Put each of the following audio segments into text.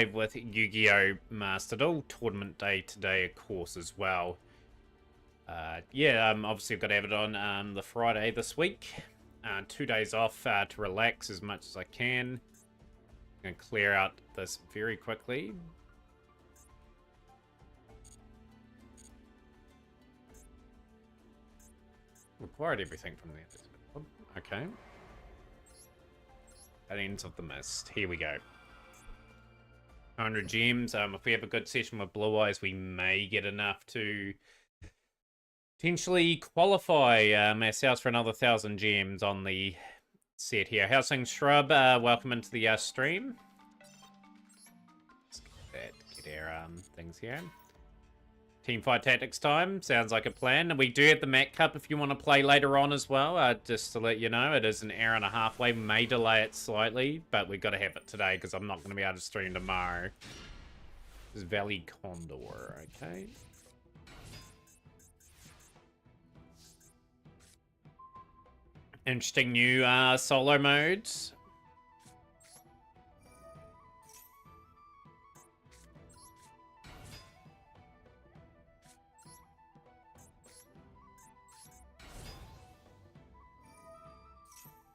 with Yu-Gi-Oh! Master Duel Tournament Day today, of course, as well. Obviously I've got to have it on the Friday this week. 2 days off to relax as much as I can. I'm going to clear out this very quickly. Required everything from there. Okay. Guardians of the Mist. Here we go. 100 gems. If we have a good session with Blue Eyes, we may get enough to potentially qualify ourselves for another 1,000 gems on the set here. Housing Shrub, welcome into the stream. Let's get our things here. Teamfight Tactics time. Sounds like a plan. And we do have the Mat Cup if you want to play later on as well. Just to let you know, it is an hour and a half away. We may delay it slightly, but we've got to have it today because I'm not going to be able to stream tomorrow. This is Valley Condor, okay. Interesting new solo modes.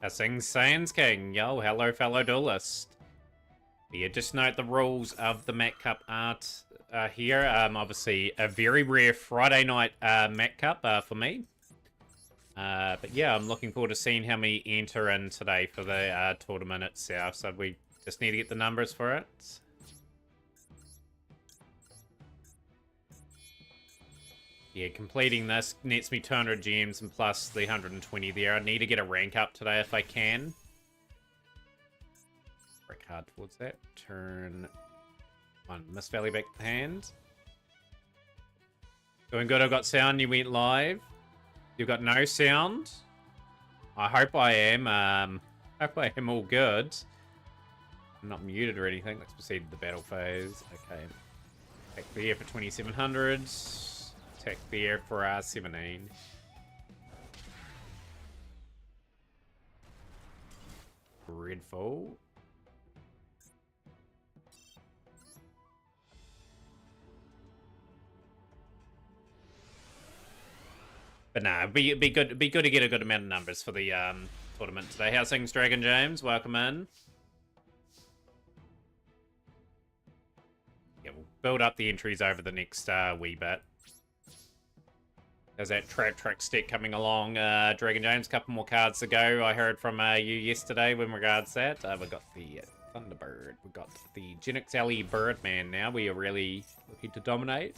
Sing Sans King. Yo, hello, fellow duelist. Yeah, just note the rules of the Mat Cup art here. Obviously, a very rare Friday night Mat Cup for me. But yeah, I'm looking forward to seeing how many enter in today for the tournament itself. So we just need to get the numbers for it. Yeah, completing this nets me 200 gems and plus the 120 there. I need to get a rank up today if I can. Work hard towards that. Turn 1. Miss Valley back to hand. Doing good. I've got sound. You went live. You've got no sound. I hope I am. Hope I am all good. I'm not muted or anything. Let's proceed to the battle phase. Okay. Back there for 2700. Attack there for 17. Dreadful. But nah, be good to get a good amount of numbers for the tournament today. How's things, Dragon James? Welcome in. Yeah, we'll build up the entries over the next wee bit. There's that track stick coming along, Dragon James. Couple more cards to go. I heard from you yesterday with regards to that. We got the Thunderbird. We got the Genix Alley Birdman now. We are really looking to dominate.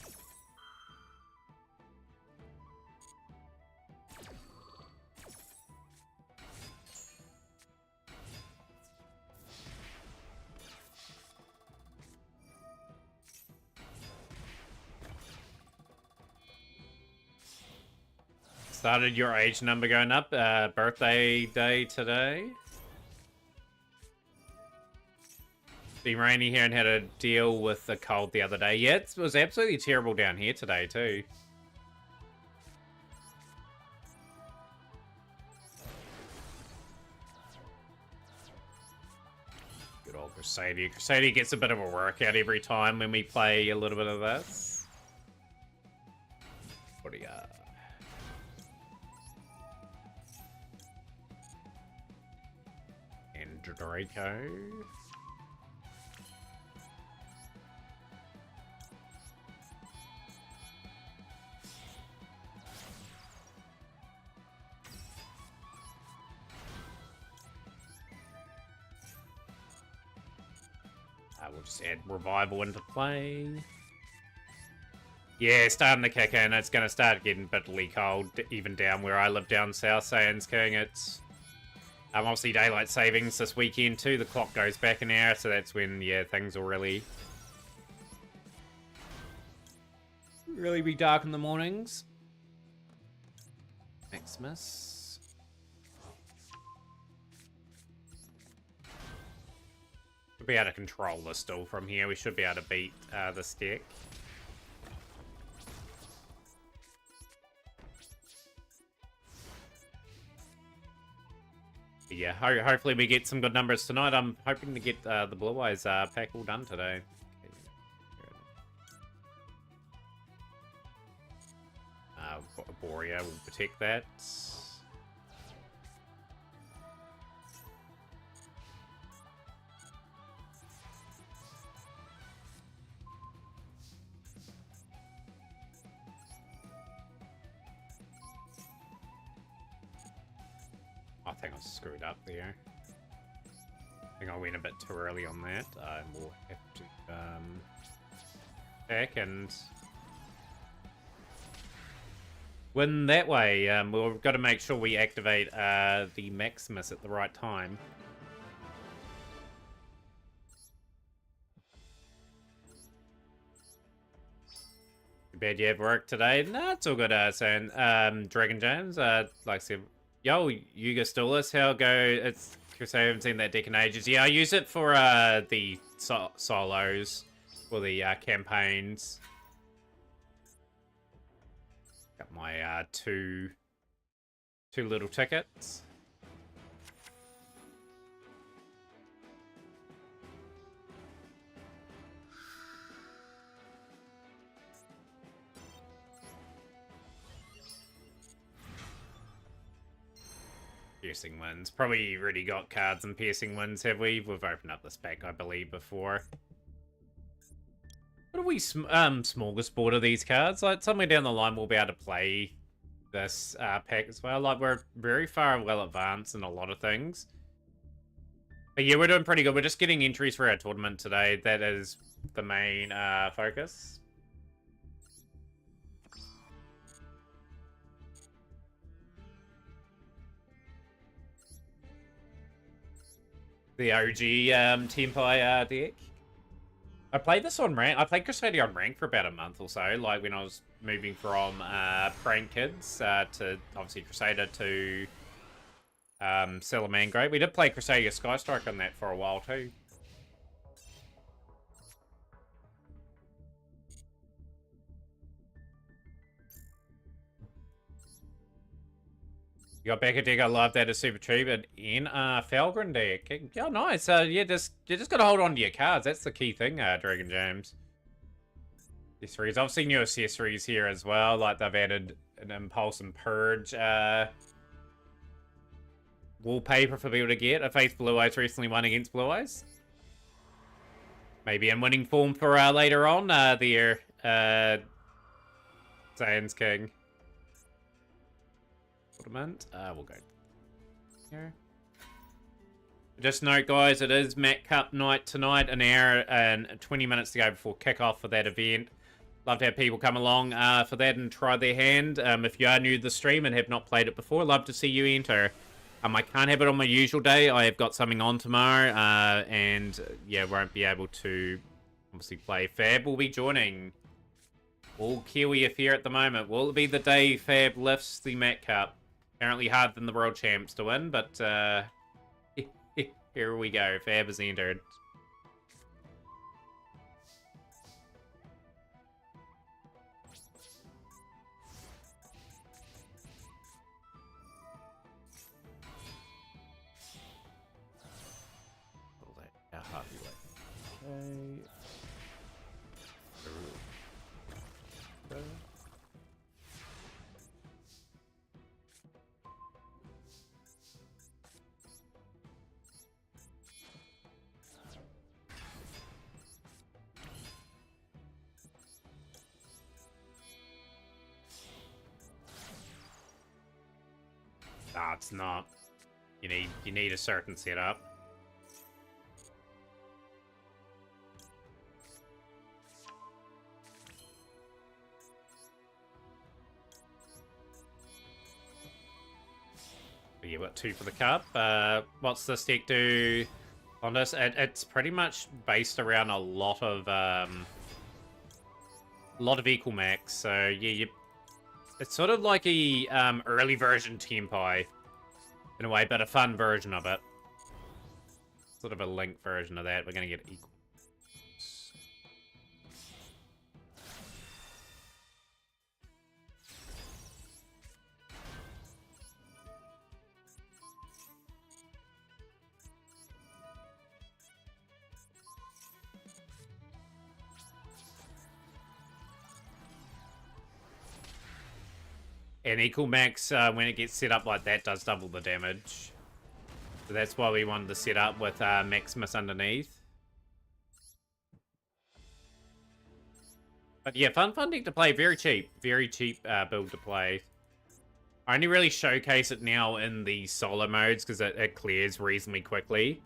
Started your age number going up. Birthday day today. Been rainy here and had to deal with the cold the other day. Yeah, it was absolutely terrible down here today too. Good old Crusader. Crusader gets a bit of a workout every time when we play a little bit of this. What do you got? Draco. We'll just add Revival into play. Yeah, starting to kick in. It's going to start getting bitterly cold, even down where I live down south, Sans King. It's obviously daylight savings this weekend too. The clock goes back an hour, so that's when, yeah, things will really be dark in the mornings. Maximus. We'll be able to control this still from here. We should be able to beat this deck. Yeah, hopefully we get some good numbers tonight. I'm hoping to get the Blue Eyes pack all done today. Borea will protect that. I think I screwed up there. I think I went a bit too early on that. We'll have to back and win that way. We've got to make sure we activate the Maximus at the right time. Too bad you have work today. No, it's all good, saying Dragon James. Like I said, yo, Yugostolis, how go? It's because I haven't seen that deck in ages. Yeah, I use it for the solos, for the campaigns. Got my two little tickets. Piercing Winds. Probably already got cards and Piercing Winds, have we? We've opened up this pack, I believe, before. What are we smorgasbord of these cards? Like, somewhere down the line we'll be able to play this pack as well. Like, we're very far well advanced in a lot of things. But yeah, we're doing pretty good. We're just getting entries for our tournament today. That is the main focus. The OG Tempai deck. I played this on rank. I played Crusader on rank for about a month or so, like when I was moving from Prank Kids to obviously Crusader to Salamangreat. We did play Crusader Skystrike on that for a while too. You got back a deck. I love that. It's super cheap. And in Falgrim deck. Yeah, nice. Yeah, you just gotta hold on to your cards. That's the key thing, Dragon James. Accessories. I've seen new accessories here as well. Like they've added an Impulse and Purge wallpaper for people to get. I faced Blue Eyes recently, won against Blue Eyes. Maybe in winning form for later on there. Sands King. We'll go here. Just note, guys, it is Mat Cup night tonight. An hour and 20 minutes to go before kickoff for that event. Love to have people come along for that and try their hand. If you are new to the stream and have not played it before, love to see you enter. I can't have it on my usual day. I have got something on tomorrow, and yeah, won't be able to obviously play. Fab will be joining. All Kiwi affair at the moment. Will it be the day Fab lifts the Mat Cup? Apparently harder than the World Champs to win, but here we go. Fab has entered. Nah, it's not. You need a certain setup. But yeah, what 2 for the cup? What's this deck do on this? It's pretty much based around a lot of equal max. So yeah, it's sort of like a early version Tempai, in a way, but a fun version of it. Sort of a Link version of that. We're going to get equal. And equal max, when it gets set up like that, does double the damage. So that's why we wanted to set up with Maximus underneath. But yeah, fun deck to play. Very cheap build to play. I only really showcase it now in the solo modes because it clears reasonably quickly.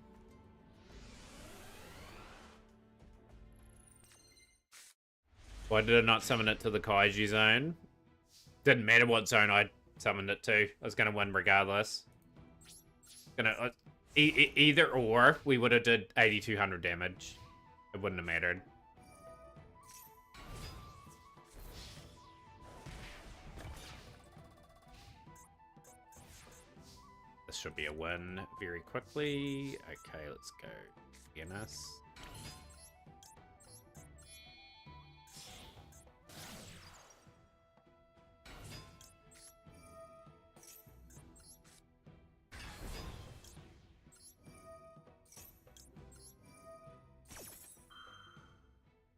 Why did I not summon it to the Kaiju zone? Didn't matter what zone I summoned it to. I was going to win regardless. Either or, we would have did 8,200 damage. It wouldn't have mattered. This should be a win very quickly. Okay, let's go. Guinness.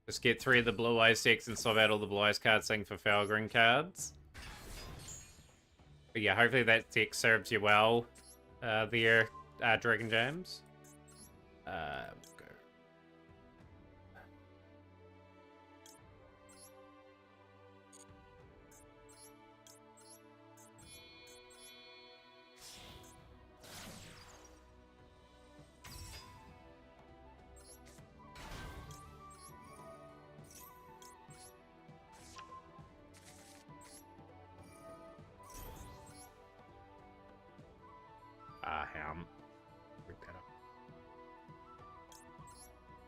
Just get 3 of the Blue Eyes decks and swap out all the Blue Eyes cards, saying for Felgrin cards. But yeah, hopefully that deck serves you well there, Dragon James. We'll go. Ham.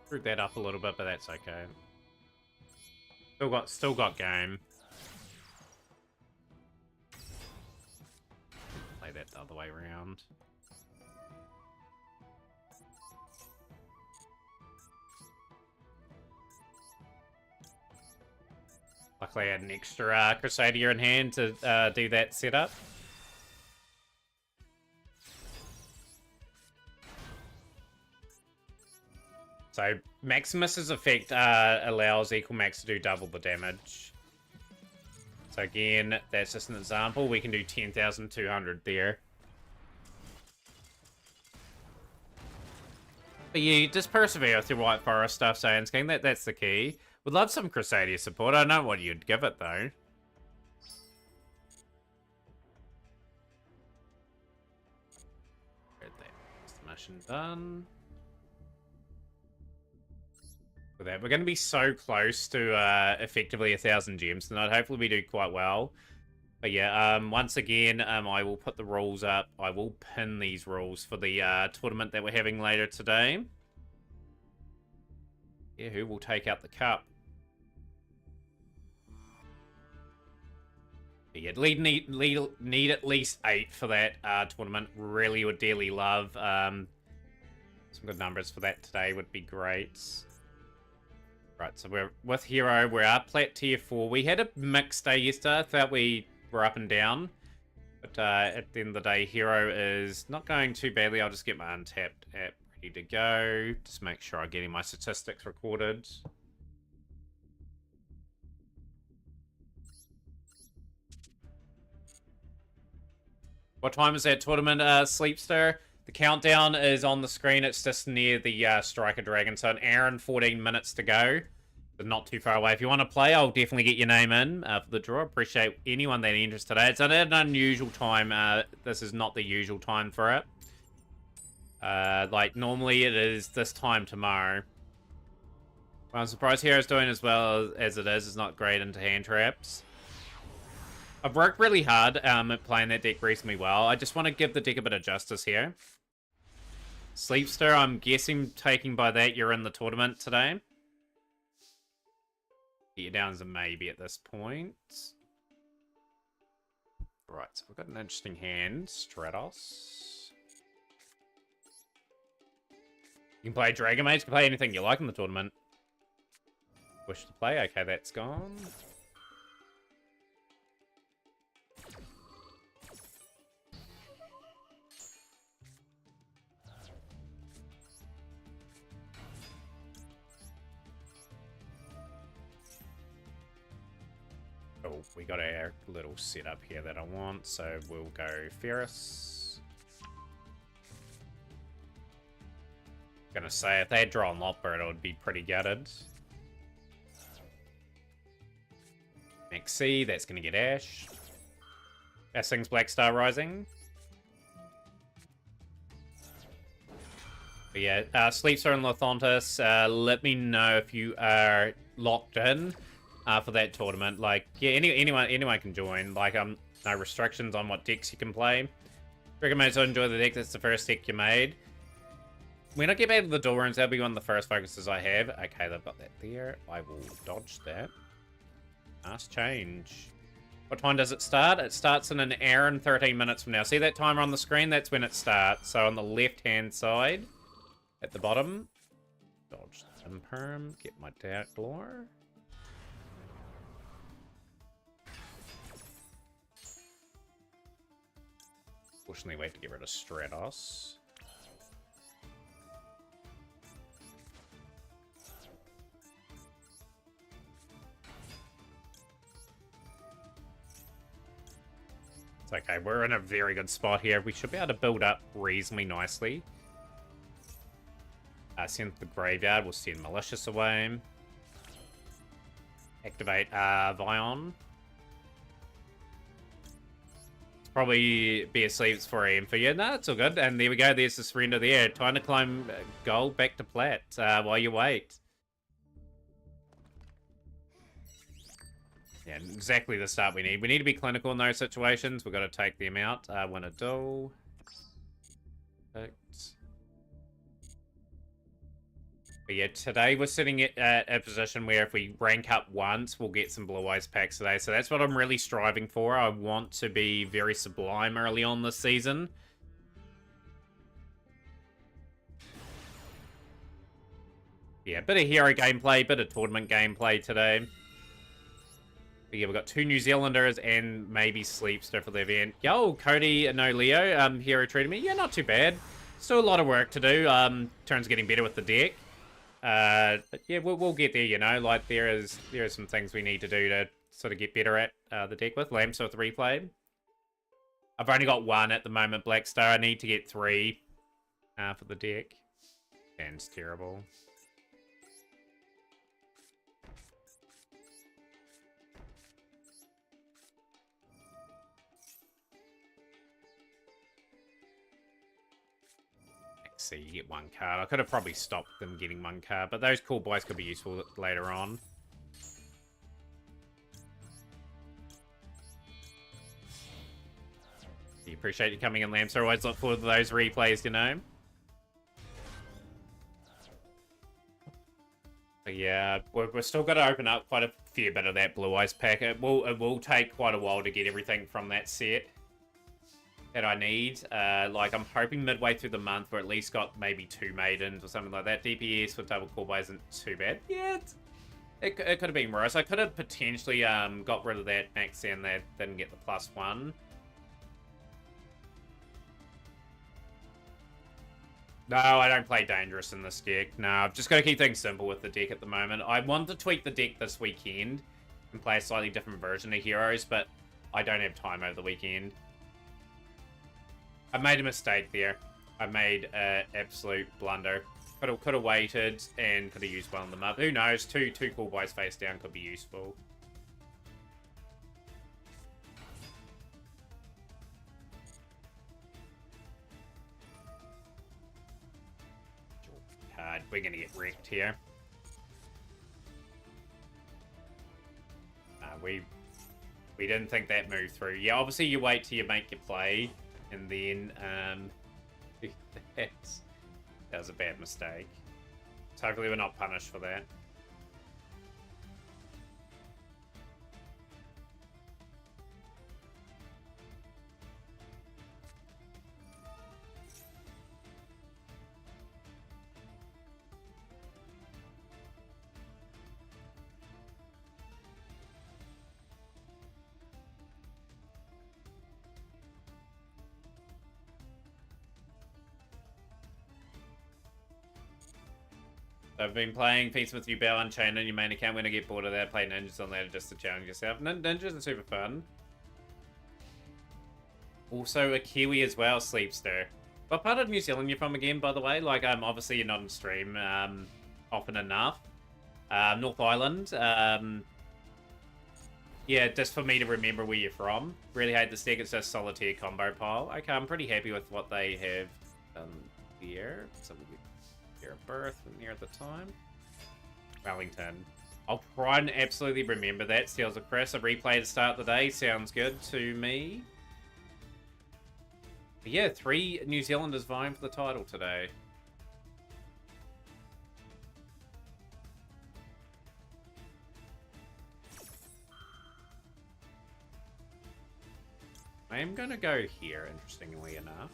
Screwed that up a little bit, but that's okay. Still got game. Play that the other way around. Luckily, I had an extra Crusader in hand to do that setup. So Maximus's effect allows equal max to do double the damage. So again, that's just an example. We can do 10,200 there. But yeah, just persevere with your White Forest stuff, Saiyans King. That's the key. Would love some Crusadia support. I don't know what you'd give it though. Get that mission done. That. We're going to be so close to effectively 1,000 gems tonight. Hopefully we do quite well. But yeah, once again, I will put the rules up. I will pin these rules for the tournament that we're having later today. Yeah, who will take out the cup? Yeah, need at least 8 for that tournament. Really would dearly love some good numbers for that today would be great. Right, so we're with Hero. We're up plat tier 4. We had a mixed day yesterday. I thought we were up and down. But at the end of the day, Hero is not going too badly. I'll just get my untapped app ready to go. Just make sure I'm getting my statistics recorded. What time is that tournament, Sleepster? The countdown is on the screen. It's just near the Striker Dragon. So an hour and 14 minutes to go. So not too far away. If you want to play, I'll definitely get your name in for the draw. Appreciate anyone that enters today. It's at an unusual time. This is not the usual time for it. Like, normally it is this time tomorrow. Well, I'm surprised Hero's doing as well as it is. It's not great into hand traps. I've worked really hard at playing that deck reasonably well. I just want to give the deck a bit of justice here. Sleepster, I'm guessing taking by that you're in the tournament today. Get you down as a maybe at this point. Right, so we've got an interesting hand. Stratos. You can play Dragon Mage, you can play anything you like in the tournament. Wish to play? Okay, that's gone. Oh, we got our little setup here that I want, so we'll go Ferris. Gonna say, if they had drawn Lopbird, I would be pretty gutted. Maxi, that's gonna get Ash. Assing's Black Star Rising. But yeah, Sleepster and Lathontis, let me know if you are locked in for that tournament. Like, yeah, anyone can join. Like, no restrictions on what decks you can play. Recommend to enjoy the deck. That's the first deck you made. When I get back to the duel rooms, that'll be one of the first focuses I have. Okay, they've got that there. I will dodge that. Nice change. What time does it start? It starts in an hour and 13 minutes from now. See that timer on the screen? That's when it starts. So on the left-hand side, at the bottom, dodge Imperm, get my Dark Lore. Fortunately, we have to get rid of Stratos. It's okay, we're in a very good spot here. We should be able to build up reasonably nicely. Send the graveyard, we'll send Malicious away. Activate Vion. It's probably be asleep, it's 4 AM for you. No, it's all good. And there we go, there's the surrender there. Time to climb gold back to plat while you wait. Yeah, exactly the start we need. We need to be clinical in those situations. We've got to take them out. Win a duel. Perfect. But yeah, today we're sitting at a position where if we rank up once, we'll get some Blue Eyes packs today. So that's what I'm really striving for. I want to be very sublime early on this season. Yeah, bit of hero gameplay, bit of tournament gameplay today. But yeah, we've got 2 New Zealanders and maybe Sleepster for the event. Yo, Cody, no Leo, hero treated me. Yeah, not too bad. Still a lot of work to do. Turns getting better with the deck. But yeah, we'll get there, you know. Like, there are some things we need to do to sort of get better at the deck with. Lamps with replay. I've only got 1 at the moment, Black Star. I need to get 3 for the deck. And it's terrible. See, you get 1 card. I could have probably stopped them getting 1 card, but those cool boys could be useful later on. We appreciate you coming in, Lamps. I always look forward to those replays, you know. But yeah, we're still got to open up quite a fair bit of that Blue Eyes pack. It will take quite a while to get everything from that set that I need. Like, I'm hoping midway through the month we're at least got maybe 2 maidens or something like that. DPS with double core isn't too bad. Yeah, it could have been worse. I could have potentially got rid of that max and that didn't get the +1. No, I don't play dangerous in this deck. No, I've just got to keep things simple with the deck at the moment. I want to tweak the deck this weekend and play a slightly different version of heroes, but I don't have time over the weekend. I made a mistake there. I made an absolute blunder. Could have waited and could have used one of them up. Who knows? Two cool boys face down could be useful. Card. We're gonna get wrecked here. We didn't think that move through. Yeah, obviously you wait till you make your play. And then, that was a bad mistake. So hopefully we're not punished for that. I've been playing Feast with You, Bell Unchained on your main account. When I get bored of that, play Ninjas on ladder just to challenge yourself. Ninjas are super fun. Also a Kiwi as well, Sleepster. What part of New Zealand you're from again, by the way? Like, obviously you're not on stream often enough. North Island. Yeah, just for me to remember where you're from. Really hate this deck, it's just solitaire combo pile. Okay, I'm pretty happy with what they have here. So we'll get year of birth near the time. Wellington. I'll try and absolutely remember that. Steals of Chris. A replay to start the day. Sounds good to me. But yeah, 3 New Zealanders vying for the title today. I am going to go here, interestingly enough.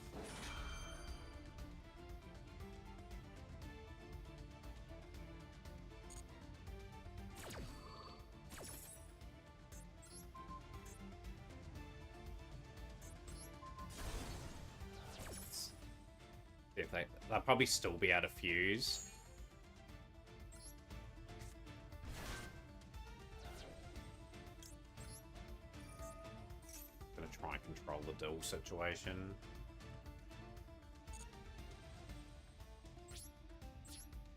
If they'll probably still be able to fuse. Gonna try and control the duel situation.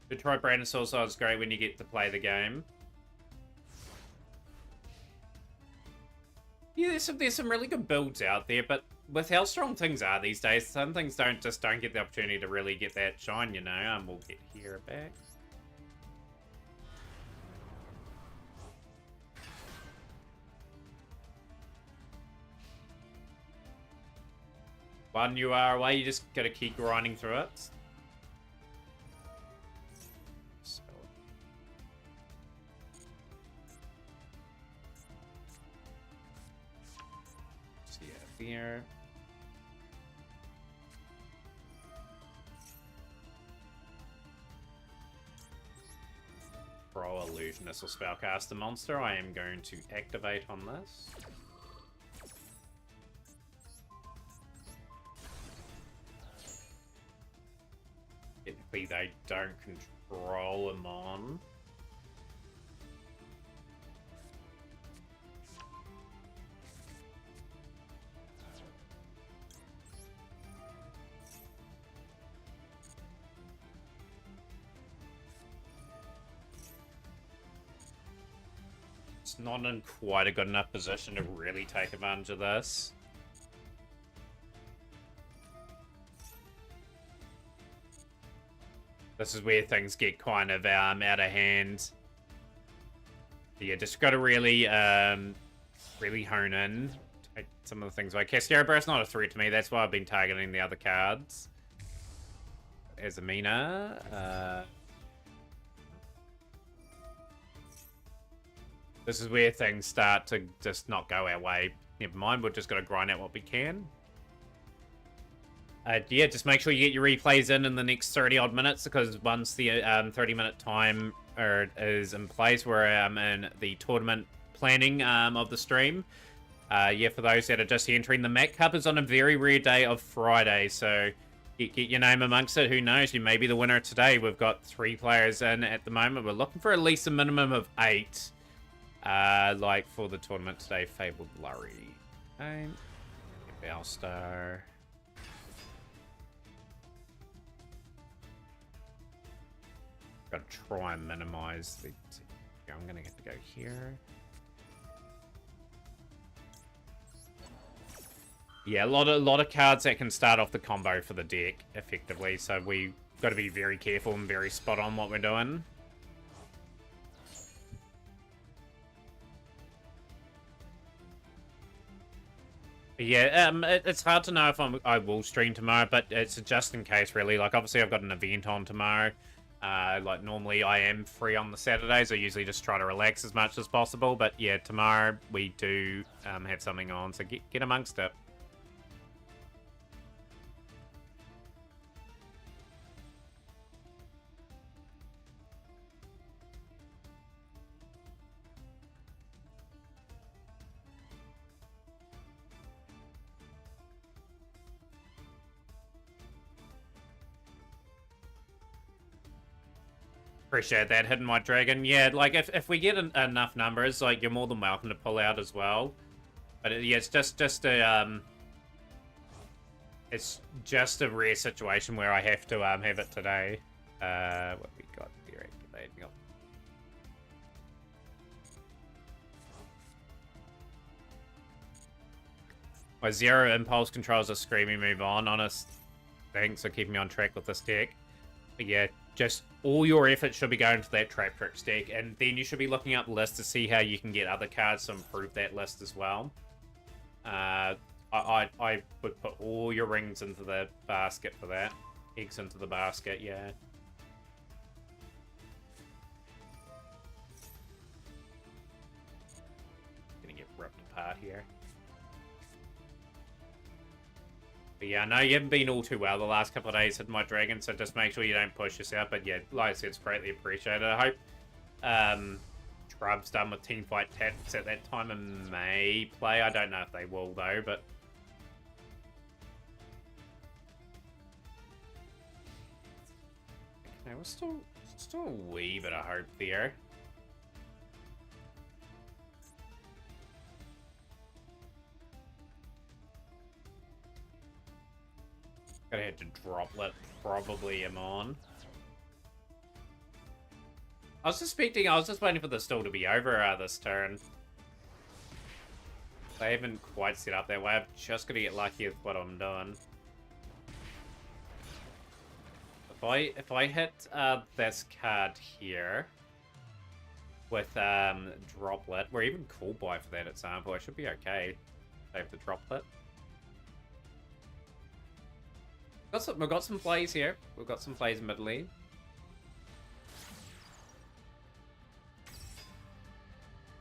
Detroit Brandon Soulside is great when you get to play the game. Yeah, there's some really good builds out there, but with how strong things are these days, some things don't get the opportunity to really get that shine, you know. We'll get here back. One you are away, you just gotta keep grinding through it. So yeah, there. Pro Illusionist or Spellcaster monster. I am going to activate on this. Technically, they don't control him on. It's not in quite a good enough position to really take advantage of this. This is where things get kind of out of hand. Yeah, just got to really, really hone in. Take some of the things away. Cascara Burst's not a threat to me. That's why I've been targeting the other cards. As Amina. This is where things start to just not go our way. Never mind, we're just got to grind out what we can. Yeah, just make sure you get your replays in the next 30-odd minutes, because once the 30-minute time is in place, we're in the tournament planning of the stream. Yeah, for those that are just entering, the Mac Cup is on a very rare day of Friday, so get your name amongst it. Who knows, you may be the winner today. We've got 3 players in at the moment. We're looking for at least a minimum of 8. Like for the tournament today, Fabled Blurry. Okay. Bowstar. Gotta try and minimize the... I'm gonna have to go here. Yeah, a lot of cards that can start off the combo for the deck effectively, so we got to be very careful and very spot on what we're doing. Yeah, it's hard to know if I will stream tomorrow, but it's just in case, really. Like, obviously, I've got an event on tomorrow. Like, normally I am free on the Saturdays. I usually just try to relax as much as possible. But, yeah, tomorrow we do have something on, so get amongst it. Appreciate that, Hidden White Dragon. Yeah, like, if we get enough numbers, like, you're more than welcome to pull out as well. But, yeah, it's just a, it's just a rare situation where I have to, have it today. What we got here, activating up. My zero impulse controls a screaming move on. Honest, thanks for keeping me on track with this deck. But yeah, just all your effort should be going to that Trap Tricks deck, and then you should be looking up the list to see how you can get other cards to improve that list as well. I would put all your rings into the basket for that. Eggs into the basket, yeah. Gonna get ripped apart here. But yeah, I know you haven't been all too well the last couple of days hitting my dragon, so just make sure you don't push yourself. But yeah, like I said, it's greatly appreciated. I hope Trub's done with Teamfight Tactics at that time and may play. I don't know if they will though, but okay, we're still a wee bit of hope there. Gonna have to droplet, probably am on. I was just waiting for the stall to be over this turn. They haven't quite set up that way. I'm just gonna get lucky with what I'm doing. If I hit this card here with droplet, or even cool buy for that example, I should be okay. Save the droplet. We've got some plays here. We've got some plays mid lane.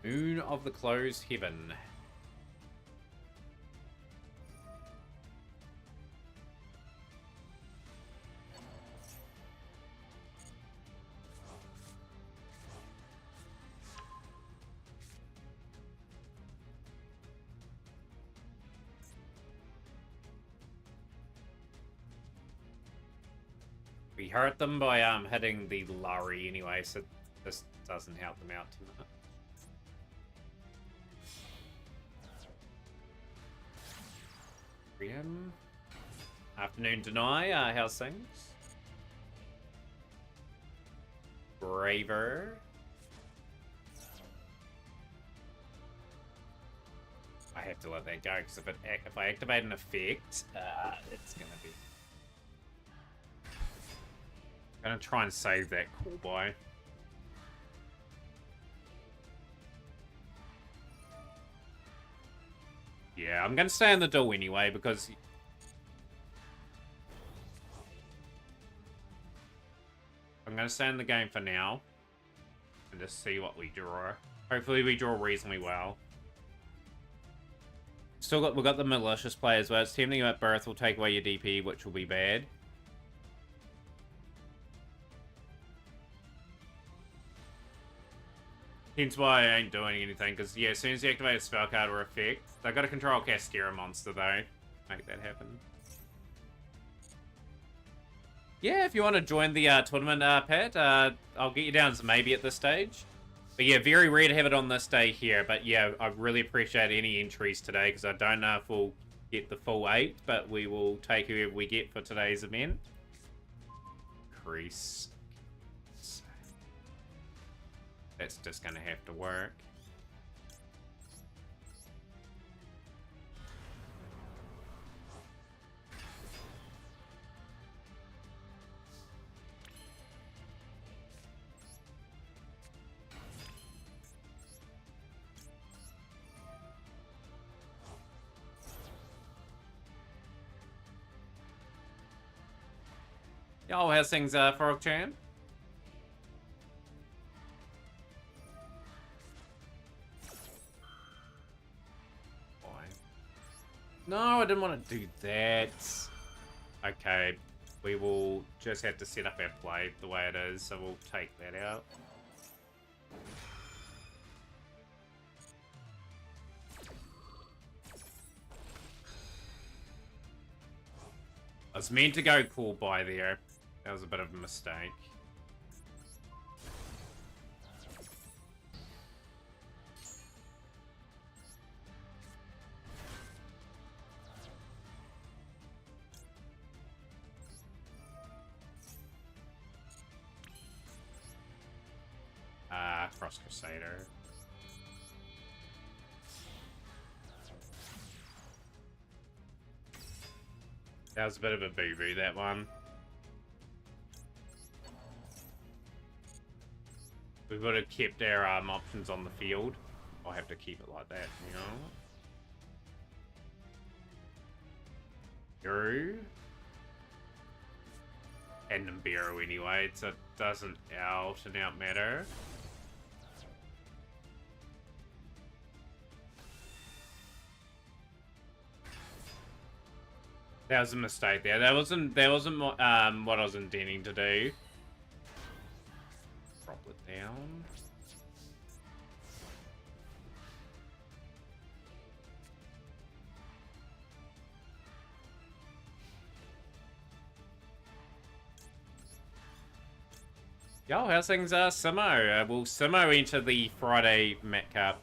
Moon of the Closed Heaven. We hurt them by hitting the Lurry anyway, so this doesn't help them out too much. Afternoon Deny, how's things? Braver. I have to let that go, because if I activate an effect, it's gonna be... I'm gonna try and save that cool boy. Yeah, I'm gonna stay in the duel anyway, because... I'm gonna stay in the game for now. And just see what we draw. Hopefully we draw reasonably well. We've got the malicious play as well. It's tempting at birth will take away your DP, which will be bad. Hence why I ain't doing anything, because yeah, as soon as you activate a spell card or effect, they've got to control Castera monster though. Make that happen. Yeah, if you want to join the tournament, Pat, I'll get you down as maybe at this stage. But yeah, very rare to have it on this day here. But yeah, I really appreciate any entries today, because I don't know if we'll get the full 8, but we will take whoever we get for today's event. Crease. That's just going to have to work. Yo, how's things, Frog Chan? No, I didn't want to do that. Okay, we will just have to set up our play the way it is, so we'll take that out. I was meant to go cool buy there. That was a bit of a mistake. Frost Crusader. That was a bit of a boo-boo, that one. We would have kept our options on the field. I'll have to keep it like that, you know? Hero. And Nibiru anyway, so it doesn't out and out matter. That was a mistake there. That wasn't what I was intending to do. Drop it down. Yo, how's things, Simo? Will Simo enter the Friday Met Cup?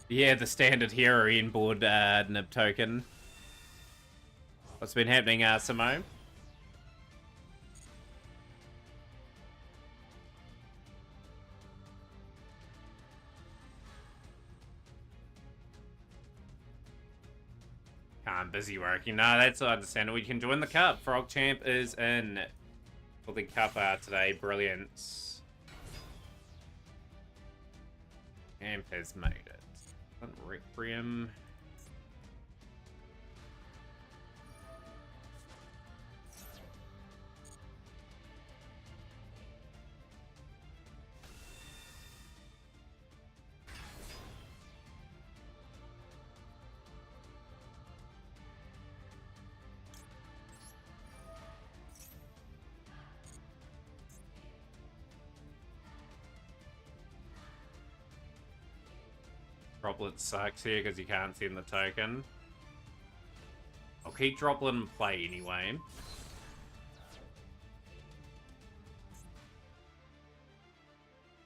Yeah, the standard hero inboard nib token. What's been happening, Simo? I'm busy working. No, that's understandable. You can join the cup. Frog Champ is in for the cup today. Brilliance. Champ has made it. Requiem. Droplet sucks here because you can't send the token. I'll keep Droplet in play anyway.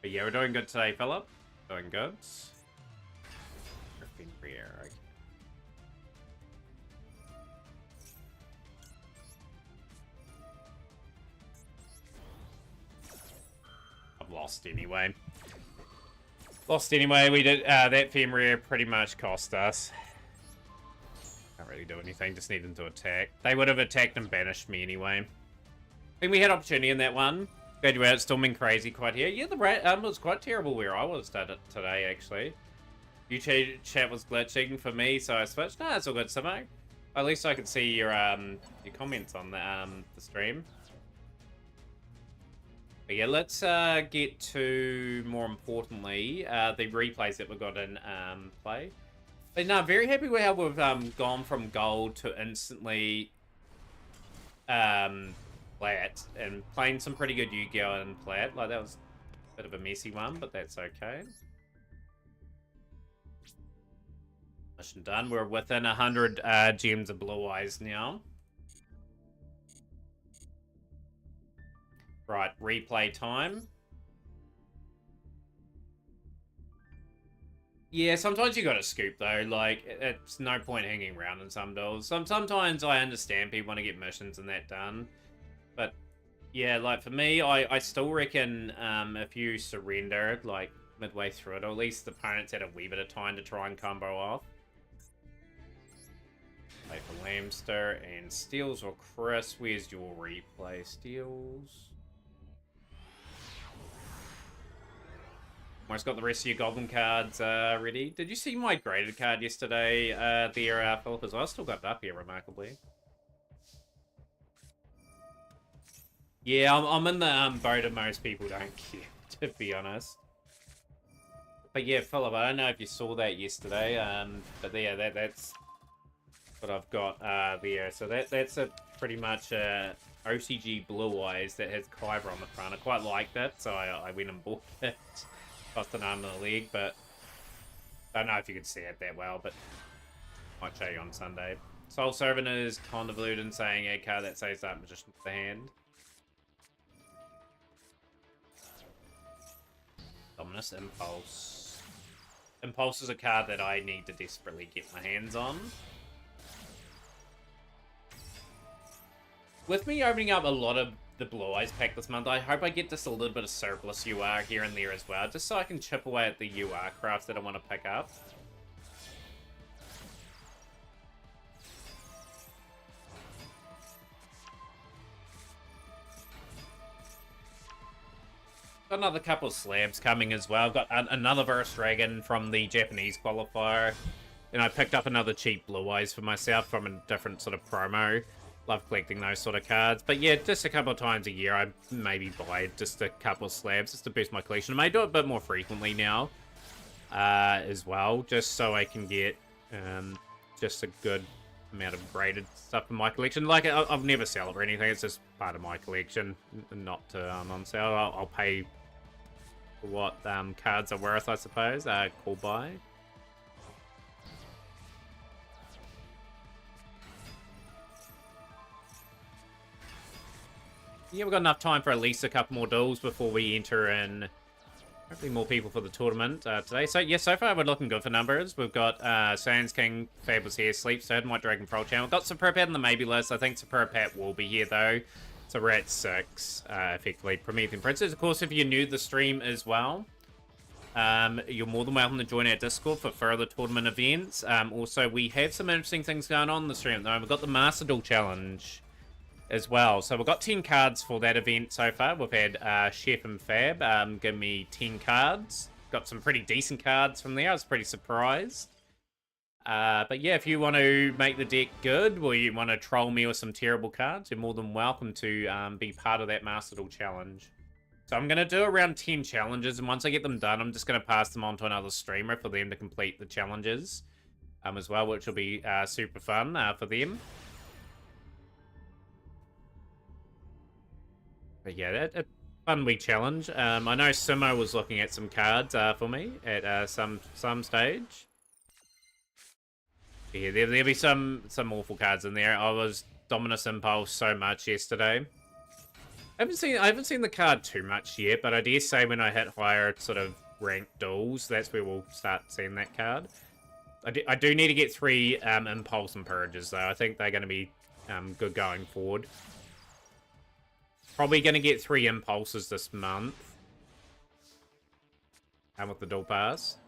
But yeah, we're doing good today, Philip. Doing good. Okay. I've lost anyway. We did, that Fenrir pretty much cost us. Can't really do anything, just need them to attack. They would have attacked and banished me anyway. I think we had opportunity in that one. Glad you out, storming crazy quite here. Yeah, the rat was quite terrible where I was today, actually. YouTube chat was glitching for me, so I switched. No, it's all good, Simo. At least I could see your comments on the stream. But yeah, let's get to, more importantly, the replays that we got in play. But no, very happy with how we've gone from gold to instantly plat, and playing some pretty good Yu-Gi-Oh! In plat. Like, that was a bit of a messy one, but that's okay. Mission done. We're within 100 gems of Blue Eyes now. Right, replay time. Yeah, sometimes you gotta scoop though. Like, it's no point hanging around in some duels. Sometimes I understand people want to get missions and that done, but yeah, like for me, I still reckon if you surrender like midway through it, or at least the opponents had a wee bit of time to try and combo off. Play for Lamster and Steals or Chris. Where's your replay, Steals? Almost got the rest of your goblin cards ready. Did you see my graded card yesterday there, Philip, as well? I still got it up here, remarkably. Yeah, I'm in the boat of most people don't care, to be honest. But yeah, Philip, I don't know if you saw that yesterday, but yeah, that's what I've got there. So that's a pretty much OCG Blue Eyes that has Kyber on the front. I quite liked it, so I went and bought it. Cost an arm and a leg, but I don't know if you could see it that well, but might show you on Sunday. Soul Servant is convoluted and saying a card that saves that Magician to the hand. Dominus Impulse. Impulse is a card that I need to desperately get my hands on. With me opening up a lot of the Blue Eyes pack this month, I hope I get just a little bit of surplus UR here and there as well, just so I can chip away at the UR crafts that I want to pick up. Got another couple of slabs coming as well. Got another Verse Dragon from the Japanese qualifier. And I picked up another cheap Blue Eyes for myself from a different sort of promo. Love collecting those sort of cards. But yeah, just a couple of times a year, I maybe buy just a couple of slabs just to boost my collection. I may do it a bit more frequently now as well, just so I can get just a good amount of graded stuff in my collection. Like, I'll never sell it or anything. It's just part of my collection, not to on sale. I'll pay for what cards are worth, I suppose. Cool buy. Yeah, we've got enough time for at least a couple more duels before we enter in. Hopefully more people for the tournament today. So, yeah, so far we're looking good for numbers. We've got Sands King, Fabulous here, Sleep Stone, White Dragon Troll Channel. We've got Superb Pat in the maybe list. I think Superb Pat will be here, though. So we're at 6, effectively. Promethean Princess. Of course, if you're new to the stream as well, you're more than welcome to join our Discord for further tournament events. Also, we have some interesting things going on in the stream at the moment. We've got the Master Duel Challenge as well. So we've got 10 cards for that event so far. We've had Chef and Fab give me 10 cards. Got some pretty decent cards from there. I was pretty surprised. But yeah, if you want to make the deck good, or you want to troll me with some terrible cards, you're more than welcome to be part of that Master Duel Challenge. So I'm going to do around 10 challenges, and once I get them done, I'm just going to pass them on to another streamer for them to complete the challenges as well, which will be super fun for them. But yeah, a fun week challenge. I know Simo was looking at some cards for me at some stage. Yeah, there'll be some awful cards in there. I was Dominus Impulse so much yesterday. I haven't seen the card too much yet, but I dare say when I hit higher sort of ranked duels, that's where we'll start seeing that card. I do need to get 3 Impulse and Purges though. I think they're going to be good going forward. Probably going to get 3 Impulses this month. With the dual pass.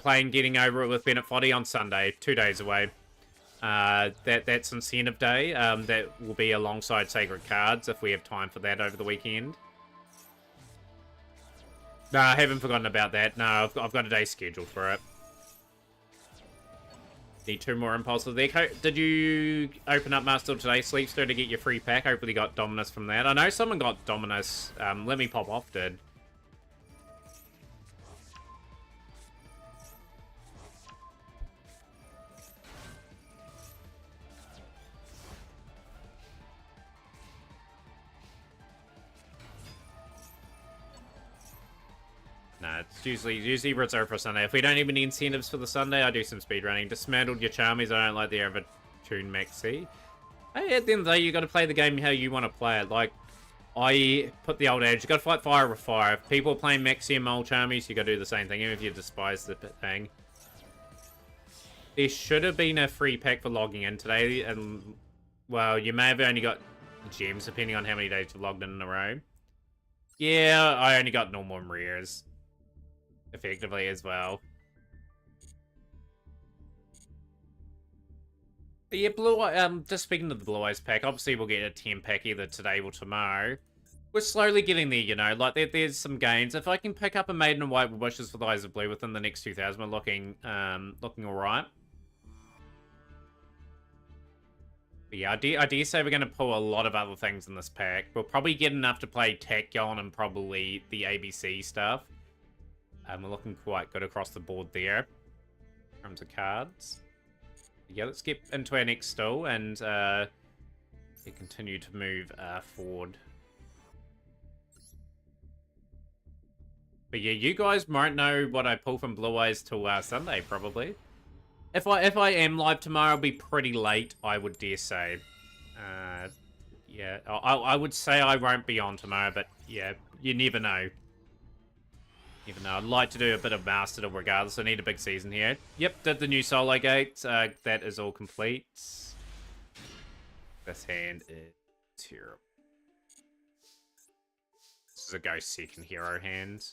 Getting over it with Bennett Foddy on Sunday, 2 days away. That's incentive day. That will be alongside Sacred Cards if we have time for that over the weekend. No, I haven't forgotten about that. No, I've got a day scheduled for it. Need 2 more Impulses there. Did you open up Master Duel today, Sleepster, to get your free pack? Hopefully you got Dominus from that. I know someone got Dominus. Let me pop off did. Nah, it's usually reserved for Sunday. If we don't even need incentives for the Sunday, I do some speedrunning. Dismantled your Charmies. I don't like the Overtune Maxi. Hey, at the end of the day, you got to play the game how you want to play it. Like, I put the old adage, you got to fight fire with fire. If people are playing Maxi and Mole Charmies, you got to do the same thing, even if you despise the thing. There should have been a free pack for logging in today, and, well, you may have only got gems, depending on how many days you've logged in a row. Yeah, I only got normal and rares. Effectively as well. But yeah, just speaking of the Blue Eyes pack, obviously we'll get a 10 pack either today or tomorrow. We're slowly getting there, you know, like there's some gains. If I can pick up a Maiden in White with Wishes for the Eyes of Blue within the next 2,000, we're looking alright. But yeah, I dare say we're going to pull a lot of other things in this pack. We'll probably get enough to play Tachyon and probably the ABC stuff. We're looking quite good across the board there in terms of cards. Yeah, let's get into our next duel and continue to move forward. But yeah, you guys might know what I pull from Blue Eyes till Sunday, probably. If I am live tomorrow, it'll be pretty late, I would dare say. Yeah, I would say I won't be on tomorrow, but yeah, you never know. Even though I'd like to do a bit of Master Duel regardless, I need a big season here. Yep, did the new solo gate. That is all complete. This hand is terrible. This is a Ghost Second Hero hand.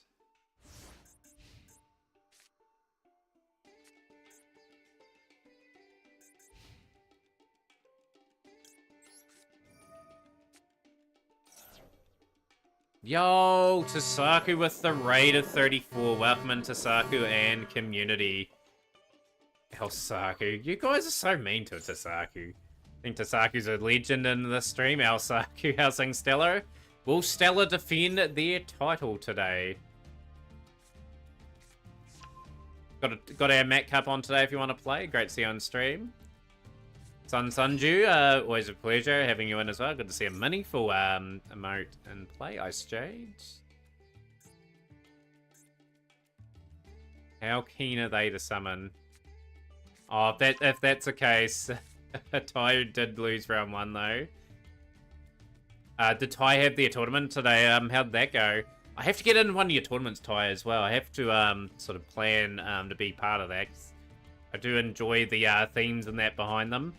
Yo, Tasaku with the raid of 34. Welcome in, Tasaku and community. Elsaku. You guys are so mean to Tasaku. I think Tasaku's a legend in the stream. Elsaku, how's things, Stellar? Will Stellar defend their title today? Got our Mac Cup on today if you want to play. Great to see you on stream. Sunju, always a pleasure having you in as well. Good to see a meaningful emote and play. Ice Jade. How keen are they to summon? Oh, if that's the case, Tai did lose round 1 though. Did Tai have their tournament today? How'd that go? I have to get in one of your tournaments, Tai, as well. I have to sort of plan to be part of that. I do enjoy the themes and that behind them.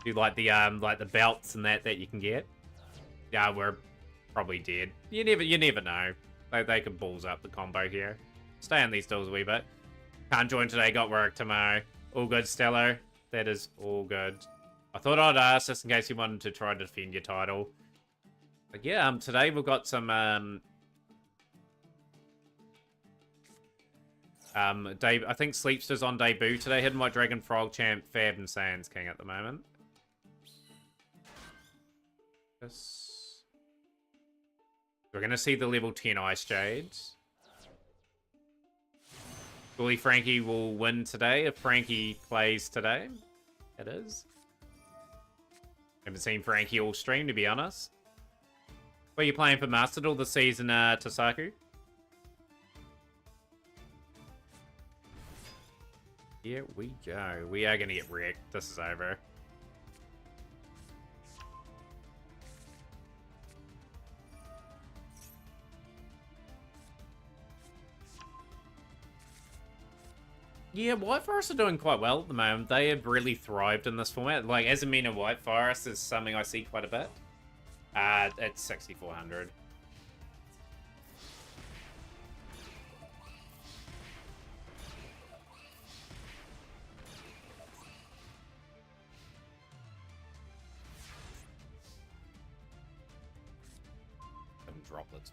Do like the belts and that you can get. Yeah, we're probably dead. You never know. They could balls up the combo here. Stay on these duels a wee bit. Can't join today. Got work tomorrow. All good, Stellar. That is all good. I thought I'd ask just in case you wanted to try to defend your title. But yeah, today we've got some I think Sleepster's on debut today. Hidden White Dragon, Frog Champ, Fab, and Sans King at the moment. We're going to see the level 10 Ice Jades. Surely Frankie will win today if Frankie plays today. It is. Haven't seen Frankie all stream, to be honest. What are you playing for Master Duel this season, Tasaku? Here we go. We are going to get wrecked. This is over. Yeah, White Forest are doing quite well at the moment. They have really thrived in this format. Like, as a mean of White Forest is something I see quite a bit. At 6,400. Some droplets.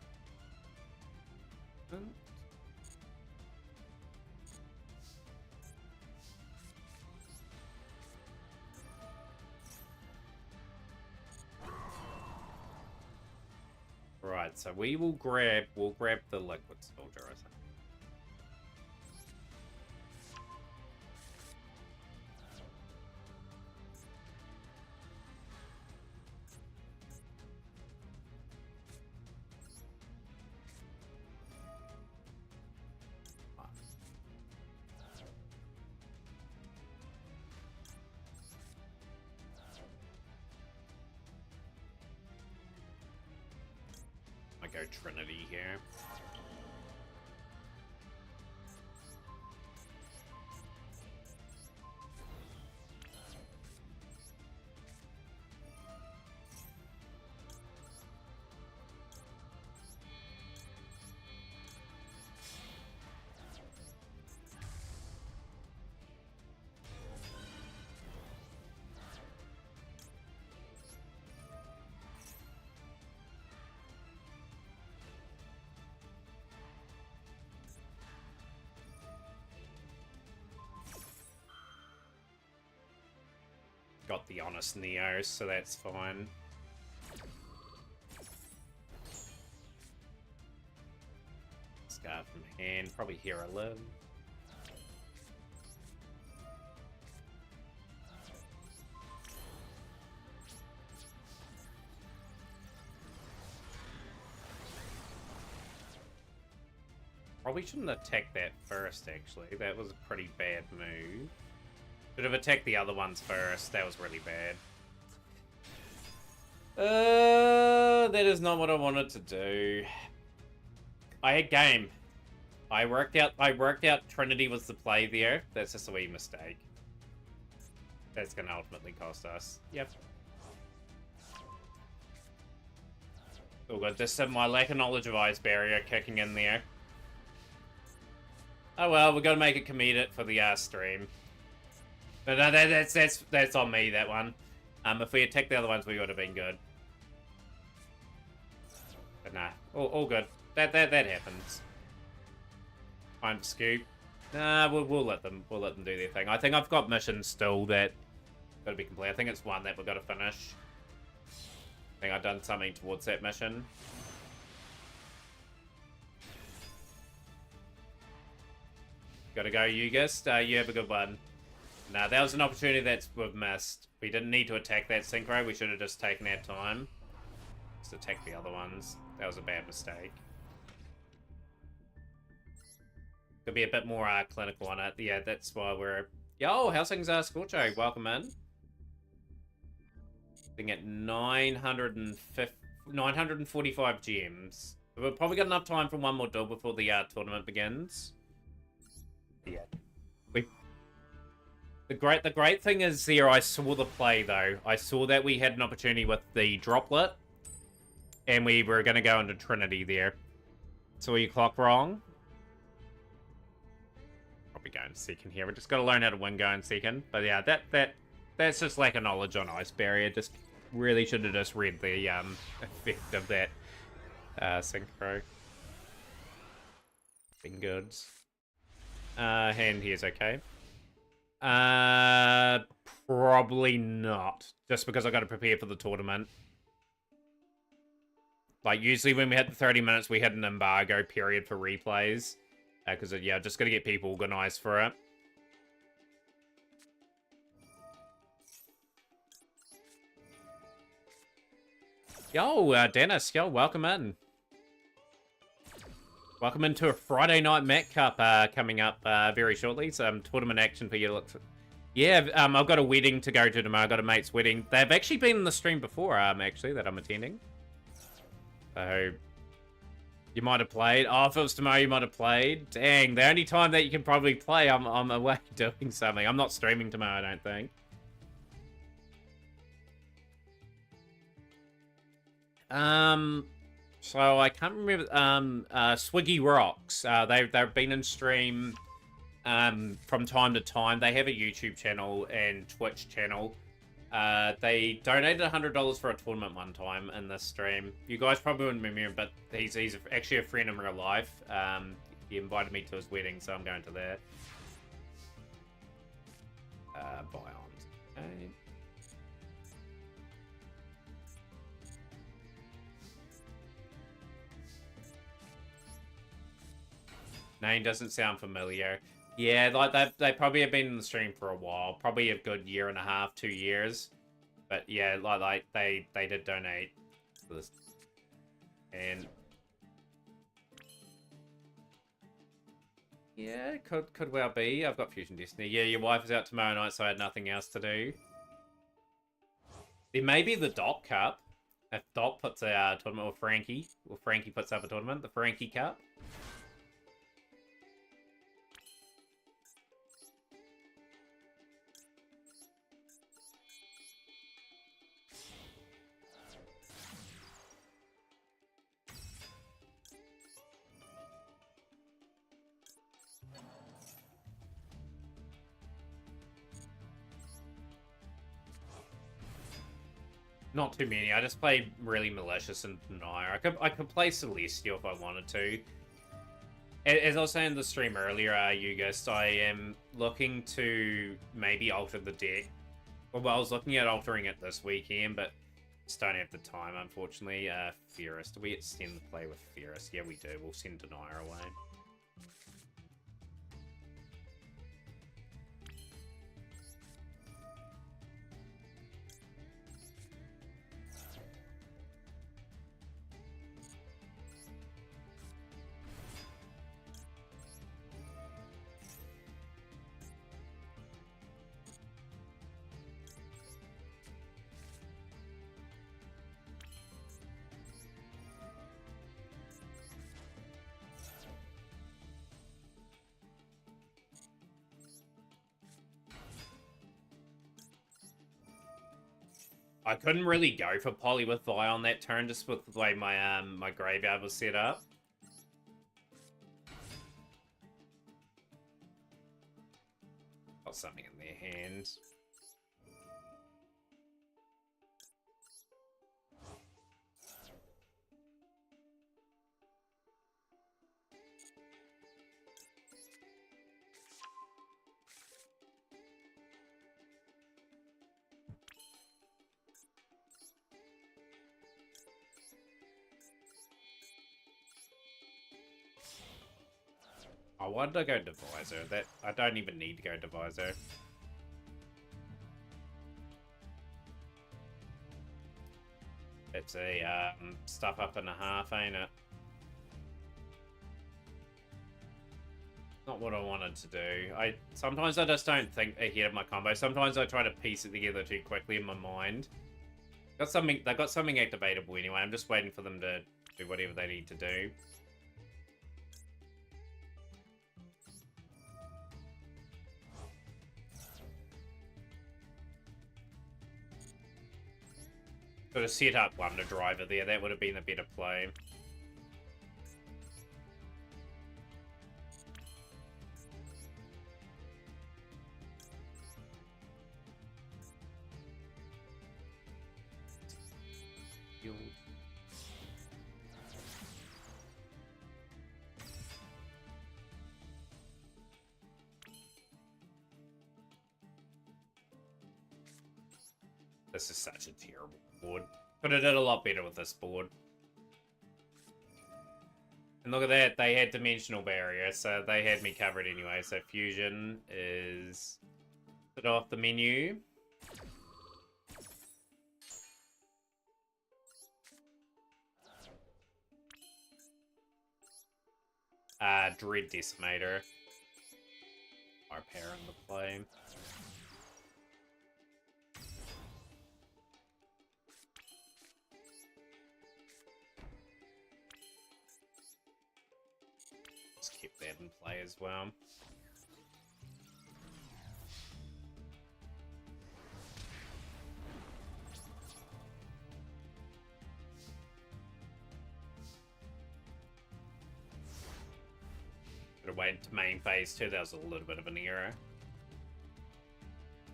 Right, so we'll grab the liquid soldier, I think. Go Trinity here. Got the honest Neo, so that's fine. Scar from hand, probably Hero Live. Probably shouldn't attack that first, actually. That was a pretty bad move. Should have attacked the other ones first. That was really bad. that is not what I wanted to do. I had game. I worked out Trinity was the play there. That's just a wee mistake. That's gonna ultimately cost us. Yep. Oh god, just my lack of knowledge of Ice Barrier kicking in there. Oh well, we're gonna make it comedic for the stream. But no, that's on me, that one. If we attacked the other ones, we would have been good. But nah, all good. That happens. Time to scoop. Nah, we'll let them do their thing. I think I've got missions still that gotta be complete. I think it's one that we've got to finish. I think I've done something towards that mission. Gotta go, Yugist. You have a good one. Nah, that was an opportunity that we've missed. We didn't need to attack that synchro. We should have just taken our time. Just attack the other ones. That was a bad mistake. Could be a bit more clinical on it. Yeah, that's why we're... Yo, how's things, Scorcho? Welcome in. Being at 945 gems. We've probably got enough time for one more duel before the tournament begins. Yeah. The great thing is there, I saw the play though. I saw that we had an opportunity with the droplet, and we were going to go into Trinity there. So you clock wrong. Probably going second here. We just got to learn how to win going second. But yeah, that's just lack of knowledge on Ice Barrier. Just really should have just read the effect of that synchro. Been goods. Hand here's okay. Probably not. Just because I got to prepare for the tournament. Like, usually when we hit the 30 minutes, we had an embargo period for replays. Because, yeah, just got to get people organized for it. Yo, Dennis, yo, welcome in. Welcome into a Friday night Mac Cup coming up very shortly. Some tournament action for you to look for. Yeah, I've got a wedding to go to tomorrow. I've got a mate's wedding. They've actually been in the stream before, actually, that I'm attending. So, you might have played. Oh, if it was tomorrow, you might have played. Dang, the only time that you can probably play, I'm away doing something. I'm not streaming tomorrow, I don't think. So I can't remember. Swiggy Rocks. They've been in stream from time to time. They have a YouTube channel and Twitch channel. They donated $100 for a tournament one time in this stream. You guys probably wouldn't remember, but he's actually a friend in real life. He invited me to his wedding, so I'm going to that. Bions. Okay. Name doesn't sound familiar. Yeah, like they probably have been in the stream for a while, probably a good year and a half, 2 years. But yeah, like they did donate for this, and yeah, could well be. I've got Fusion Destiny. Yeah, your wife is out tomorrow night, so I had nothing else to do. There may be the Dot Cup if Dot puts a tournament, or Frankie puts up a tournament, the Frankie Cup. Not too many. I just play really Malicious and Denier. I could play Celestial if I wanted to. As I was saying in the stream earlier, Yugist, I am looking to maybe alter the deck. Well, I was looking at altering it this weekend, but just don't have the time, unfortunately. Ferris. Do we extend the play with Ferris? Yeah, we do. We'll send Denier away. I couldn't really go for Poly with Vi on that turn, just with the way my my graveyard was set up. Got something in their hands. Oh, why did I go Divisor? That I don't even need to go Divisor. It's a stuff up and a half, ain't it? Not what I wanted to do. Sometimes I just don't think ahead of my combo. Sometimes I try to piece it together too quickly in my mind. They got something activatable anyway. I'm just waiting for them to do whatever they need to do. Could have set up Wonder Driver there. That would have been a better play. This is such a terrible board. Could have did a lot better with this board. And look at that, they had Dimensional Barrier, so they had me covered anyway. So Fusion is put off the menu. Dread Decimator. Our pair on the play. Keep that in play as well. Should have waited to main phase too. That was a little bit of an error.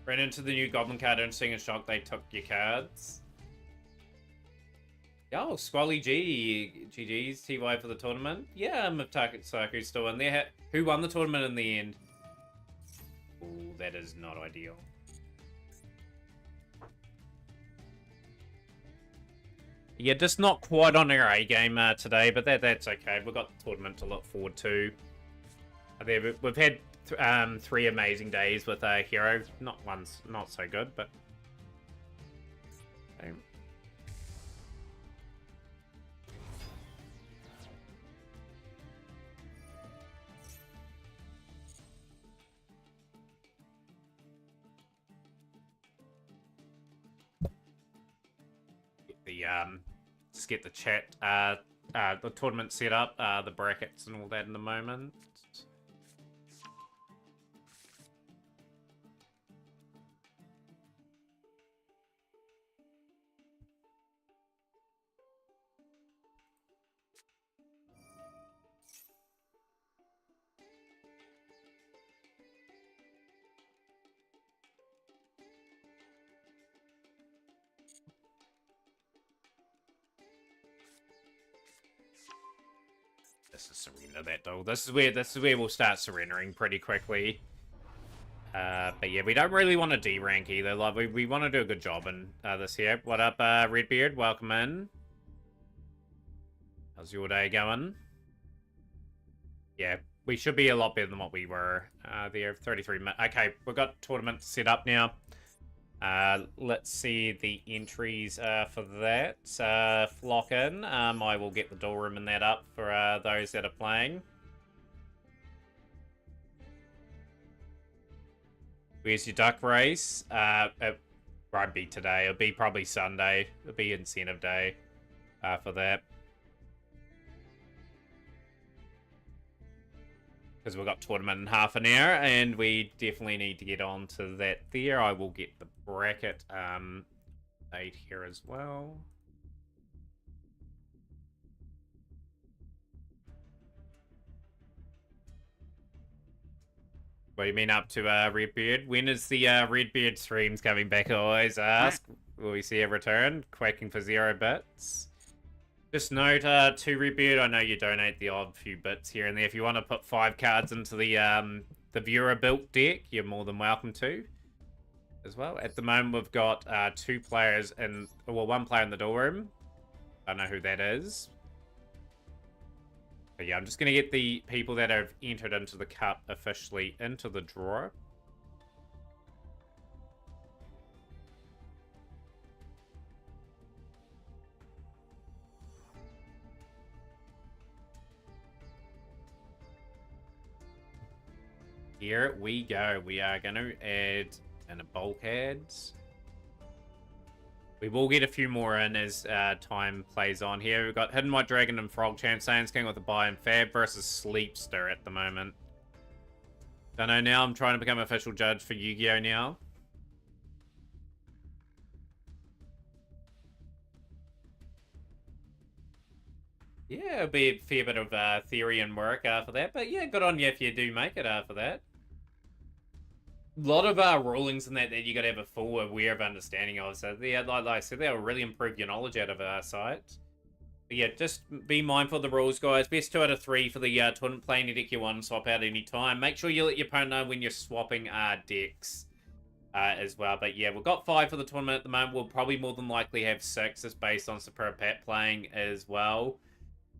Ran into the new Goblin card. Interesting and shocked they took your cards. Oh, Squally G. GG's TY for the tournament. Yeah, Mutaka Saku's still in there. Who won the tournament in the end? Ooh, that is not ideal. Yeah, just not quite on our A game today, but that's okay. We've got the tournament to look forward to. We've had 3 amazing days with Hero. Not so good, but... Okay. Just get the chat, the tournament set up, the brackets and all that in the moment. This is surrender that though. This is where we'll start surrendering pretty quickly. But yeah, we don't really want to D rank either. Like we want to do a good job in this here. What up, Redbeard? Welcome in. How's your day going? Yeah, we should be a lot better than what we were there. 33 minutes. Okay, we've got tournament set up now. Let's see the entries for that. Flock in. I will get the door room and that up for those that are playing. Where's your duck race? It won't be today. It'll be probably Sunday. It'll be incentive day for that. Because we've got tournament in half an hour, and we definitely need to get on to that there. I will get the bracket 8 here as well. What do you mean up to Redbeard? When is the Redbeard streams coming back? I always ask. Will we see a return? Quaking for 0 bits. Just note to Redbeard, I know you donate the odd few bits here and there. If you want to put 5 cards into the viewer built deck, you're more than welcome to. As well. At the moment, we've got 2 players in, well, 1 player in the door room. I don't know who that is. But yeah, I'm just going to get the people that have entered into the cup officially into the draw. Here we go. We are going to add in a bulkhead. We will get a few more in as time plays on here. We've got Hidden White Dragon and Frog Champ. Saiyans King with a buy and Fab versus Sleepster at the moment. Don't know now. I'm trying to become official judge for Yu-Gi-Oh! Now. Yeah, it'll be a fair bit of theory and work for that. But yeah, good on you if you do make it for that. A lot of rulings in that you got to have a full aware of understanding of. So yeah, like I said, they'll really improve your knowledge out of our site. But yeah, just be mindful of the rules, guys. Best 2 out of 3 for the tournament. Play any deck you want, swap out any time. Make sure you let your opponent know when you're swapping decks as well. But yeah, we've got 5 for the tournament at the moment. We'll probably more than likely have 6 just based on Superb Pat playing as well.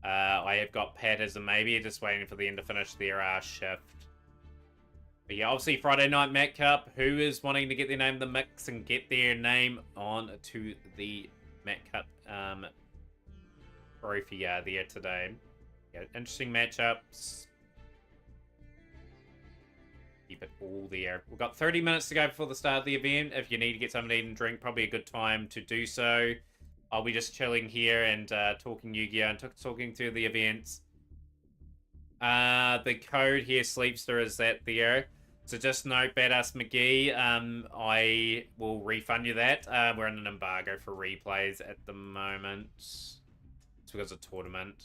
I have got Pat as a maybe, just waiting for them to finish their shift. But yeah, obviously Friday Night Mac Cup. Who is wanting to get their name in the mix and get their name on to the Mac Cup trophy there today? Yeah, interesting matchups. Keep it all there. We've got 30 minutes to go before the start of the event. If you need to get something to eat and drink, probably a good time to do so. I'll be just chilling here and talking Yu-Gi-Oh! And talking through the events. The code here, Sleepster, is that there. So just note, Badass McGee, I will refund you that. We're in an embargo for replays at the moment. It's because of tournament.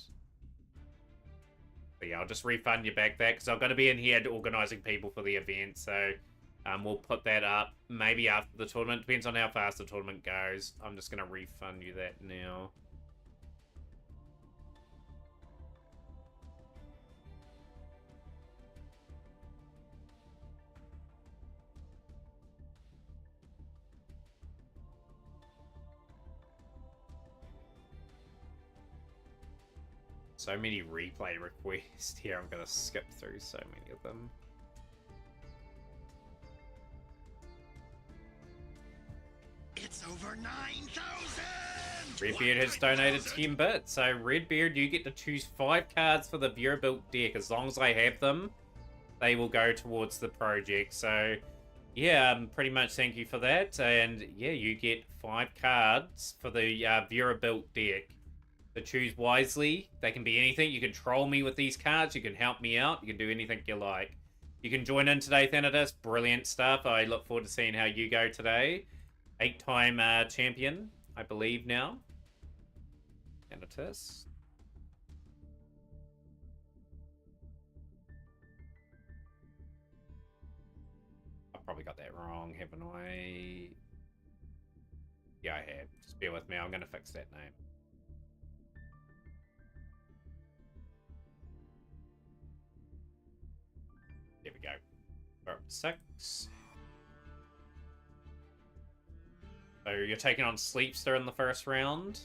But yeah, I'll just refund you back that because I've got to be in here organising people for the event. So we'll put that up maybe after the tournament. Depends on how fast the tournament goes. I'm just going to refund you that now. So many replay requests here. I'm going to skip through so many of them. It's over 9,000! Redbeard has donated 10 bits. So Redbeard, you get to choose 5 cards for the viewer built deck. As long as I have them, they will go towards the project. So yeah, pretty much thank you for that. And yeah, you get 5 cards for the viewer built deck. So choose wisely. They can be anything. You can troll me with these cards. You can help me out. You can do anything you like. You can join in today, Thanatus. Brilliant stuff. I look forward to seeing how you go today. 8-time champion, I believe now. Thanatus. I probably got that wrong, haven't I? Yeah, I have. Just bear with me. I'm going to fix that name. There we go. We're up to 6. So you're taking on Sleepster in the first round.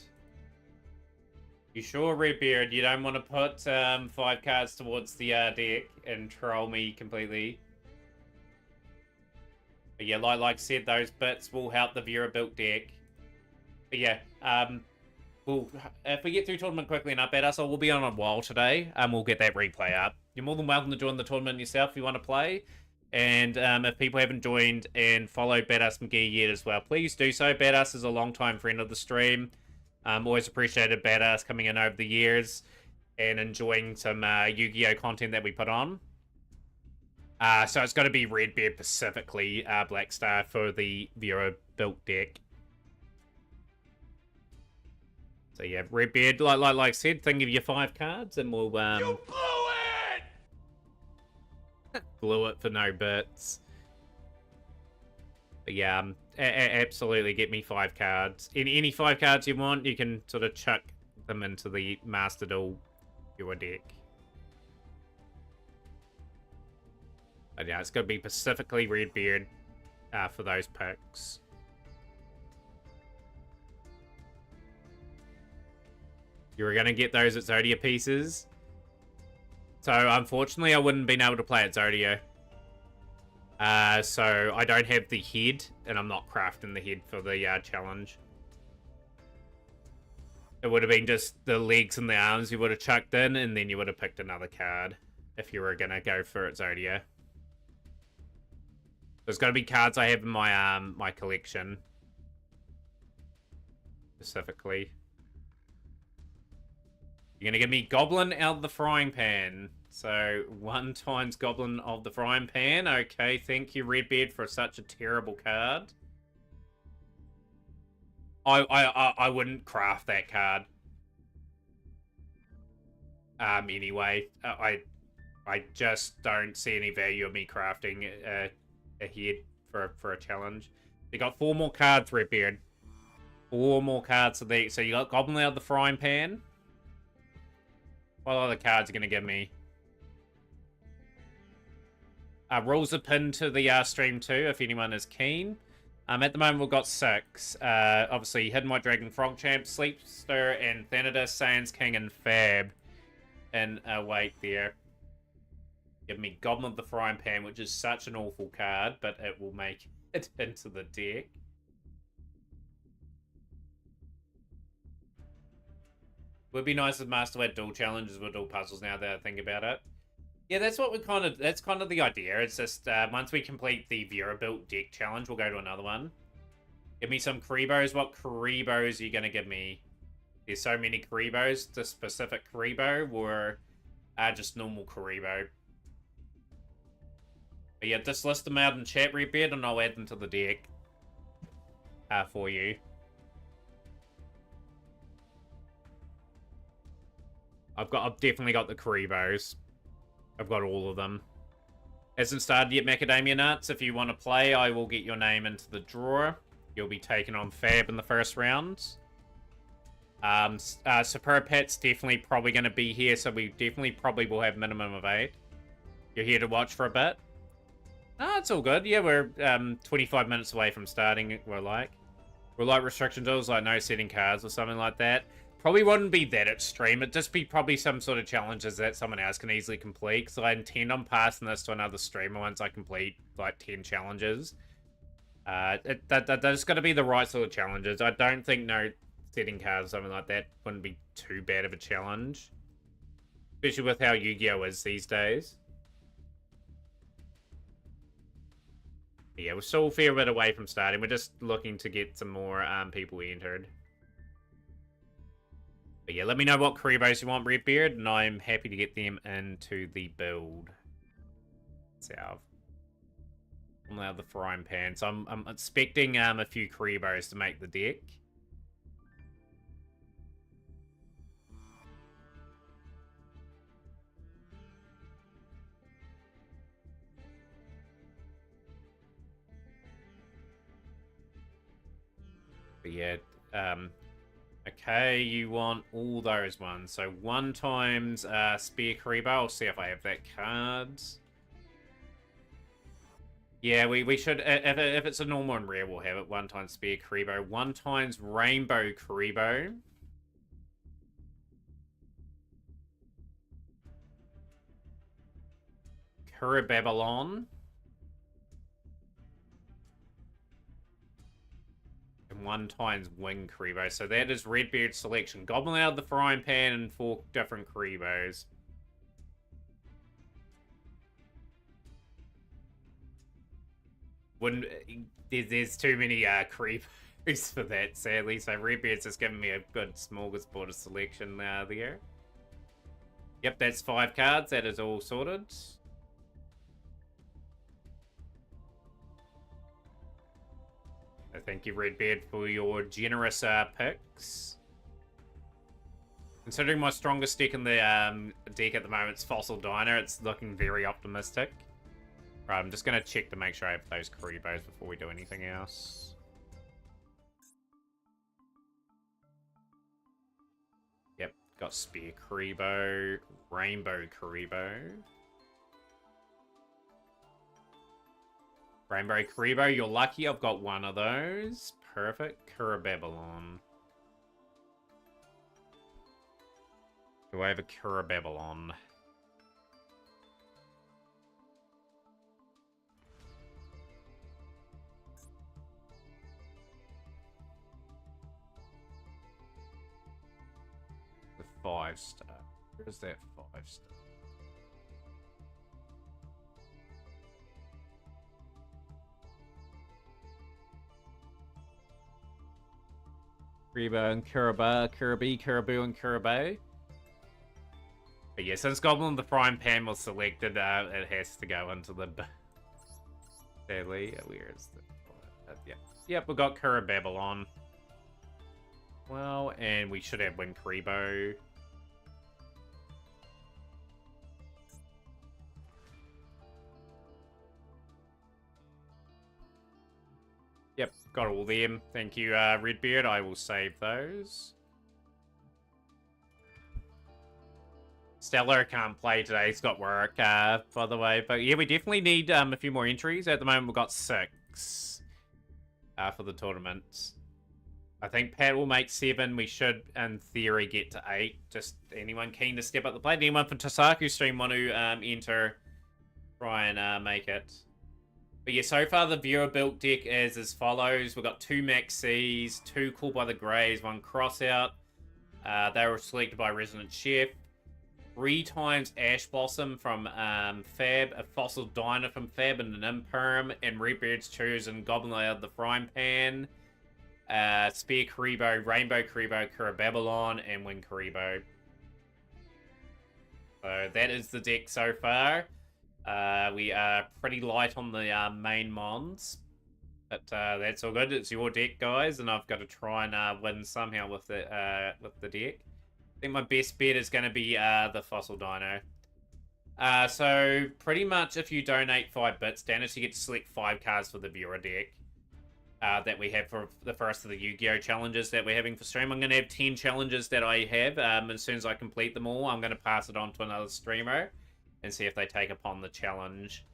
You sure, Redbeard? You don't want to put 5 cards towards the deck and troll me completely? But yeah, like I said, those bits will help the viewer built deck. But yeah, if we get through tournament quickly enough, Badass, we'll be on a while today, and we'll get that replay up. You're more than welcome to join the tournament yourself if you want to play. And if people haven't joined and followed Badass McGee yet as well, please do so. Badass is a long-time friend of the stream. Always appreciated Badass coming in over the years and enjoying some Yu-Gi-Oh! Content that we put on. So it's got to be Redbeard specifically, Black Star, for the viewer built deck. So yeah, Redbeard, like I said, think of your 5 cards, and we'll You blew it! blew it for no bits. But yeah, absolutely get me 5 cards. Any 5 cards you want, you can sort of chuck them into the Master Duel your deck. But yeah, it's going to be specifically Redbeard for those picks. You were going to get those at Zodia pieces. So unfortunately, I wouldn't have been able to play at Zodia. So I don't have the head, and I'm not crafting the head for the challenge. It would have been just the legs and the arms you would have chucked in, and then you would have picked another card if you were going to go for it, Zodia. There's got to be cards I have in my my collection. Specifically. You're going to give me Goblin out of the Frying Pan. So, 1 times Goblin of the Frying Pan. Okay, thank you, Redbeard, for such a terrible card. I wouldn't craft that card. Anyway, I just don't see any value of me crafting a head for a challenge. You got 4 more cards, Redbeard. 4 more cards. So you got Goblin out of the Frying Pan. What other cards are going to give me? Rules are pinned to the stream too, if anyone is keen. At the moment, we've got 6. Obviously, Hidden White Dragon, Frog Champ, Sleepster, and Thanatos, Sans King, and Fab. And wait there. Give me Goblin of the Frying Pan, which is such an awful card, but it will make it into the deck. Would be nice if Master had dual challenges with dual puzzles now that I think about it. Yeah, that's what that's kind of the idea. It's just, once we complete the Vera built deck challenge, we'll go to another one. Give me some Karibos. What Karibos are you going to give me? There's so many Karibos. The specific Karibo or just normal Karibo? But yeah, just list them out in chat, Redbeard, and I'll add them to the deck for you. I've definitely got the Karibos. I've got all of them. Hasn't started yet, Macadamia Nuts. If you want to play, I will get your name into the drawer. You'll be taking on Fab in the first round. Super Pet's definitely probably going to be here, so we definitely probably will have minimum of 8. You're here to watch for a bit? Oh, it's all good. Yeah, we're 25 minutes away from starting, we're like restriction duels, like no setting cards or something like that. Probably wouldn't be that extreme. It'd just be probably some sort of challenges that someone else can easily complete. Because I intend on passing this to another streamer once I complete like 10 challenges. That's got to be the right sort of challenges. I don't think no setting cards or something like that wouldn't be too bad of a challenge. Especially with how Yu-Gi-Oh! Is these days. Yeah, we're still a fair bit away from starting. We're just looking to get some more people entered. But yeah, let me know what Karibos you want, Redbeard, and I'm happy to get them into the build. So, I'm out of the Frying Pan. So I'm expecting a few Karibos to make the deck. But yeah, okay, you want all those ones. So 1 times Spear Karibo. I'll see if I have that card. Yeah, we should. If it's a normal and rare, we'll have it. 1 times Spear Karibo. 1 times Rainbow Karibo. Kurababylon. And 1 times Wing Karibo. So that is Redbeard's selection. Goblin out of the Frying Pan and 4 different Karibos. There's too many Karibos for that, sadly. So Redbeard's just giving me a good smorgasbord of selection there. Yep, that's 5 cards. That is all sorted. Thank you, Redbeard, for your generous picks. Considering my strongest deck in the deck at the moment is Fossil Diner, it's looking very optimistic. Right, I'm just going to check to make sure I have those Karibos before we do anything else. Yep, got Spear Karibo, Rainbow Karibo. Rainbow Karibo, you're lucky I've got one of those. Perfect. Kurababylon. Do I have a Kurababylon? The 5-star. Where's that 5-star? Karibo and Kurabu and Kurabay. But yeah, since Goblin of the Frying Pan was selected, it has to go into the... Sadly, where is the... yeah. Yep, we got Kurababylon. Well, and we should have Win Karibo. Yep, got all them. Thank you, Redbeard. I will save those. Stellar can't play today. He's got work, by the way. But yeah, we definitely need a few more entries. At the moment, we've got 6 for the tournament. I think Pat will make 7. We should, in theory, get to 8. Just anyone keen to step up the plate. Anyone from Tasaku stream want to enter, try and make it. But yeah, so far the viewer built deck is as follows. We've got 2 Maxis, 2 Call by the Greys, 1 Crossout. They were selected by Resident Chef. 3 times Ash Blossom from Fab, a Fossil Diner from Fab, and an Imperm, and Redbeard's chosen Goblin of the Frying Pan, Spear Karibo, Rainbow Karibo, Kurababylon, and Win Karibo. So that is the deck so far. We are pretty light on the main mons, but that's all good. It's your deck, guys, and I've got to try and win somehow with the deck. I think my best bet is going to be the Fossil Dino. So pretty much if you donate 5 bits, Dennis, you get to select 5 cards for the viewer deck that we have for the first of the Yu-Gi-Oh! Challenges that we're having for stream. I'm going to have 10 challenges that I have. As soon as I complete them all, I'm going to pass it on to another streamer and see if they take upon the challenge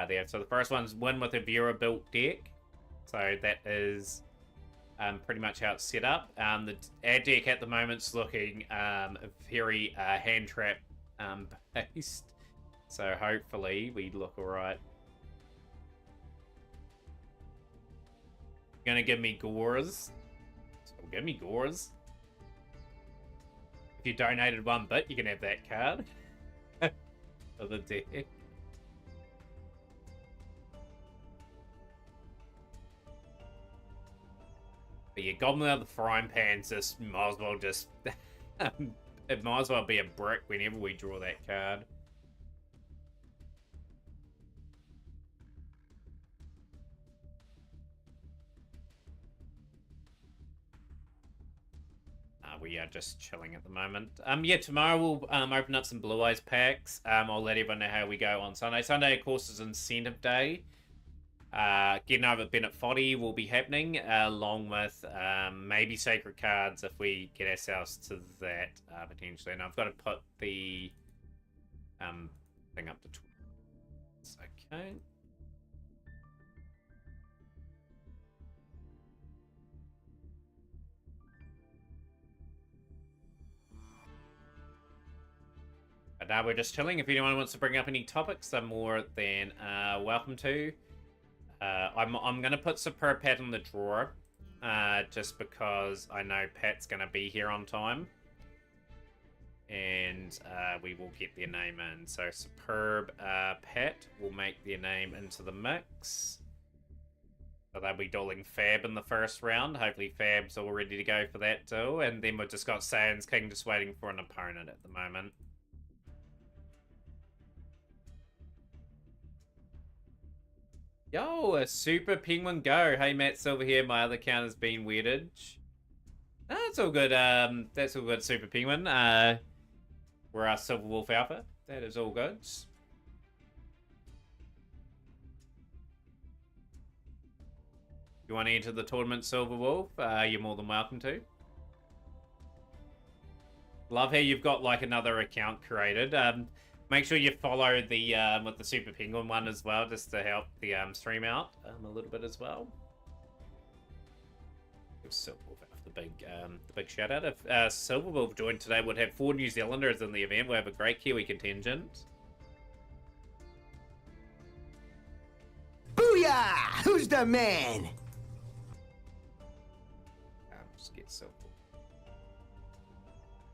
there. So the first one's win with a viewer built deck. So that is pretty much how it's set up. Our deck at the moment's looking very hand trap based. So hopefully we look alright. Gonna give me Gores. So give me Gores. If you donated 1 bit, you can have that card. For the deck. But yeah, Goblin of the Frying Pan just might as well just... it might as well be a brick whenever we draw that card. We are just chilling at the moment. Yeah, tomorrow we'll open up some Blue Eyes packs. I'll let everyone know how we go on Sunday. Sunday, of course, is incentive day. Getting over at Bennett Foddy will be happening, along with maybe Sacred Cards if we get ourselves to that, potentially. And I've got to put the thing up to 20. Okay. But now we're just chilling. If anyone wants to bring up any topics, they're more than welcome to. I'm going to put Superb Pat in the drawer, just because I know Pat's going to be here on time. And we will get their name in. So Superb Pat will make their name into the mix. So they'll be dueling Fab in the first round. Hopefully Fab's all ready to go for that too. And then we've just got Sans King just waiting for an opponent at the moment. Yo, a Super Penguin Go. Hey, Matt Silver here. My other account has been weirded. That's all good. That's all good, Super Penguin. We're our Silver Wolf Alpha. That is all good. If you want to enter the tournament, Silver Wolf, you're more than welcome to. Love how you've got like another account created. Make sure you follow the with the Super Penguin one as well, just to help the stream out a little bit as well. Give Silver Wolf the big shout out. If Silver Wolf joined today, would have 4 New Zealanders in the event. We'll have a great Kiwi contingent. Booyah! Who's the man? Just get Silver.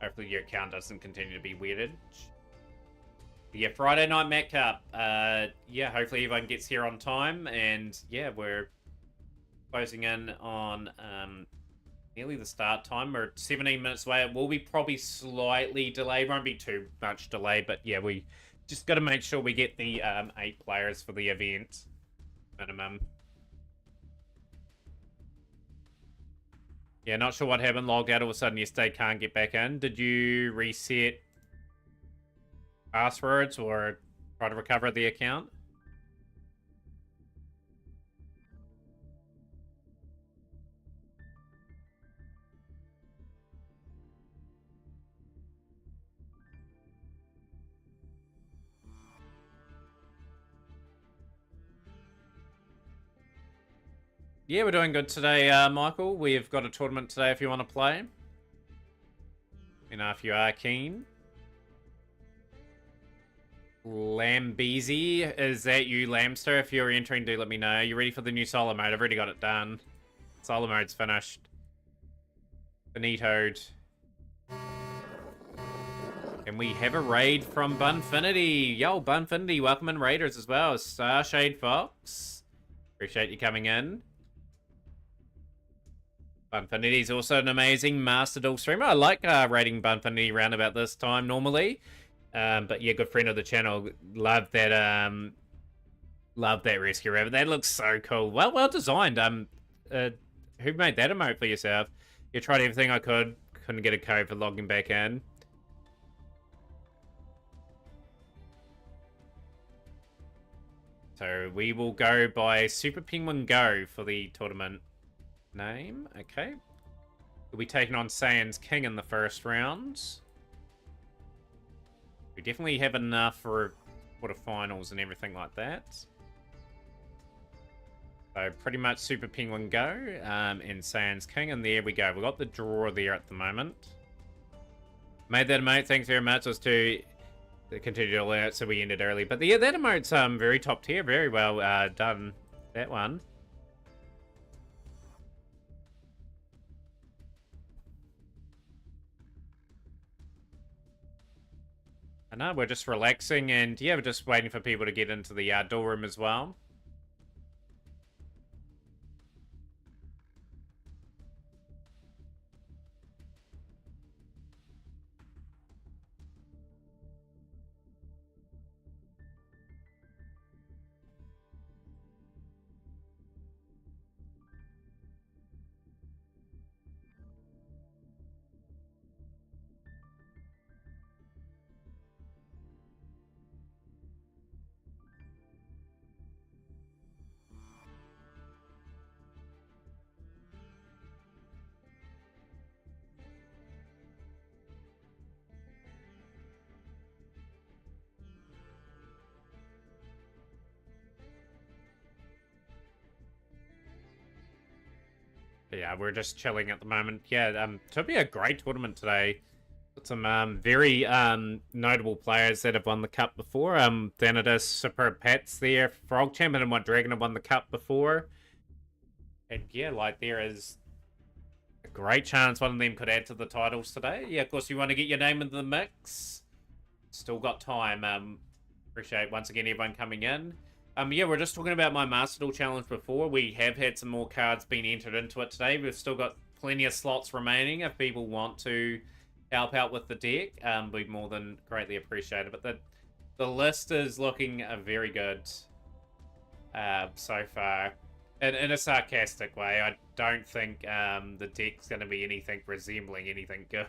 Hopefully your account doesn't continue to be weirded. Yeah, Friday night Met Cup. Yeah, hopefully everyone gets here on time. And yeah, we're closing in on nearly the start time. We're 17 minutes away. It will be probably slightly delayed. Won't be too much delay, but yeah, we just got to make sure we get the 8 players for the event minimum. Yeah, not sure what happened. Logged out all of a sudden yesterday. Can't get back in. Did you reset passwords or try to recover the account? Yeah, we're doing good today, Michael. We've got a tournament today if you want to play. You know, if you are keen. Lambeezy, is that you, Lamster? If you're entering, do let me know. Are you ready for the new solo mode? I've already got it done. Solo mode's finished. Finitoed. And we have a raid from Bunfinity. Yo, Bunfinity, welcome in raiders as well. Starshade Fox. Appreciate you coming in. Bunfinity's also an amazing Master Duel streamer. I like raiding Bunfinity around about this time normally. But yeah, good friend of the channel. Love that rescue rabbit. That looks so cool. Well designed. Who made that emote for yourself? You tried everything I could. Couldn't get a code for logging back in. So we will go by Super Penguin Go for the tournament name. Okay. We'll be taking on Saiyan's King in the first round. We definitely have enough for quarterfinals and everything like that. So pretty much Super Penguin Go and Saiyan's King, and there we go. We've got the draw there at the moment. Made that emote, thanks very much. It was to continue to learn it, so we ended early. But yeah, that emote's very top tier, very well done, that one. I know, we're just relaxing, and yeah, we're just waiting for people to get into the duel room as well. Yeah, we're just chilling at the moment. Yeah, should be a great tournament today. Got some very notable players that have won the cup before. Thanatos, Superb Pats there. Frog Champion and White Dragon have won the cup before. And yeah, like there is a great chance one of them could add to the titles today. Yeah, of course, you want to get your name into the mix. Still got time. Appreciate once again everyone coming in. Yeah, we're just talking about my Master Duel challenge before. We have had some more cards being entered into it today. We've still got plenty of slots remaining if people want to help out with the deck. We'd more than greatly appreciate it. But the list is looking very good so far. In a sarcastic way. don't think the deck's going to be anything resembling anything good.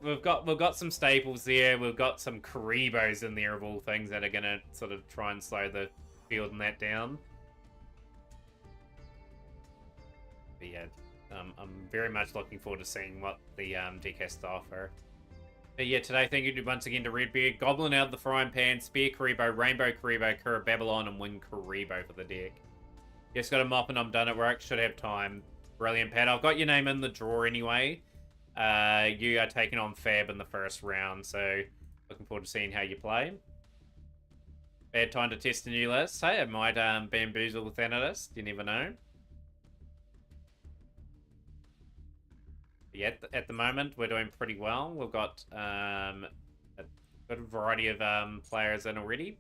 We've got some staples there. We've got some Karibos in there of all things that are going to sort of try and slow the field and that down. But yeah, I'm very much looking forward to seeing what the deck has to offer. But yeah, today thank you once again to Redbeard, Goblin out of the frying pan, Spear Karibo, Rainbow Karibo, Kura Babylon, and Wing Karibo for the deck. Just got a mop and I'm done at work. Should have time. Brilliant, Pat. I've got your name in the draw anyway. You are taking on Fab in the first round, so looking forward to seeing how you play. Bad time to test a new list. Hey, it might bamboozle the Thanatos. You never know. Yeah, at the moment, we're doing pretty well. We've got a good variety of players in already.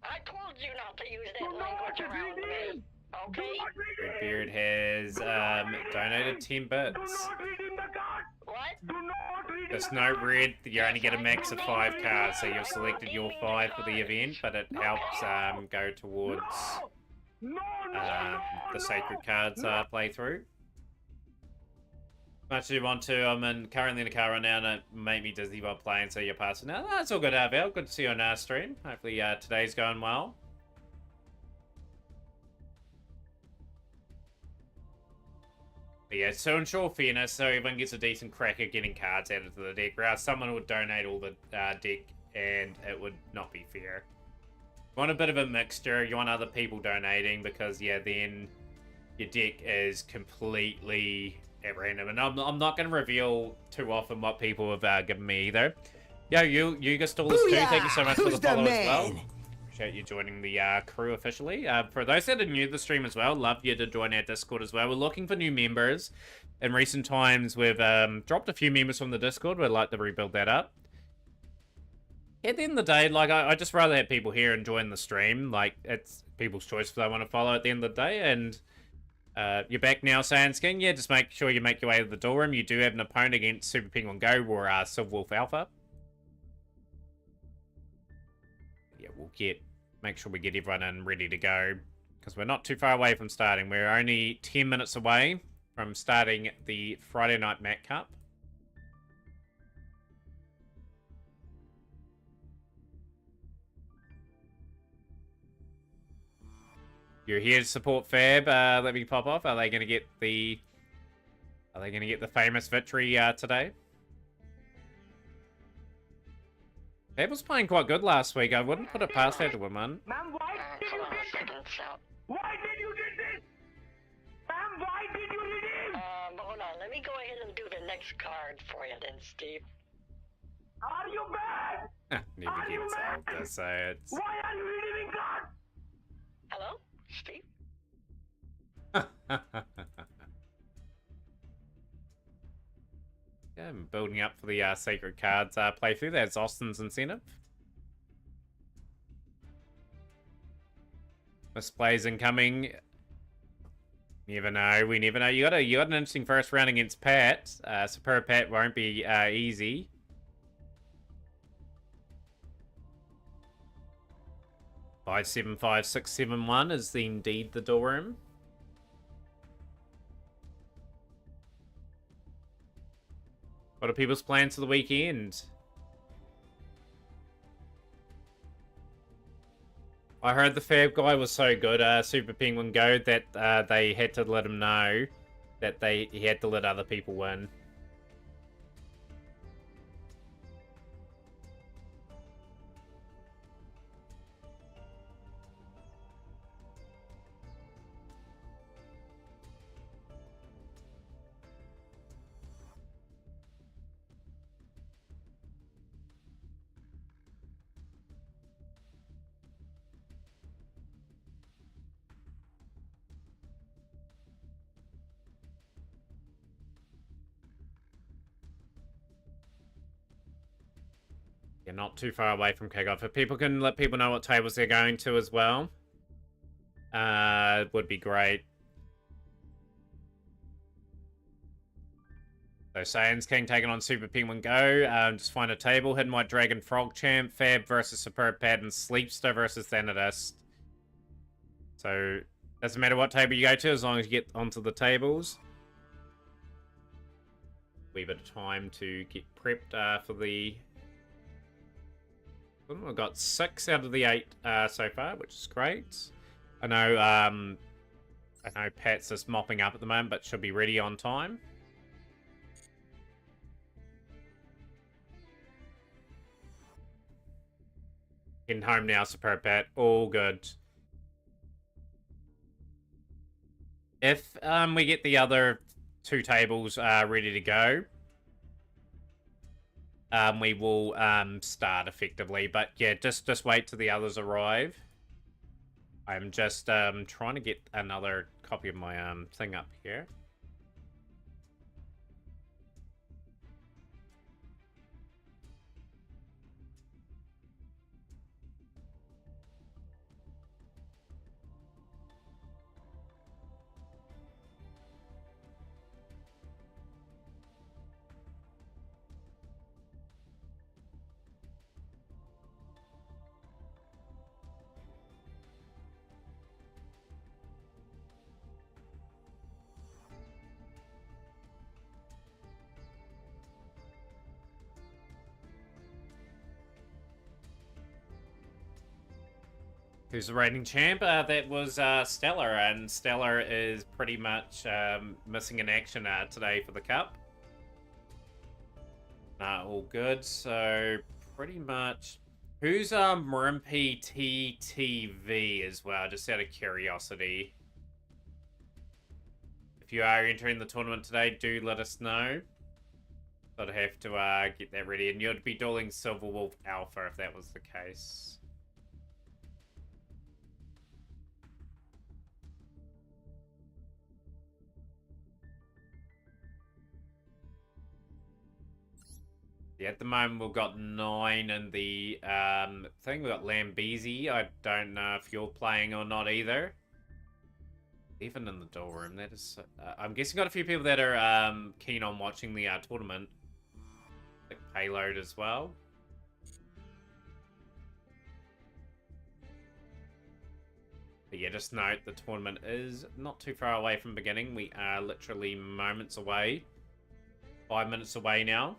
I told you not to use that language around me. Okay? Redbeard has donated 10 bits. What? There's no red. You only get a max of 5 cards, so you've selected your 5 for the event, but it helps go towards the sacred cards playthrough. Much as you want to, I'm currently in the car right now, and it made me dizzy while playing, so you're passing out. No, it's all good, Val. Good to see you on our stream. Hopefully today's going well. But yeah, so ensure fairness, so everyone gets a decent crack at getting cards added to the deck, whereas someone would donate all the deck, and it would not be fair. You want a bit of a mixture, you want other people donating, because yeah, then your deck is completely at random. And I'm not going to reveal too often what people have given me either. Yo, you Gustulus too, thank you so much for the follow as well. Appreciate you joining the crew officially. For those that are new to the stream as well, love you to join our Discord as well. We're looking for new members. In recent times, we've dropped a few members from the Discord. We'd like to rebuild that up. At the end of the day, like, I just rather have people here enjoying the stream. Like, it's people's choice if they want to follow at the end of the day. And you're back now, Saiyan's King. Yeah, just make sure you make your way to the door room. You do have an opponent against Super Penguin Go or Silverwolf Alpha. Yeah, make sure we get everyone in ready to go, because we're not too far away from starting. We're only 10 minutes away from starting the Friday Night Mat Cup. You're here to support Fab. Let me pop off. Are they going to get the famous victory today? Fab was playing quite good last week. I wouldn't put it past Fab to win one. Ma'am, why did you do this? Why did you do this? Ma'am, why did you redeem? Hold on. Let me go ahead and do the next card for you then, Steve. Are you bad? Never gets older, so it's... Why are you redeeming cards? Hello? Steve? Yeah, I'm building up for the Sacred Cards playthrough. That's Austin's incentive. Misplays incoming. Never know. We never know. You got an interesting first round against Pat. Super Pat won't be easy. 575671 is indeed the door room. What are people's plans for the weekend? I heard the Fab guy was so good, Super Penguin Go, that they had to let him know that he had to let other people win. Yeah, not too far away from kickoff. If people can let people know what tables they're going to as well, would be great. So Saiyans King taking on Super Penguin Go. Just find a table. Hidden White Dragon Frog Champ. Fab versus Superb Pad. And Sleepster versus Thanatos. So doesn't matter what table you go to as long as you get onto the tables. Wee bit of time to get prepped for the... We've got 6 out of the 8 so far, which is great. I know Pat's just mopping up at the moment, but should be ready on time. Getting home now, Superb Pat. All good. If we get the other 2 tables ready to go, we will start effectively. But yeah, just wait till the others arrive. I'm just trying to get another copy of my thing up here. Who's the reigning champ? That was Stellar, and Stellar is pretty much missing in action today for the Cup. All good, so pretty much... Who's Rimpy TTV as well, just out of curiosity? If you are entering the tournament today, do let us know. I'd have to get that ready, and you'd be dueling Silver Wolf Alpha if that was the case. Yeah, at the moment we've got 9 in the thing. We've got Lambeezy. I don't know if you're playing or not either. Even in the duel room, that is... I'm guessing got a few people that are keen on watching the tournament. Like Payload as well. But yeah, just note the tournament is not too far away from beginning. We are literally moments away. 5 minutes away now.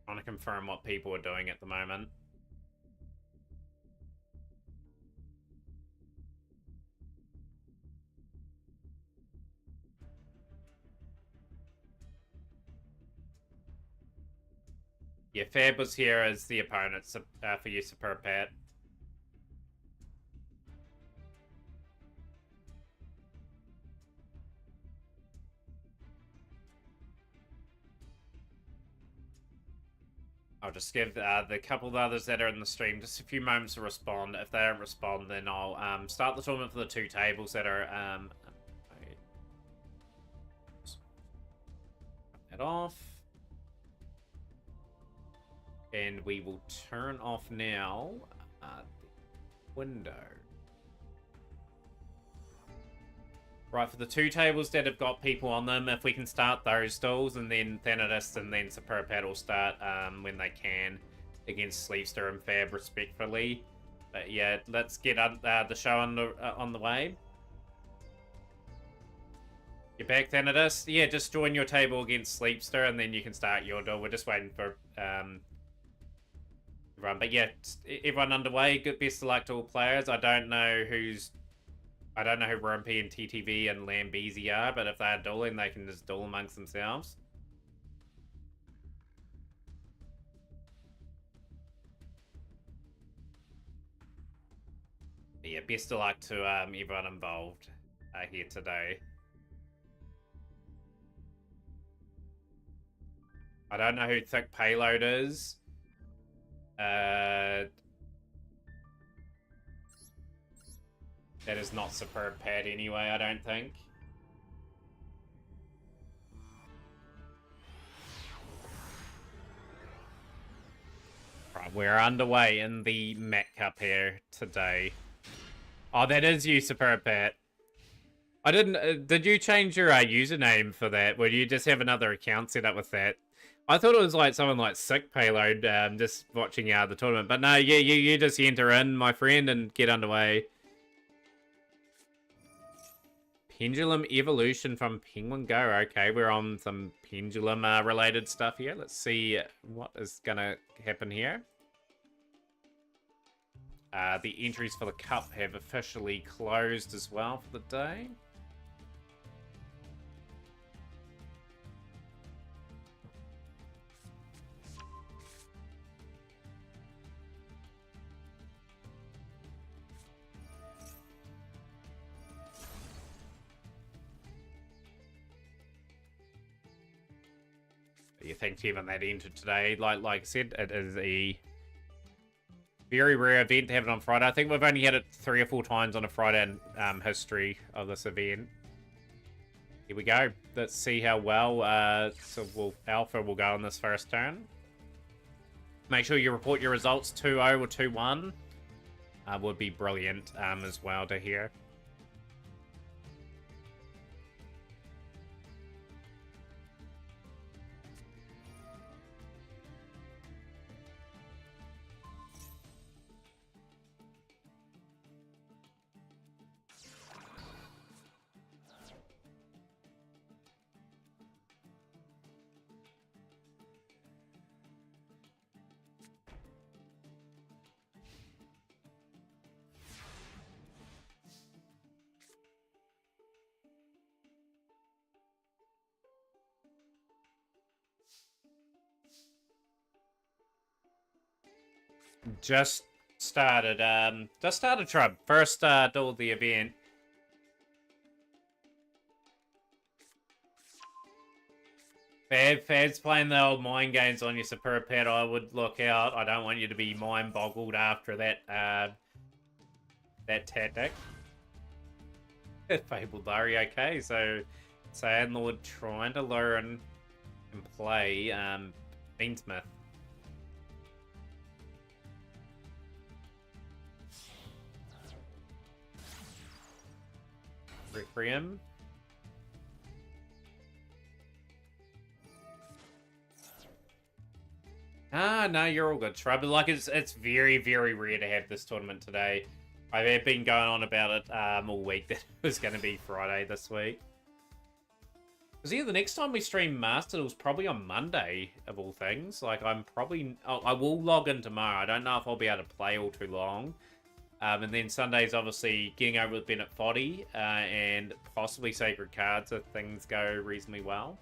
Trying to confirm what people are doing at the moment. Yeah, Fab was here as the opponent for you, Superb Pat. I'll just give the couple of others that are in the stream just a few moments to respond. If they don't respond, then I'll start the tournament for the 2 tables that are... that off. And we will turn off now the window. Right, for the 2 tables that have got people on them, if we can start those stalls, and then Thanatos and then Superb Pad will start when they can against Sleepster and Fab, respectfully. But yeah, let's get the show on the way. You're back, Thanatos? Yeah, just join your table against Sleepster, and then you can start your duel. We're just waiting for everyone. But yeah, everyone underway. Good, best of luck to all players. I don't know who Rumpy and TTV and Lambeezy are, but if they're dueling, they can just duel amongst themselves. But yeah, best of luck to everyone involved here today. I don't know who Thick Payload is. That is not Superb Pad anyway, I don't think. We're underway in the Met Cup here today. Oh, that is you, Superb Pat. I didn't. Did you change your username for that? Would you just have another account set up with that? I thought it was like someone like Sick Payload, just watching the tournament. But no, yeah, you just enter in, my friend, and get underway. Pendulum Evolution from Penguin Go. Okay, we're on some pendulum related stuff here. Let's see what is gonna happen here. The entries for the cup have officially closed as well for the day. You think even that entered today, like I said, it is a very rare event to have it on Friday. I think we've only had it 3 or 4 times on a Friday in history of this event. Here we go. Let's see how well Alpha will go on this first turn. Make sure you report your results 2-0 or 2-1. Would be brilliant as well to hear. Just started Trub. First duel of the event. Fab's playing the old mind games on you, Superb Pat. I would look out. I don't want you to be mind boggled after that that tactic. Fabled Larry, okay, so Sandlord trying to learn and play Beansmith. Requiem. No, you're all good, Shrub. Like, it's very, very rare to have this tournament today. I've been going on about it all week that it was going to be Friday this week. Because yeah, the next time we stream Master was probably on Monday, of all things. Like, I will log in tomorrow. I don't know if I'll be able to play all too long. And then Sunday's obviously getting over with Bennett Foddy and possibly Sacred Cards if things go reasonably well.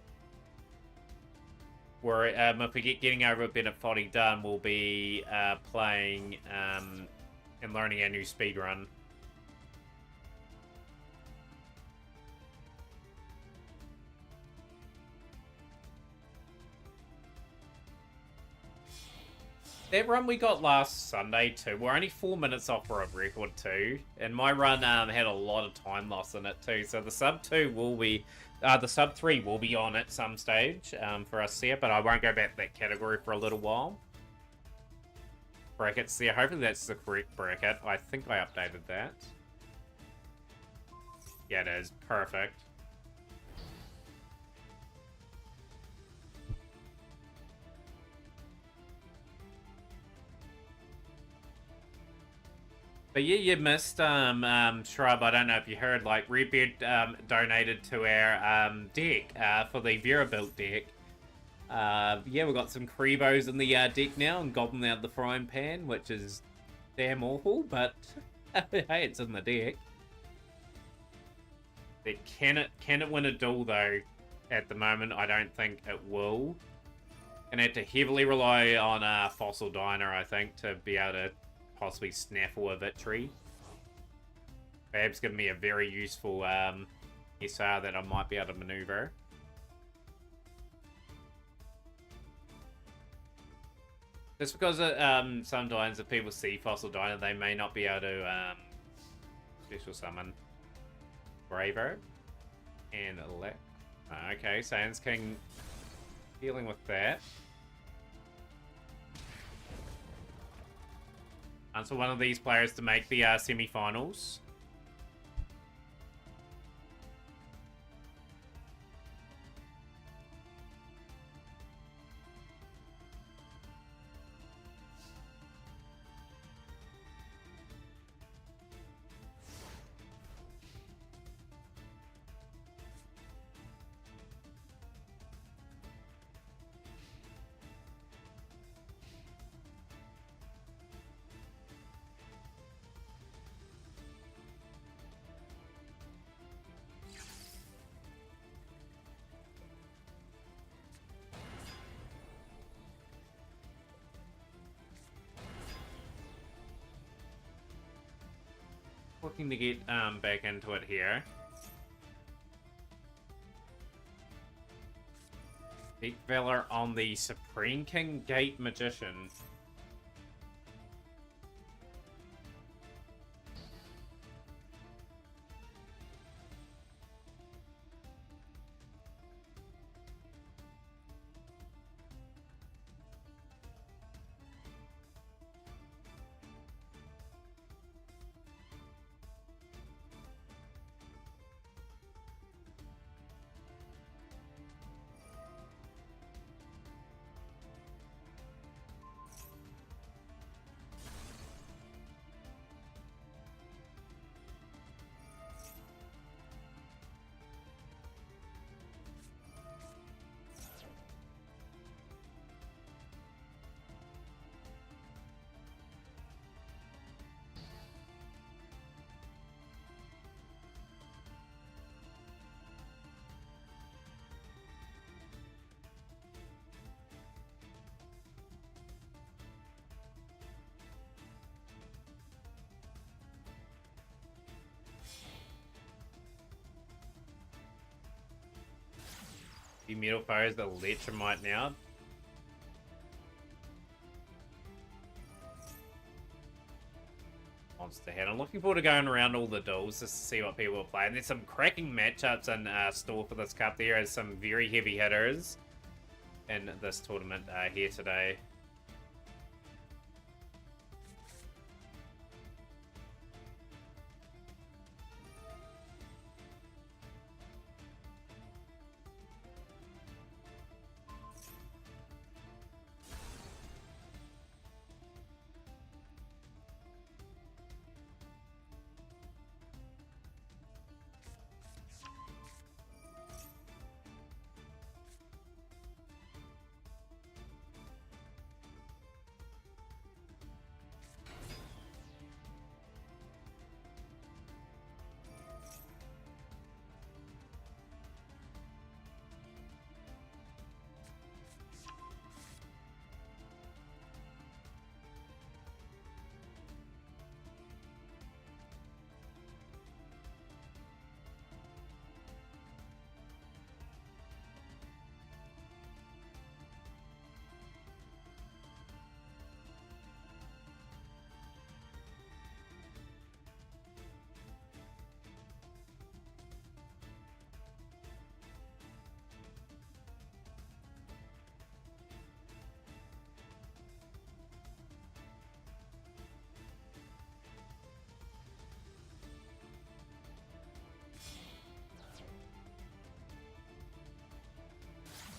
Where if we get getting over with Bennett Foddy done, we'll be playing and learning our new speedrun. That run we got last Sunday too, we're only 4 minutes off for a record too, and my run had a lot of time loss in it too, so the sub 2 will be, the sub 3 will be on at some stage for us here, but I won't go back to that category for a little while. Brackets there, hopefully that's the correct bracket. I think I updated that. Yeah, it is, perfect. But yeah, you missed, Shrub, I don't know if you heard, like, Redbeard donated to our deck for the Vera built deck. Yeah, we've got some Krebos in the deck now and Goblin out the frying pan, which is damn awful, but hey, it's in the deck. Can it win a duel, though, at the moment? I don't think it will. Gonna have to heavily rely on Fossil Diner, I think, to be able to possibly snaffle a victory. Fab's given me a very useful SR that I might be able to maneuver. Just because sometimes if people see Fossil Diner, they may not be able to special summon Braver and Elect. Okay, Sans King dealing with that. Answer one of these players to make the semi-finals. Looking to get back into it here. Peak Valor on the Supreme King Gate Magician. The Metal Fires the Lechamite now. Monster Head. I'm looking forward to going around all the duels just to see what people are playing. There's some cracking matchups in store for this cup. There is some very heavy hitters in this tournament here today.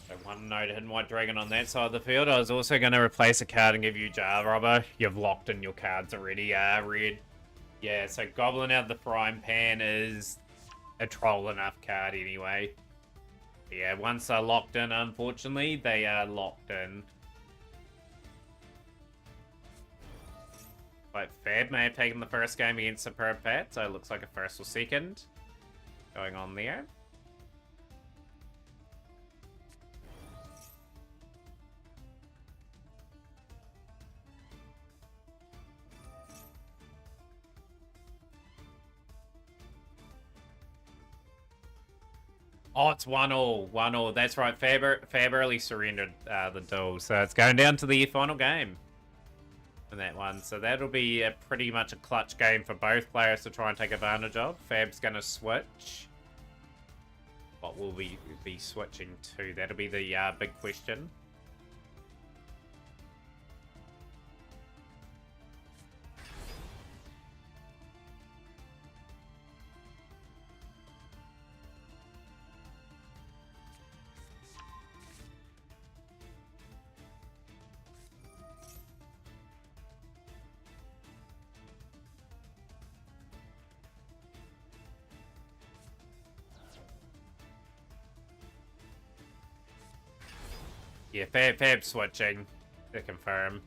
So one note Hidden White Dragon on that side of the field. I was also going to replace a card and give you Jar Robber. You've locked in your cards already, Red. Yeah, so Goblin out of the frying pan is a troll enough card anyway. Yeah, once they're locked in, unfortunately, they are locked in. But Fab may have taken the first game against Superb Pat, so it looks like a first or second going on there. Oh, it's 1-1. 1-1. That's right. Fab early surrendered the duel. So it's going down to the final game in that one. So that'll be pretty much a clutch game for both players to try and take advantage of. Fab's going to switch. What will we be switching to? That'll be the big question. Yeah, Fab switching to confirm.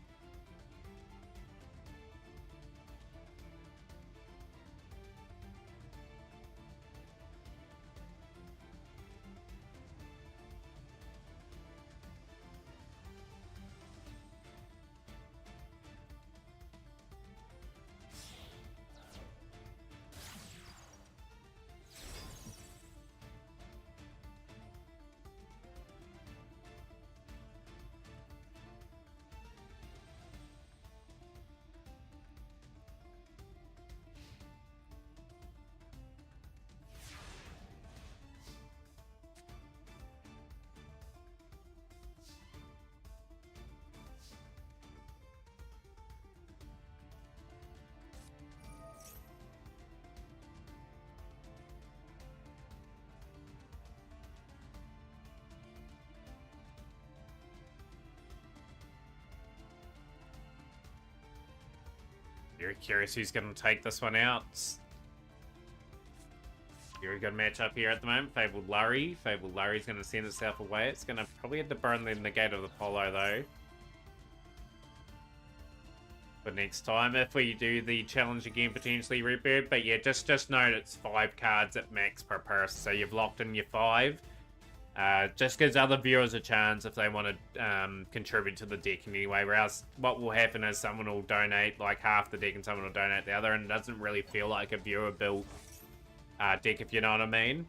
Very curious who's going to take this one out. Very good matchup here at the moment. Fabled Lurry. Fabled Lurry's going to send itself away. It's going to probably have to burn the negate of the Polo, though. For next time, if we do the challenge again, potentially Redbird. But yeah, just note it's 5 cards at max per person. So you've locked in your 5. Just gives other viewers a chance if they want to contribute to the deck in any way. Whereas what will happen is someone will donate like half the deck and someone will donate the other, and it doesn't really feel like a viewer built deck, if you know what I mean.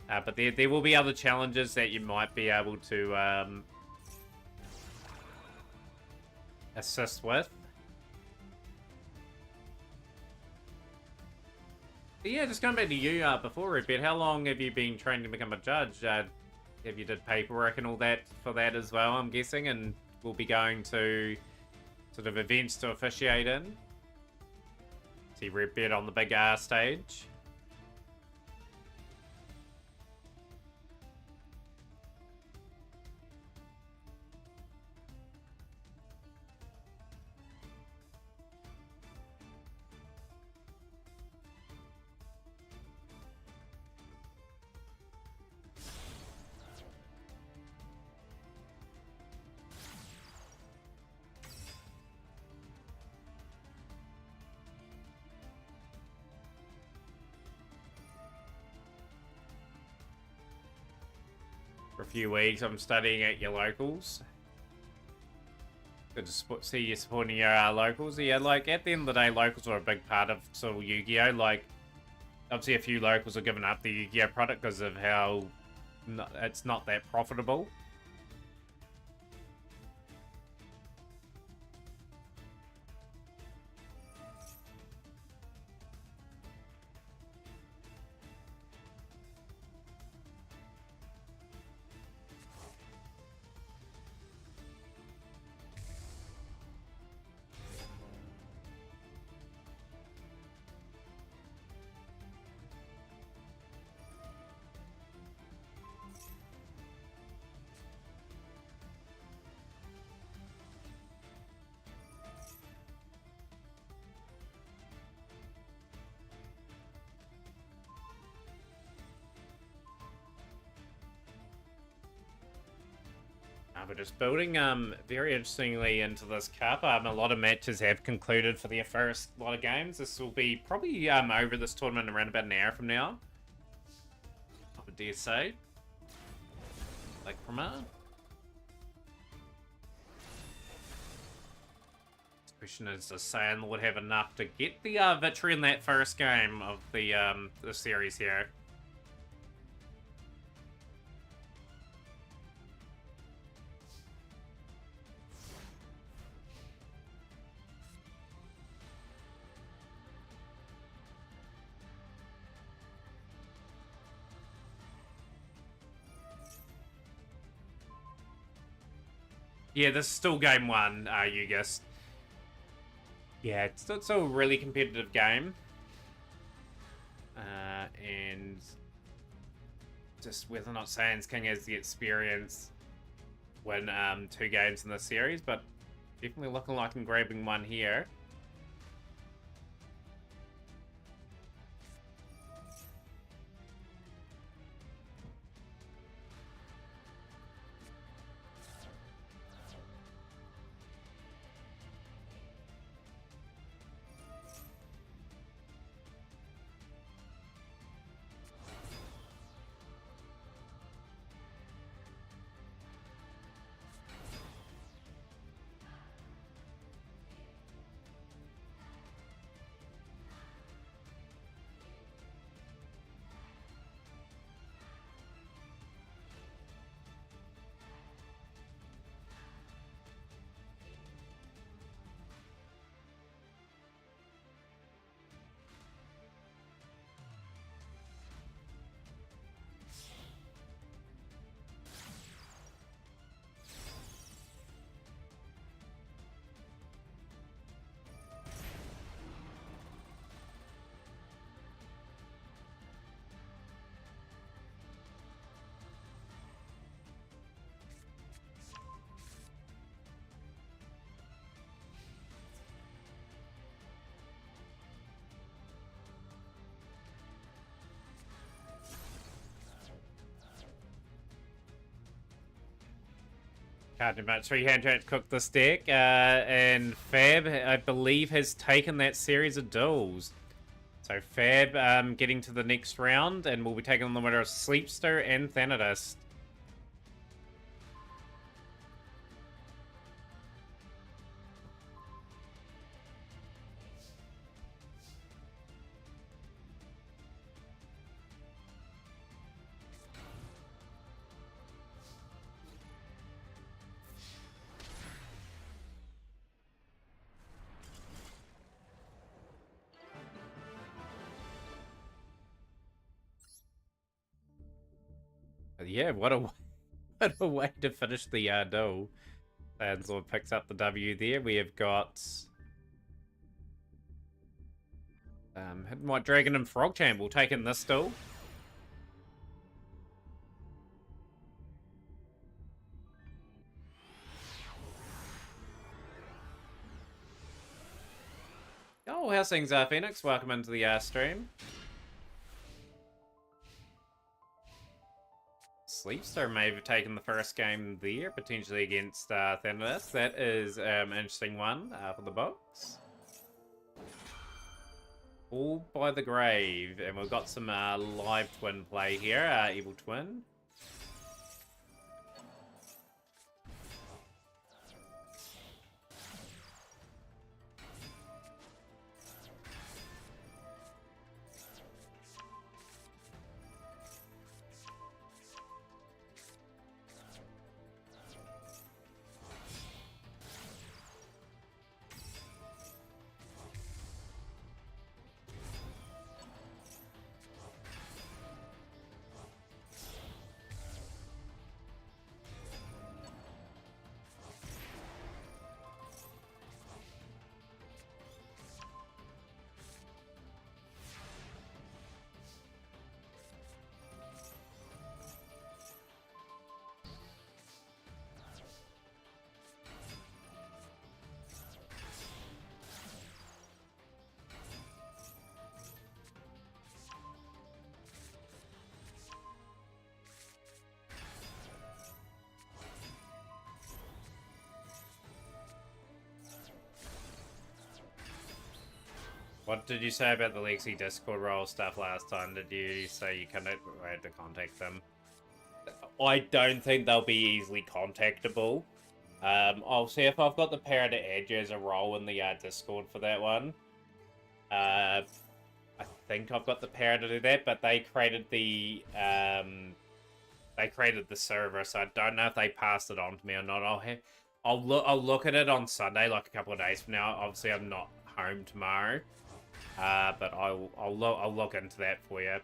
But there will be other challenges that you might be able to assist with. But yeah, just going back to you before a bit, how long have you been trained to become a judge? Have you did paperwork and all that for that as well, I'm guessing, and we'll be going to sort of events to officiate in? See Redbeard on the big R stage. For a few weeks, I'm studying at your locals. Good to see you supporting your locals. Yeah, like, at the end of the day, locals are a big part of sort of Yu-Gi-Oh! Like, obviously a few locals are giving up the Yu-Gi-Oh! Product because of how it's not that profitable. But just building very interestingly into this cup. A lot of matches have concluded for the first lot of games. This will be probably over this tournament around about an hour from now, I would dare say. Like Prima. The question is, does Saiyan Lord have enough to get the victory in that first game of the series here? Yeah, this is still game 1, you guessed. Yeah, it's still a really competitive game. And just whether or not Saiyan's King has the experience win 2 games in this series, but definitely looking like I'm grabbing one here. Can't do much. 3-hand to cook this deck. And Fab, I believe, has taken that series of duels. So Fab getting to the next round, and we'll be taking on the winner of Sleepster and Thanatos. Yeah, what a way to finish the duel. Landslord picks up the W there. We have got Hidden White Dragon and Frog Champ will take in this duel. Oh, how's things, Phoenix? Welcome into the stream. Sleepster may have taken the first game there, potentially against Thanatos. That is an interesting one for the books. All by the grave, and we've got some live twin play here, Evil Twin. What did you say about the Lexi Discord role stuff last time? Did you say you couldn't had to contact them? I don't think they'll be easily contactable. I'll see if I've got the power to add you as a role in the Discord for that one. I think I've got the power to do that, but they created the server, so I don't know if they passed it on to me or not. I'll look at it on Sunday, like a couple of days from now. Obviously, I'm not home tomorrow. But I'll look into that for you.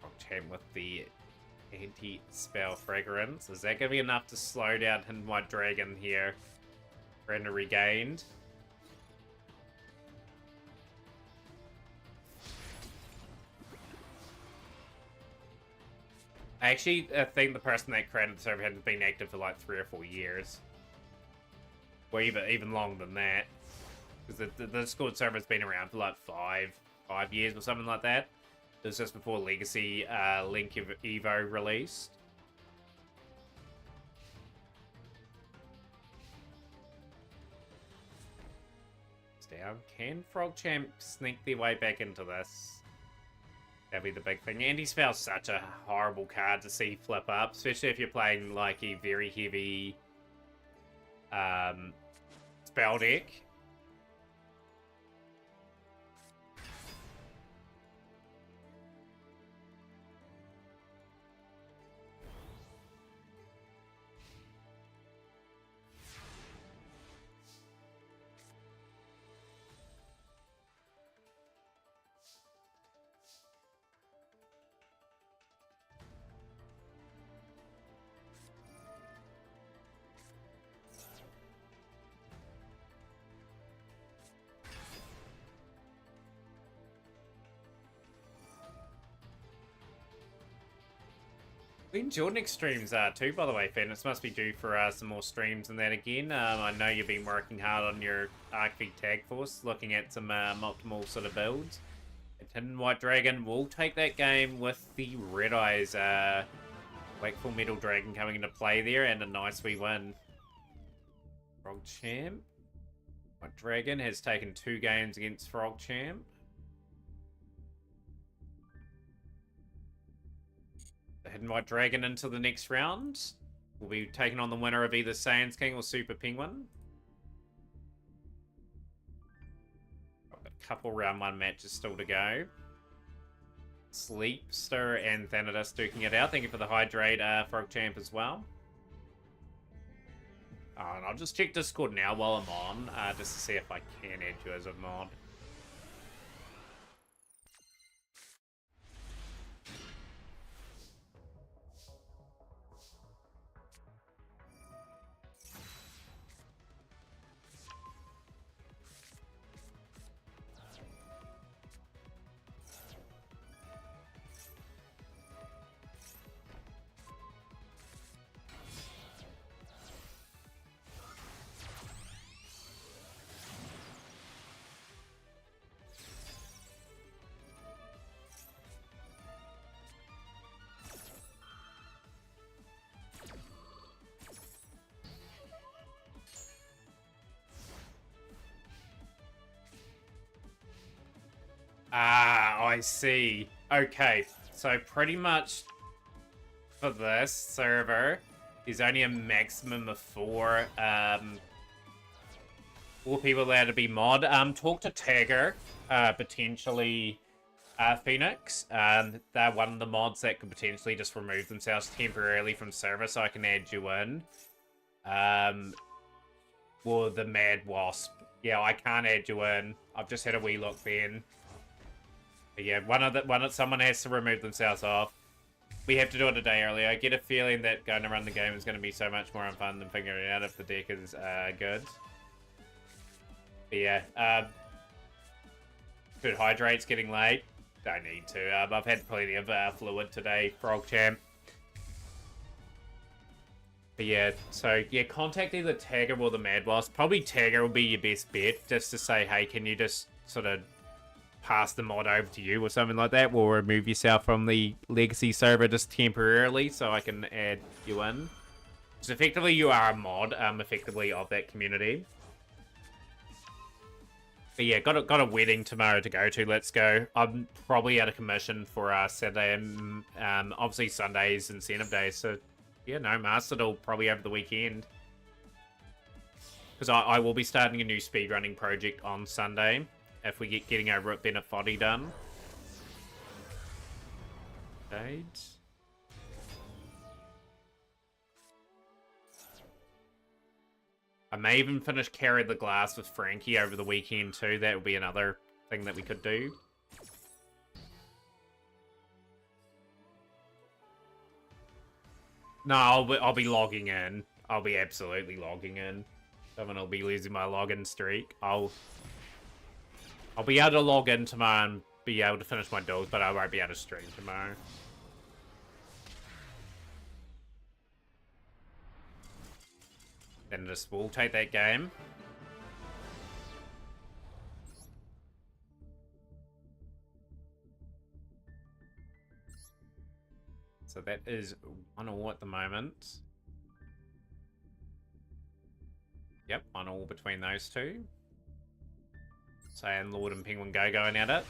I'll champ with the anti-spell fragrance. Is that going to be enough to slow down Hidden White Dragon here? Brenda regained. I actually think the person that created the server has been active for like 3 or 4 years. Or even longer than that. Because the Discord server's been around for like 5 years or something like that. It was just before Legacy Link Evo released. It's down. Can Frog Champ sneak their way back into this? That'd be the big thing. Anti-Spell's such a horrible card to see flip up, especially if you're playing like a very heavy spell deck. We enjoyed next streams too, by the way, Fan. This must be due for some more streams and that again. I know you've been working hard on your ArcV Tag Force, looking at some optimal sort of builds. Hidden White Dragon will take that game with the Red Eyes. Wakeful Metal Dragon coming into play there, and a nice wee win. Frog Champ. White Dragon has taken 2 games against Frog Champ. The Hidden White Dragon into the next round. We'll be taking on the winner of either Saiyans King or Super Penguin. Got a couple round 1 matches still to go. Sleepster and Thanatos duking it out. Thank you for the hydrate, Frog Champ, as well. Oh, and I'll just check Discord now while I'm on, just to see if I can add you as a mod. Ah, I see. Okay, so pretty much for this server, there's only a maximum of 4 people allowed to be mod. Talk to Tagger, potentially Phoenix. They're one of the mods that could potentially just remove themselves temporarily from server, so I can add you in. Or the Mad Wasp. Yeah, I can't add you in. I've just had a wee look then. But yeah, someone has to remove themselves off. We have to do it a day earlier. I get a feeling that going to run the game is going to be so much more fun than figuring out if the deck is good. But yeah, food hydrate's getting late. Don't need to. I've had plenty of fluid today, Frog Champ. But yeah, so yeah, contact either Tagger or the Mad Wasp. Probably Tagger will be your best bet, just to say, hey, can you just sort of pass the mod over to you or something like that? We'll remove yourself from the legacy server just temporarily so I can add you in. So effectively you are a mod, effectively of that community. But yeah, got a wedding tomorrow to go to. Let's go. I'm probably out of commission for Saturday and obviously Sundays incentive days. So yeah, no, mastered all probably over the weekend. Because I will be starting a new speedrunning project on Sunday. If we getting our Rip Bennett Foddy done. Date. I may even finish Carry the Glass with Frankie over the weekend too. That would be another thing that we could do. No, I'll be logging in. I'll be absolutely logging in. Someone will be losing my login streak. I'll be able to log in tomorrow and be able to finish my duels, but I won't be able to stream tomorrow. Then just we'll take that game. So that is 1-1 at the moment. Yep, 1-1 between those two. Saiyan Lord and Penguin Go going at it.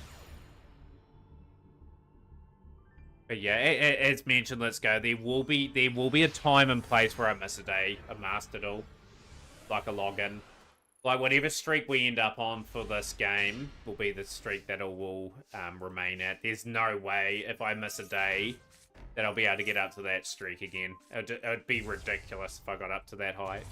But yeah, as mentioned, let's go. There will be a time and place where I miss a day, a master duel, like a login. Like whatever streak we end up on for this game will be the streak that it will remain at. There's no way if I miss a day that I'll be able to get up to that streak again. It would be ridiculous if I got up to that height.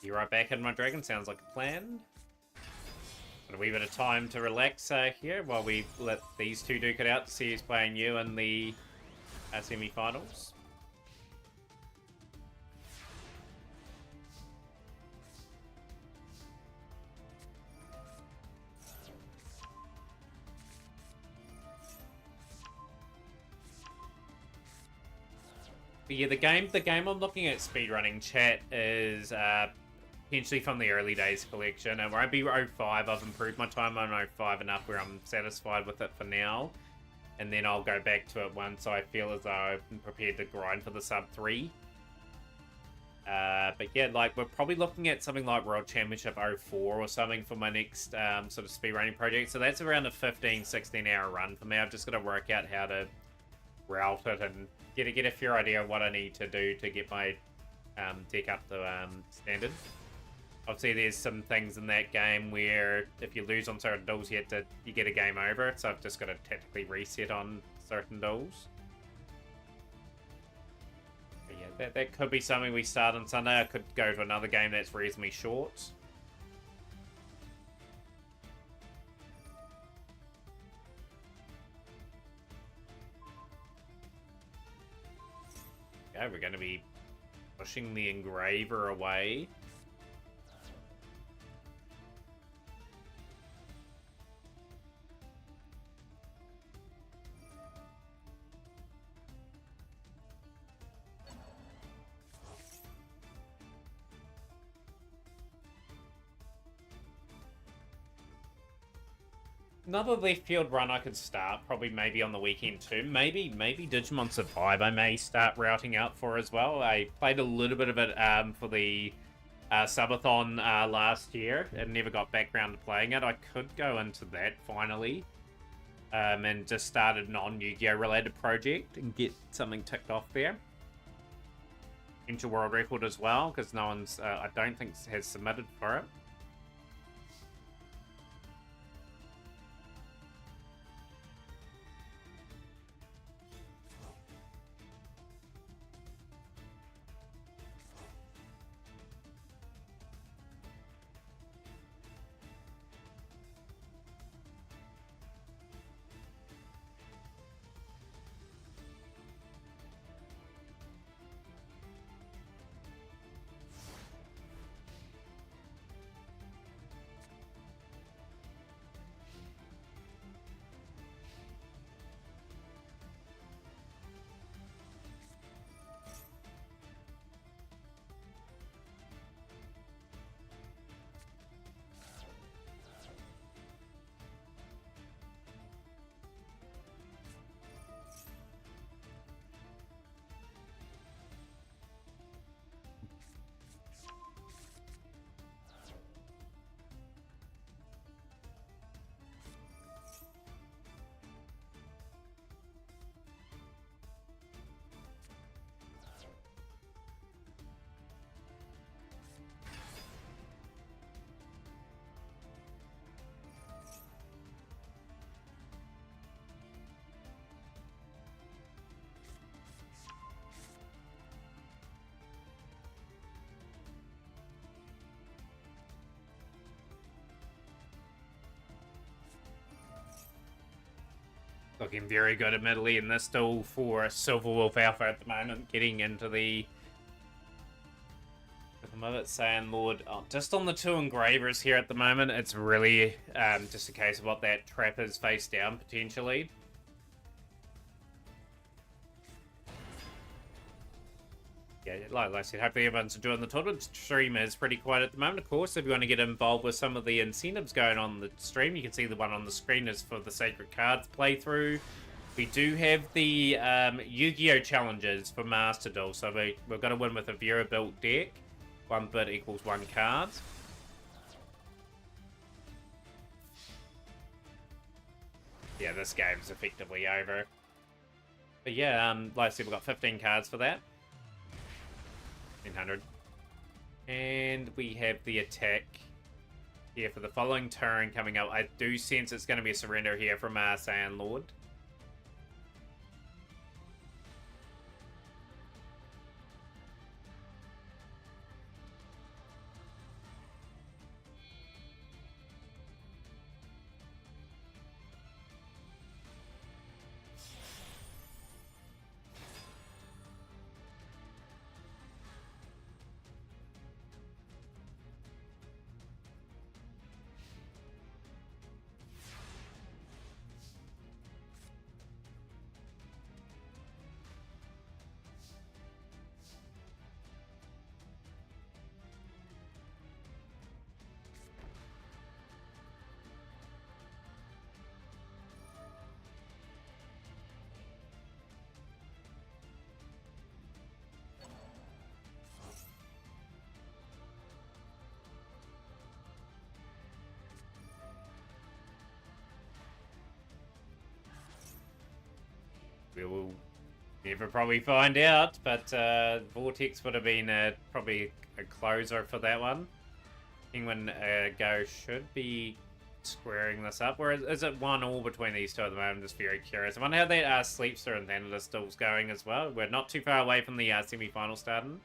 You're right back in my dragon. Sounds like a plan. a wee bit of time to relax here while we let these two duke it out to see who's playing you in the semi-finals. But yeah, the game I'm looking at speedrunning, chat, is potentially from the early days collection. It won't be 05. I've improved my time on 05 enough where I'm satisfied with it for now. And then I'll go back to it once I feel as though I'm prepared to grind for the sub 3. But yeah, like, we're probably looking at something like World Championship 04 or something for my next sort of speedrunning project. So that's around a 15-16 hour run for me. I've just got to work out how to route it and get a fair idea of what I need to do to get my deck up to standard. Obviously, there's some things in that game where if you lose on certain duels, you get a game over. So I've just got to tactically reset on certain duels. But yeah, that could be something we start on Sunday. I could go to another game that's reasonably short. Okay, we're going to be pushing the Engraver away. Another left field run I could start, probably maybe on the weekend too. Maybe Digimon Survive I may start routing out for as well. I played a little bit of it for the subathon last year and never got back around to playing it. I could go into that finally and just start a non-Yu-Gi-Oh related project and get something ticked off there. Into world record as well, because no one's, I don't think, has submitted for it. Looking very good, admittedly, in this duel for Silver Wolf Alpha at the moment, getting into the of it, Saiyan Lord. Oh, just on the two Engravers here at the moment, it's really just a case of what that trap is face down, potentially. Yeah, like I said, hopefully everyone's enjoying the tournament. Stream is pretty quiet at the moment, of course. If you want to get involved with some of the incentives going on the stream, you can see the one on the screen is for the Sacred Cards playthrough. We do have the Yu-Gi-Oh! Challenges for Master Duel, so we've got to win with a viewer-built deck. 1 bit equals 1 card. Yeah, this game's effectively over. But yeah, like I said, we've got 15 cards for that. 1,500. And we have the attack here for the following turn coming up. I do sense it's going to be a surrender here from our Saiyan Lord. We will never probably find out, but Vortex would have been probably a closer for that one. Penguin Go should be squaring this up, or is it 1-1 between these two at the moment? I'm just very curious. I wonder how that Sleepster and Thanatos duel's going as well. We're not too far away from the semi-final starting.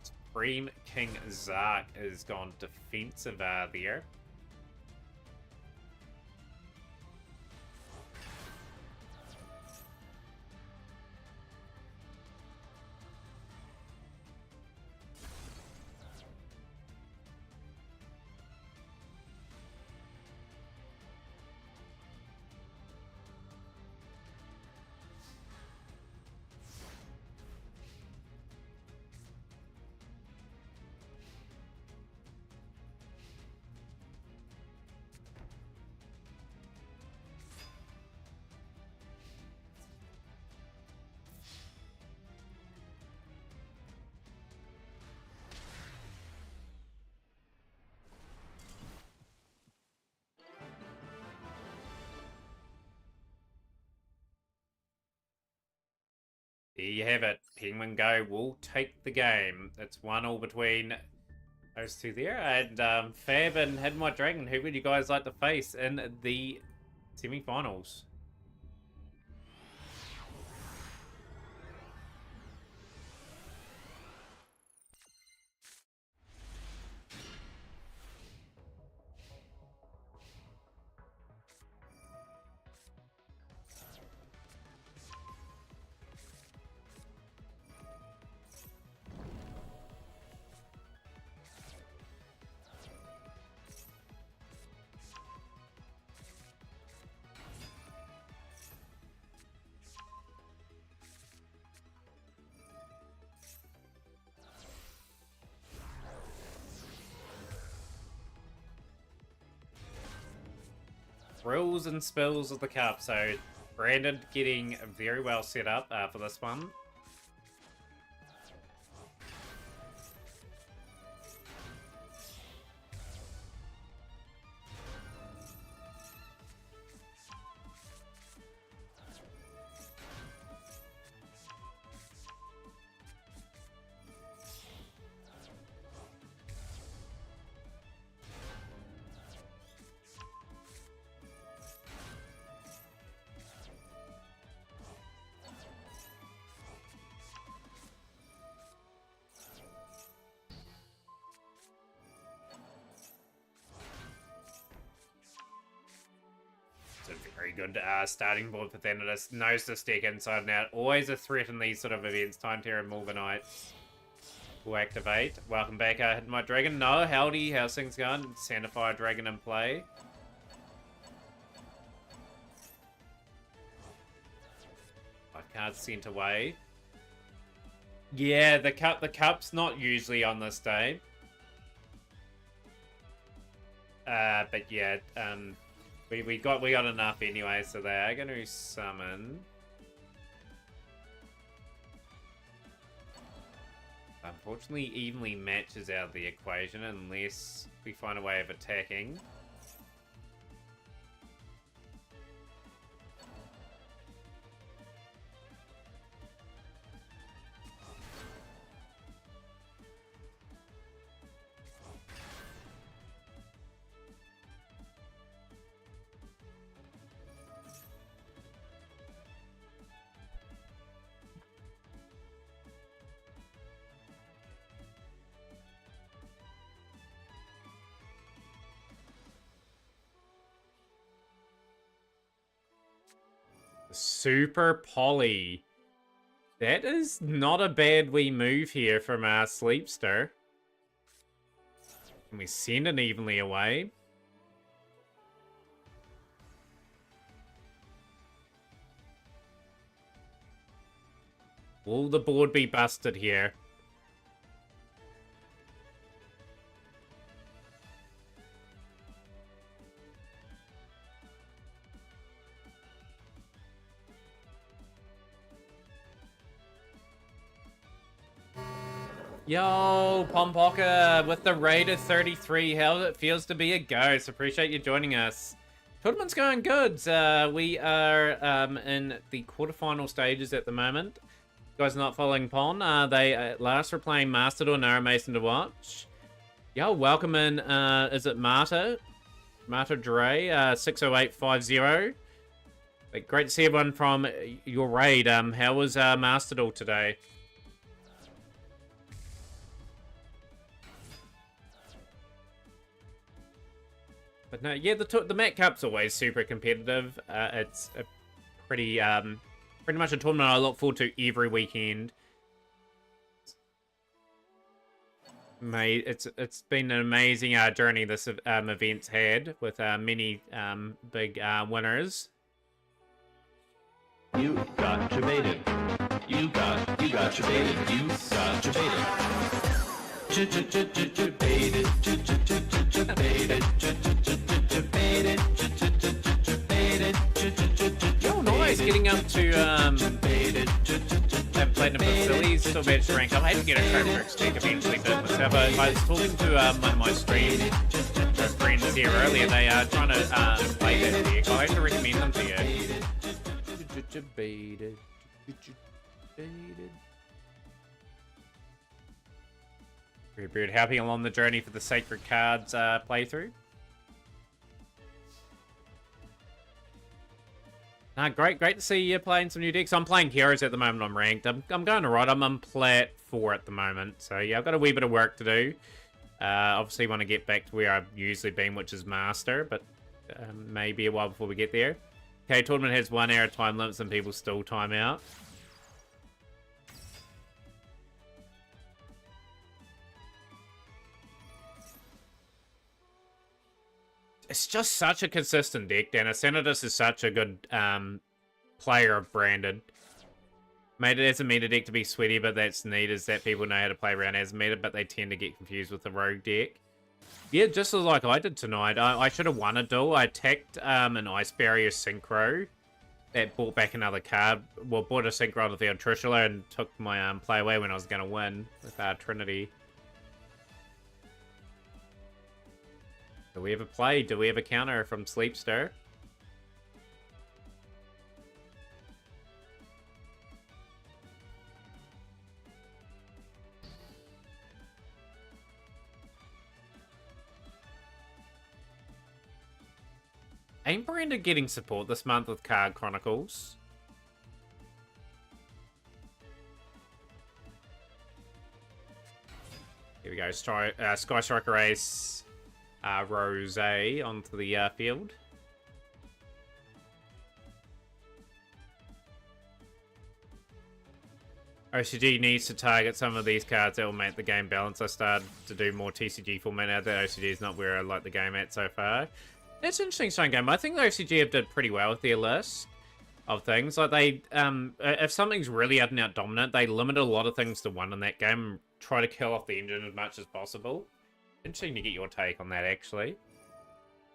Supreme King Zark is gone defensive there. There you have it. Penguin Go will take the game. It's 1-1 between those two there. And Fab and Hidden White Dragon, who would you guys like to face in the semi-finals? Thrills and spills of the cup. So Brandon getting very well set up for this one. Very good starting board for Thanatos. Knows to stick inside and out. Always a threat in these sort of events. Time Terror and Morganites will activate. Welcome back, Hidden White Dragon. No, howdy, how's things going? Sandifire Dragon in play. Five cards sent away. Yeah, the cup's not usually on this day. But yeah, we got enough anyway, so they are going to summon. Unfortunately, evenly matches out of the equation unless we find a way of attacking. Super Poly. That is not a bad wee move here from our Sleepster. Can we send it evenly away? Will the board be busted here? Yo, Pompoka with the Raider 33. How it feels to be a ghost. Appreciate you joining us. Tournament's going good. We are in the quarterfinal stages at the moment. You guys not following Pon? They at last were playing Master or Nara Mason to watch. Yo, welcome in. Is it Marta? Marta Dre, 60850. Great to see everyone from your raid. How was Master today? But no, yeah, the Met Cup's always super competitive. It's a pretty much a tournament I look forward to every weekend. It's been an amazing journey this event's had with many big winners. You got debated. You got debated. You got debated. Debated. Yo, nice getting up to Platinum Facilities, still managed to rank up. I had to get a trademark stick eventually, but myself, I was talking to one of my friends here earlier. They are trying to play that deck. I have to recommend them to you. Debated. Very happy along the journey for the Sacred Cards playthrough. Great to see you playing some new decks. I'm playing Heroes at the moment. I'm ranked. I'm going alright. I'm on Plat 4 at the moment. So yeah, I've got a wee bit of work to do. Obviously want to get back to where I've usually been, which is Master, but maybe a while before we get there. Okay, tournament has 1 hour time limit. Some people still time out. It's just such a consistent deck, Dan. Senators is such a good player of Branded. Made it as a meta deck to be sweaty, but that's neat is that people know how to play around as meta, but they tend to get confused with the rogue deck. Yeah, just like I did tonight. I should have won a duel. I attacked an Ice Barrier Synchro that brought back another card. Well, bought a Synchro on the field Trishula and took my play away when I was going to win with Trinity. Do we have a play? Do we have a counter from Sleepster? Ain't Brenda getting support this month with Card Chronicles? Here we go. Sky Striker Ace. Rose onto the field. OCG needs to target some of these cards that will make the game balance. I started to do more TCG format now that OCG is not where I like the game at so far. It's an interesting starting game. I think the OCG have did pretty well with their list of things. Like they, if something's really out and out dominant, they limit a lot of things to 1 in that game and try to kill off the engine as much as possible. Interesting to get your take on that, actually.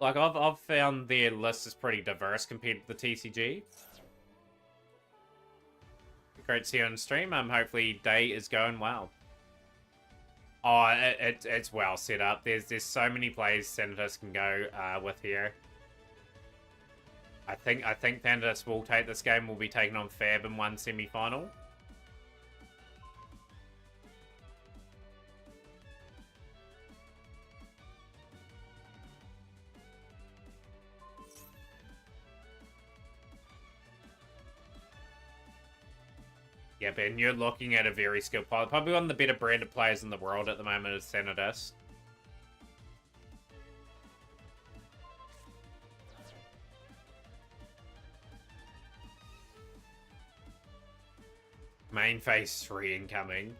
Like, I've found their list is pretty diverse compared to the TCG. Great to see you on stream. Hopefully day is going well. Oh, it's well set up. There's so many plays Senators can go with here. I think Thanatos will take this game. Will be taking on Fab in 1 semi-final. Yeah, Ben, you're looking at a very skilled player. Probably one of the better branded players in the world at the moment is Senators. Main phase 3 incoming.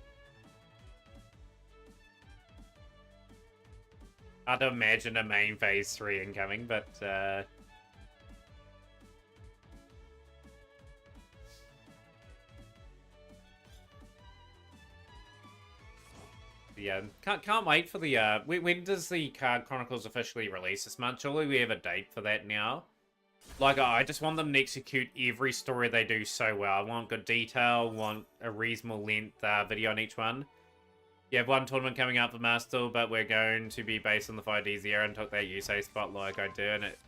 Hard to imagine a main phase 3 incoming, but yeah, can't wait for the when does the Card Chronicles officially release this month? Surely we have a date for that now. Like, I just want them to execute every story they do so well. I want good detail, want a reasonable length video on each one. You have one tournament coming up for Master, but we're going to be based on the 5D Zero and took that Yusei spot like I do, and it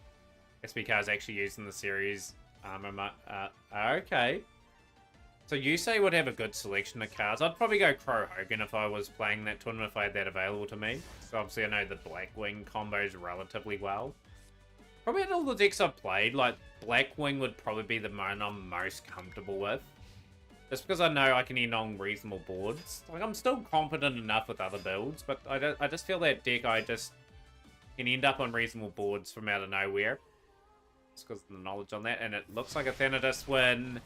SP card's actually used in the series. Okay. So Yusei would have a good selection of cards. I'd probably go Crow Hogan if I was playing that tournament, if I had that available to me. So obviously I know the Blackwing combos relatively well. Probably out of all the decks I've played, like, Blackwing would probably be the one I'm most comfortable with. Just because I know I can end on reasonable boards. Like, I'm still confident enough with other builds, but I just feel that deck I just can end up on reasonable boards from out of nowhere. Just because of the knowledge on that. And it looks like a Thanatos win.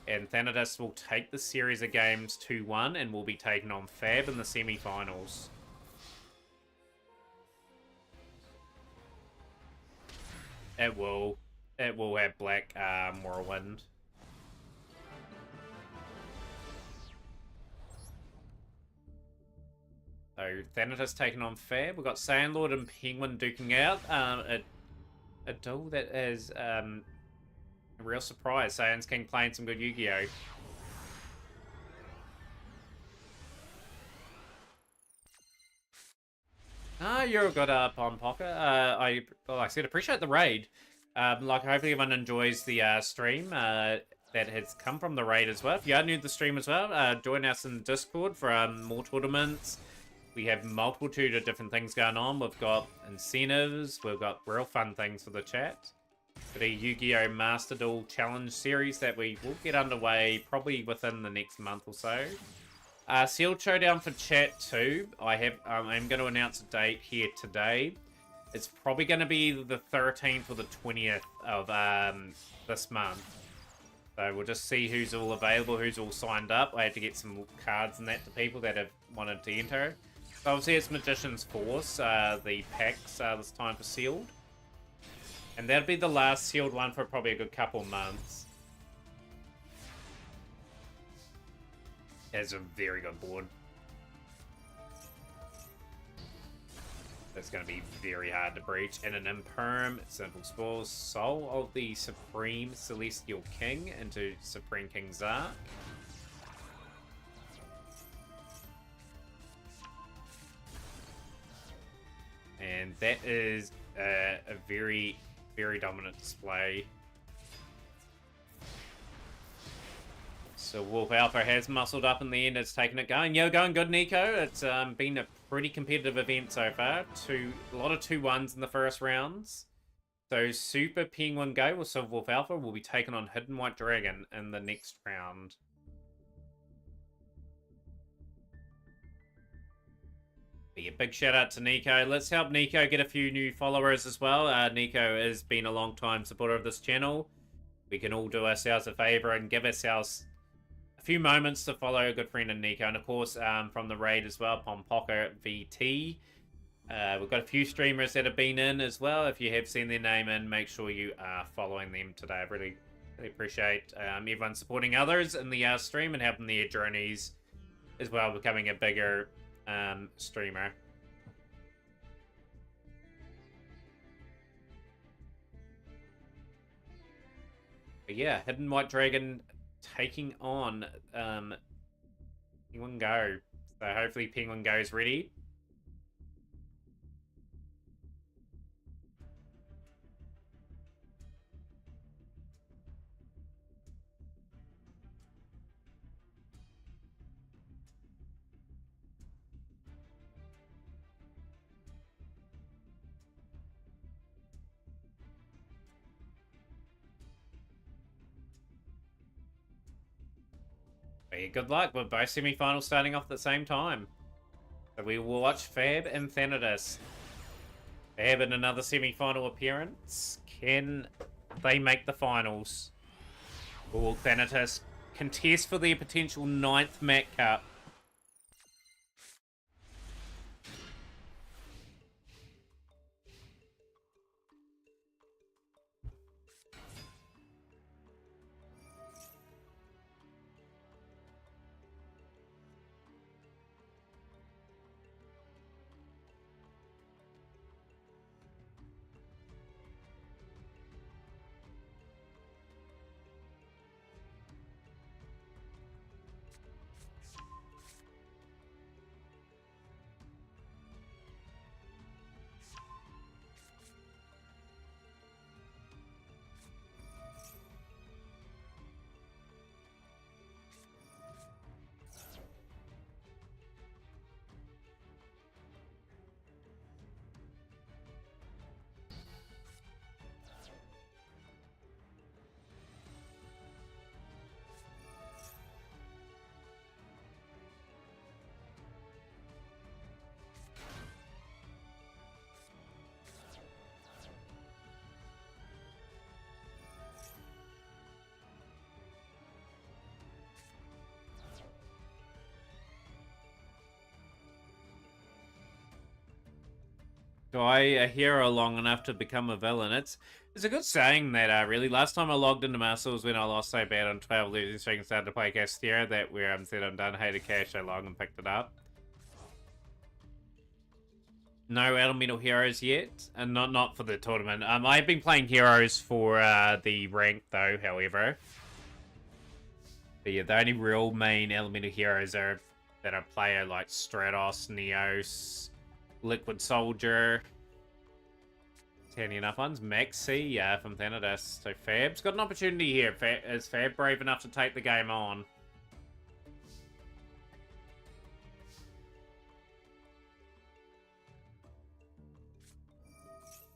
And Thanatos will take the series of games 2-1 and will be taken on Fab in the semi-finals. It will. It will have Black Morrowind. So Thanatos taking on Fab. We've got Sandlord and Penguin duking out. A duel that is a real surprise. Saiyans King playing some good Yu-Gi-Oh! You're a good Pon Pocket. Like I said, appreciate the raid. Like, hopefully everyone enjoys the stream that has come from the raid as well. If you are new to the stream as well, join us in Discord for more tournaments. We have multitude of different things going on. We've got incentives. We've got real fun things for the chat. Got a Yu-Gi-Oh! Master Duel Challenge series that we will get underway probably within the next month or so. Sealed Showdown for chat too. I'm going to announce a date here today. It's probably going to be the 13th or the 20th of this month. So we'll just see who's all available, who's all signed up. I had to get some cards and that to people that have wanted to enter. So obviously it's Magician's Force, the packs this time for sealed. And that'll be the last sealed one for probably a good couple months. It's a very good board. That's going to be very hard to breach. And an Imperm, Simple Spores, Soul of the Supreme Celestial King into Supreme King Zark. And that is a very, very dominant display. So Wolf Alpha has muscled up in the end. It's taken it going. You're going good, Nico. It's been a pretty competitive event so far. A lot of 2-1s in the first rounds. So Super Penguin Go with Silver Wolf Alpha will be taken on Hidden White Dragon in the next round. A big shout out to Nico. Let's help Nico get a few new followers as well. Nico has been a long time supporter of this channel. We can all do ourselves a favor and give ourselves a few moments to follow a good friend in Nico. And of course, from the raid as well, Pon Pocket VT. We've got a few streamers that have been in as well. If you have seen their name in, make sure you are following them today. I really appreciate everyone supporting others in the stream and helping their journeys as well, becoming a bigger streamer. But yeah, Hidden White Dragon taking on Penguin Go. So hopefully Penguin Go is ready. Good luck with both semi-finals starting off at the same time. So we will watch Fab and Thanatos. Fab in another semi-final appearance. Can they make the finals? Or will Thanatos contest for their potential 9th Mat Cup? Die a hero long enough to become a villain. It's a good saying that really. Last time I logged into Muscle was when I lost so bad on 12 losing streak and started to play Castia that where said I'm done, hated cash so long and picked it up. No elemental heroes yet, and not for the tournament. I've been playing heroes for the rank though, however. But yeah, the only real main elemental heroes are that I play are like Stratos, Neos, Liquid Soldier. Handy enough ones. Maxi, from Thanatos. So Fab's got an opportunity here. Is Fab brave enough to take the game on?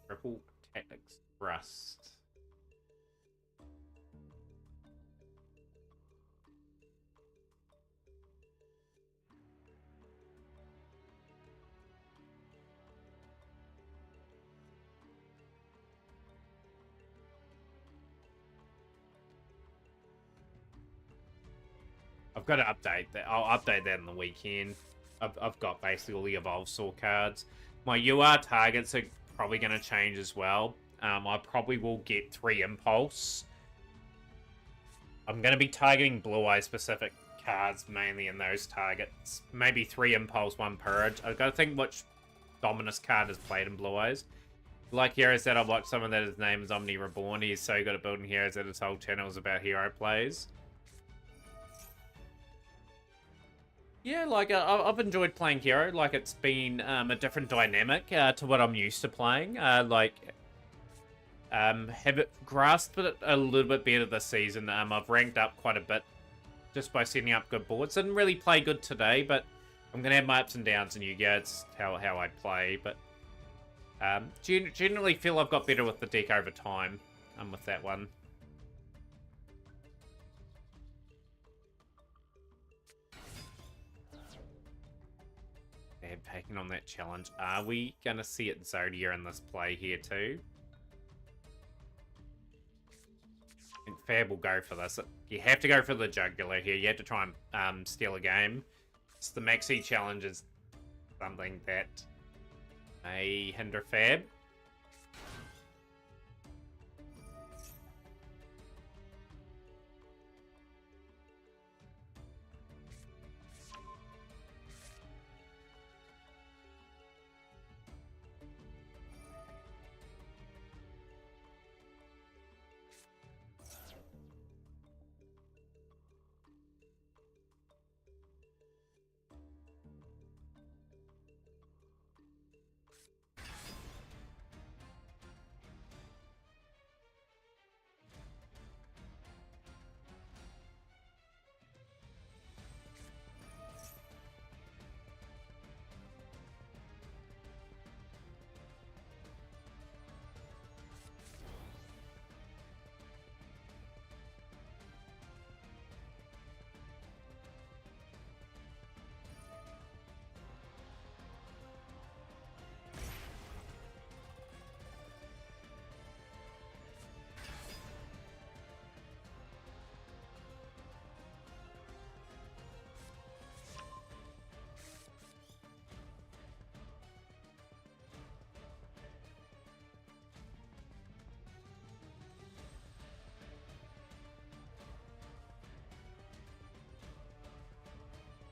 Triple Tactics Thrust. I've got to update that. I'll update that in the weekend. I've got basically all the Evolve Saw cards. My UR targets are probably going to change as well. I probably will get 3 Impulse. I'm going to be targeting Blue Eye specific cards mainly in those targets. Maybe 3 Impulse, 1 Purge. I've got to think which Dominus card is played in Blue Eyes. Like heroes that I've watched someone that his name is Omni Reborn. He's so good at building heroes that his whole channel is about hero plays. Yeah, like, I've enjoyed playing Hero. Like, it's been a different dynamic to what I'm used to playing. Have it grasped it a little bit better this season. I've ranked up quite a bit just by setting up good boards. Didn't really play good today, but I'm going to have my ups and downs in Yu-Gi-Oh! It's how I play, but generally feel I've got better with the deck over time with that one. Taking on that challenge. Are we going to see it Zodia in this play here too? I think Fab will go for this. You have to go for the jugular here. You have to try and steal a game. It's the Maxi challenge is something that may hinder Fab.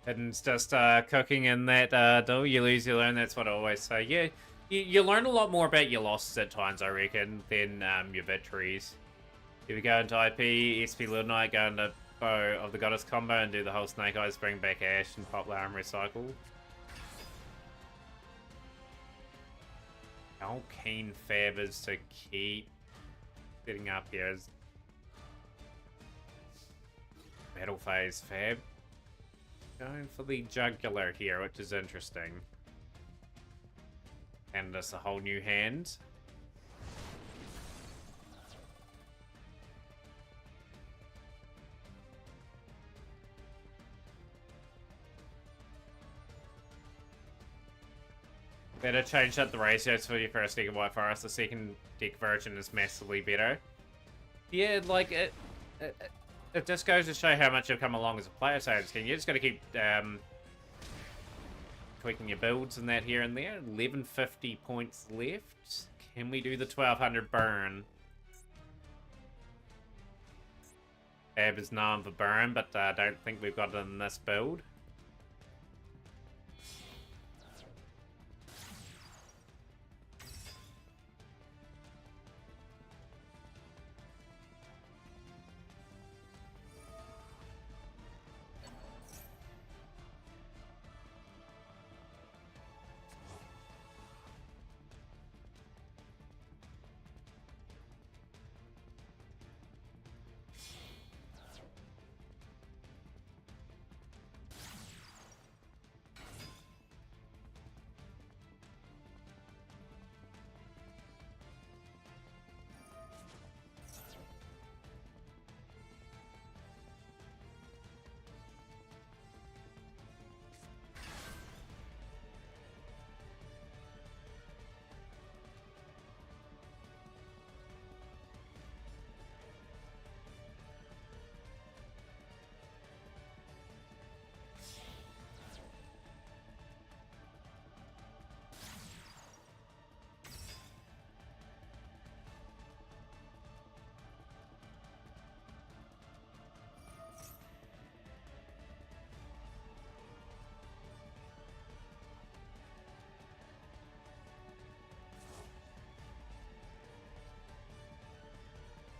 Hidden's just cooking in that dough. You lose, you learn. That's what I always say. Yeah, you learn a lot more about your losses at times, I reckon, than your victories. If you go into IP, SP Little Knight, go into Bow of the Goddess combo and do the whole Snake Eyes, bring back Ash and pop Lar and recycle. How keen Fab is to keep setting up here as Battle Phase Fab. Going for the jugular here, which is interesting. And us a whole new hand. Better change up the ratios for your first deck of White Forest. The second deck version is massively better. Yeah, like it just goes to show how much you've come along as a player, so you just got to keep tweaking your builds and that here and there. 1150 points left. Can we do the 1200 burn? Fab is known for burn, but I don't think we've got it in this build.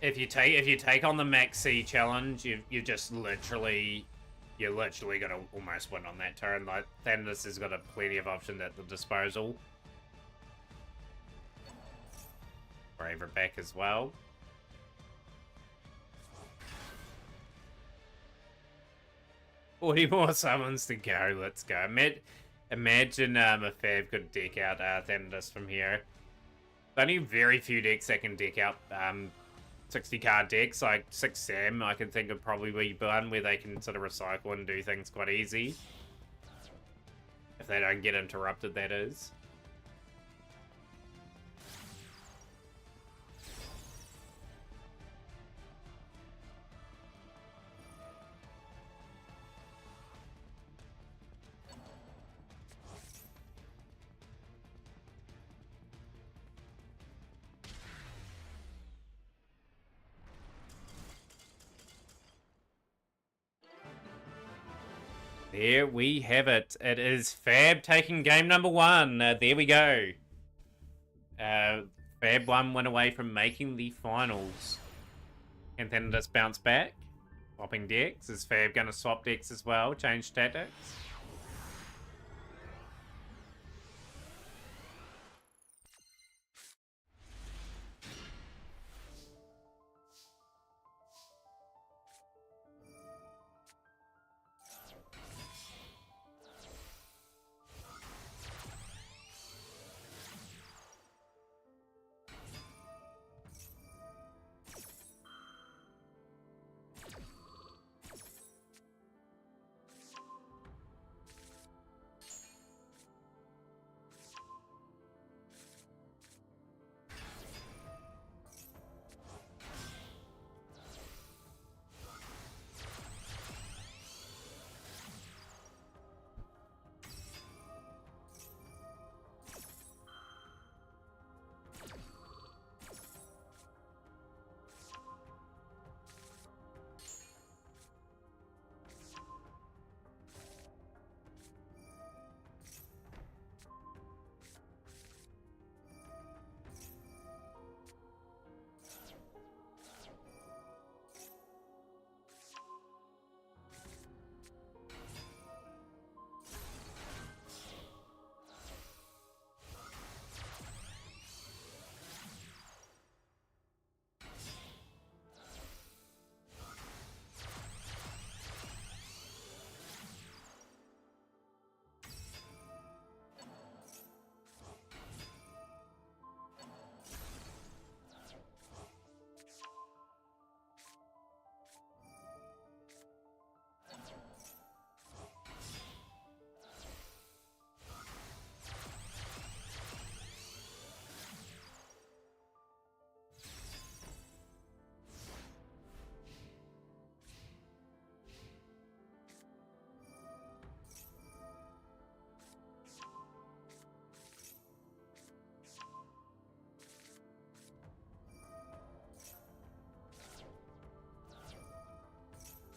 If you take on the Maxi challenge, you just literally gonna almost win on that turn. Like Thanatos has got plenty of options at the disposal. Braver back as well. Forty more summons to go. Let's go. Imagine if Fab could deck out Thanatos from here. Only very few decks that can deck out 60 card decks, like 6 Sam, I can think of probably be one where they can sort of recycle and do things quite easy. If they don't get interrupted, that is. There we have it. It is Fab taking game number 1. There we go. Fab 1 went away from making the finals. And then just bounce back. Swapping decks. Is Fab going to swap decks as well? Change tactics?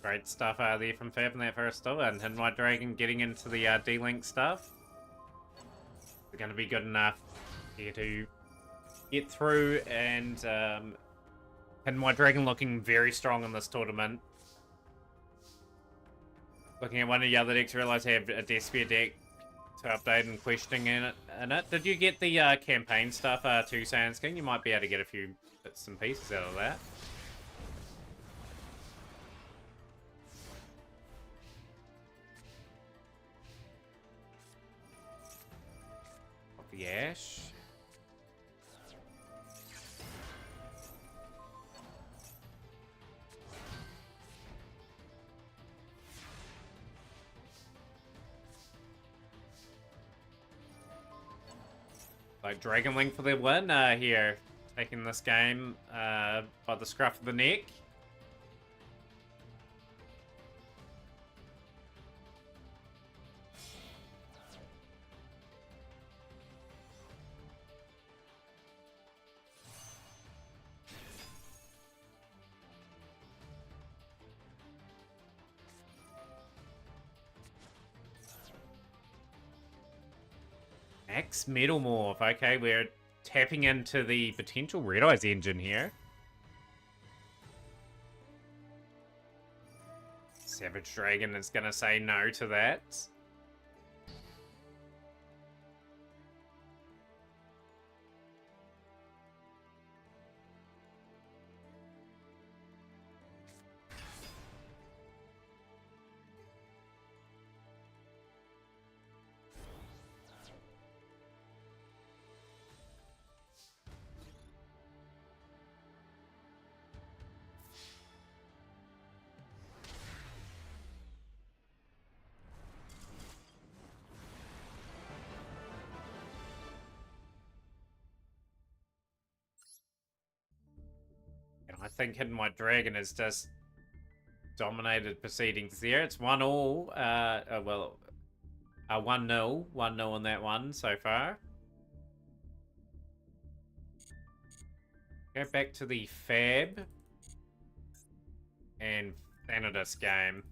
Great stuff out there from Fab in that first door, and Hidden White Dragon getting into the D-Link stuff. They're going to be good enough here to get through, and Hidden White Dragon looking very strong in this tournament. Looking at one of the other decks, realised I have a Despia deck to update and questioning in it. Did you get the campaign stuff too, Sans King? You might be able to get a few bits and pieces out of that. The Ash. Like Dragon Link for the win here, taking this game by the scruff of the neck. Max Metal Morph. Okay, we're tapping into the potential Red Eyes engine here. Savage Dragon is going to say no to that. I think Hidden White Dragon has just dominated proceedings there. It's 1-1. 1-0. 1-0 on that one so far. Go back to the Fab and Thanatos game.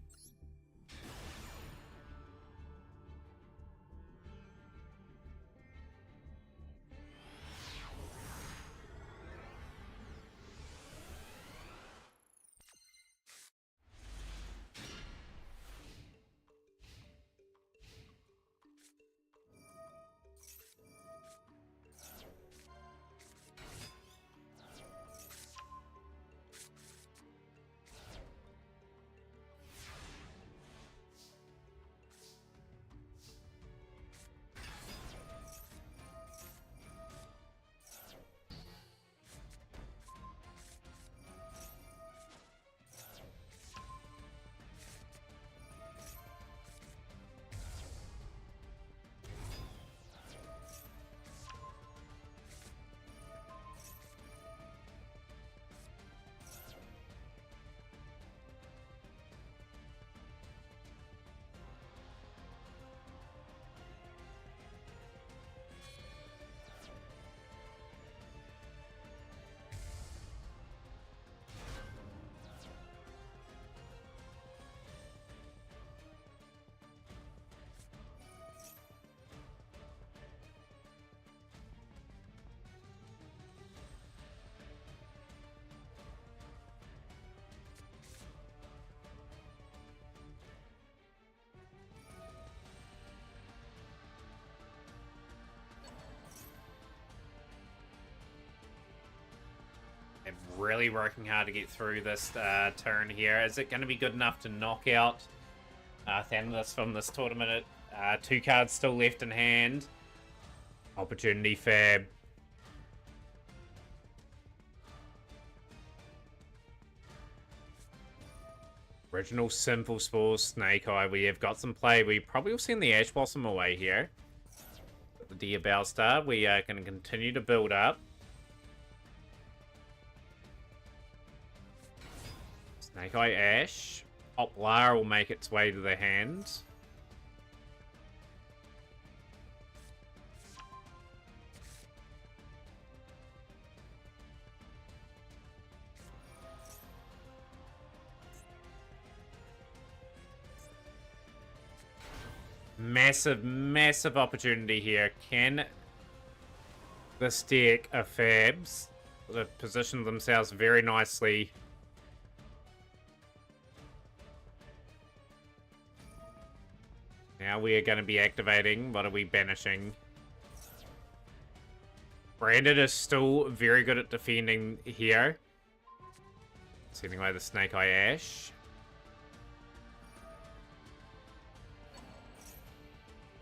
They're really working hard to get through this turn here. Is it going to be good enough to knock out Thanatos from this tournament? 2 cards still left in hand. Opportunity Fab. Original Simple Spore Snake Eye. We have got some play. We probably will send the Ash Blossom away here. The Deer Bellstar. We are going to continue to build up. Snake Eye Ash. Oplar will make its way to the hand. Massive, massive opportunity here. Can this deck of Fabs that position themselves very nicely? Now we are going to be activating. What are we banishing? Branded is still very good at defending here. Sending away the Snake Eye Ash.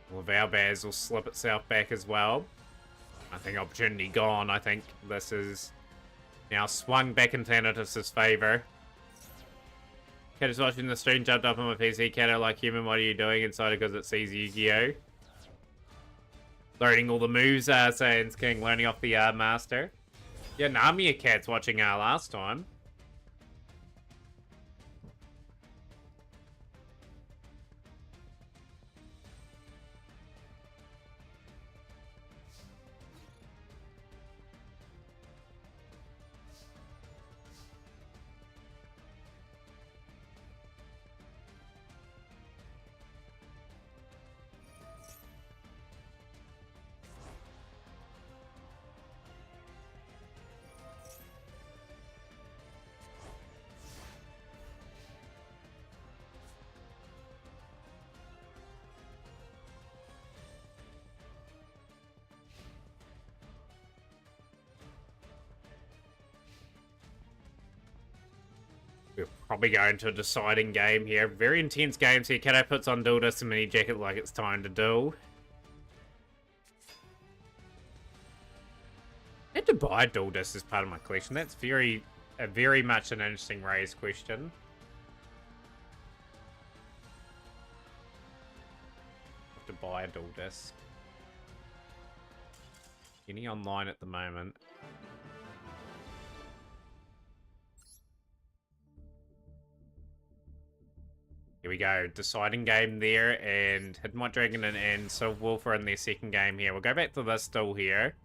Well, Valbaz will slip itself back as well. I think opportunity gone. I think this is now swung back in Thanatos' favor. Cat is watching the stream, jumped up on my PC. Cat, like human, what are you doing inside because it sees Yu-Gi-Oh? Learning all the moves, Sans King, learning off the master. Yeah, an army of cats watching last time. We're probably going to a deciding game here. Very intense games here. Kato puts on Dildus and Mini Jacket like it's time to duel. I had to buy Dildus as part of my collection. That's very much an interesting raised question. Have to buy a Dildus. Any online at the moment. Here we go, deciding game there, and Hidden White Dragon and Silver Wolf are in their second game here. We'll go back to this still here.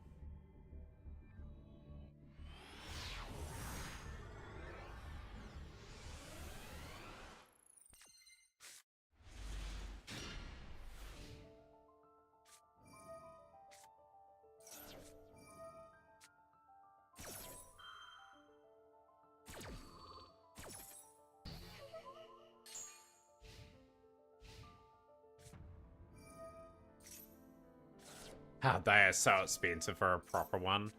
Oh, they are so expensive for a proper one.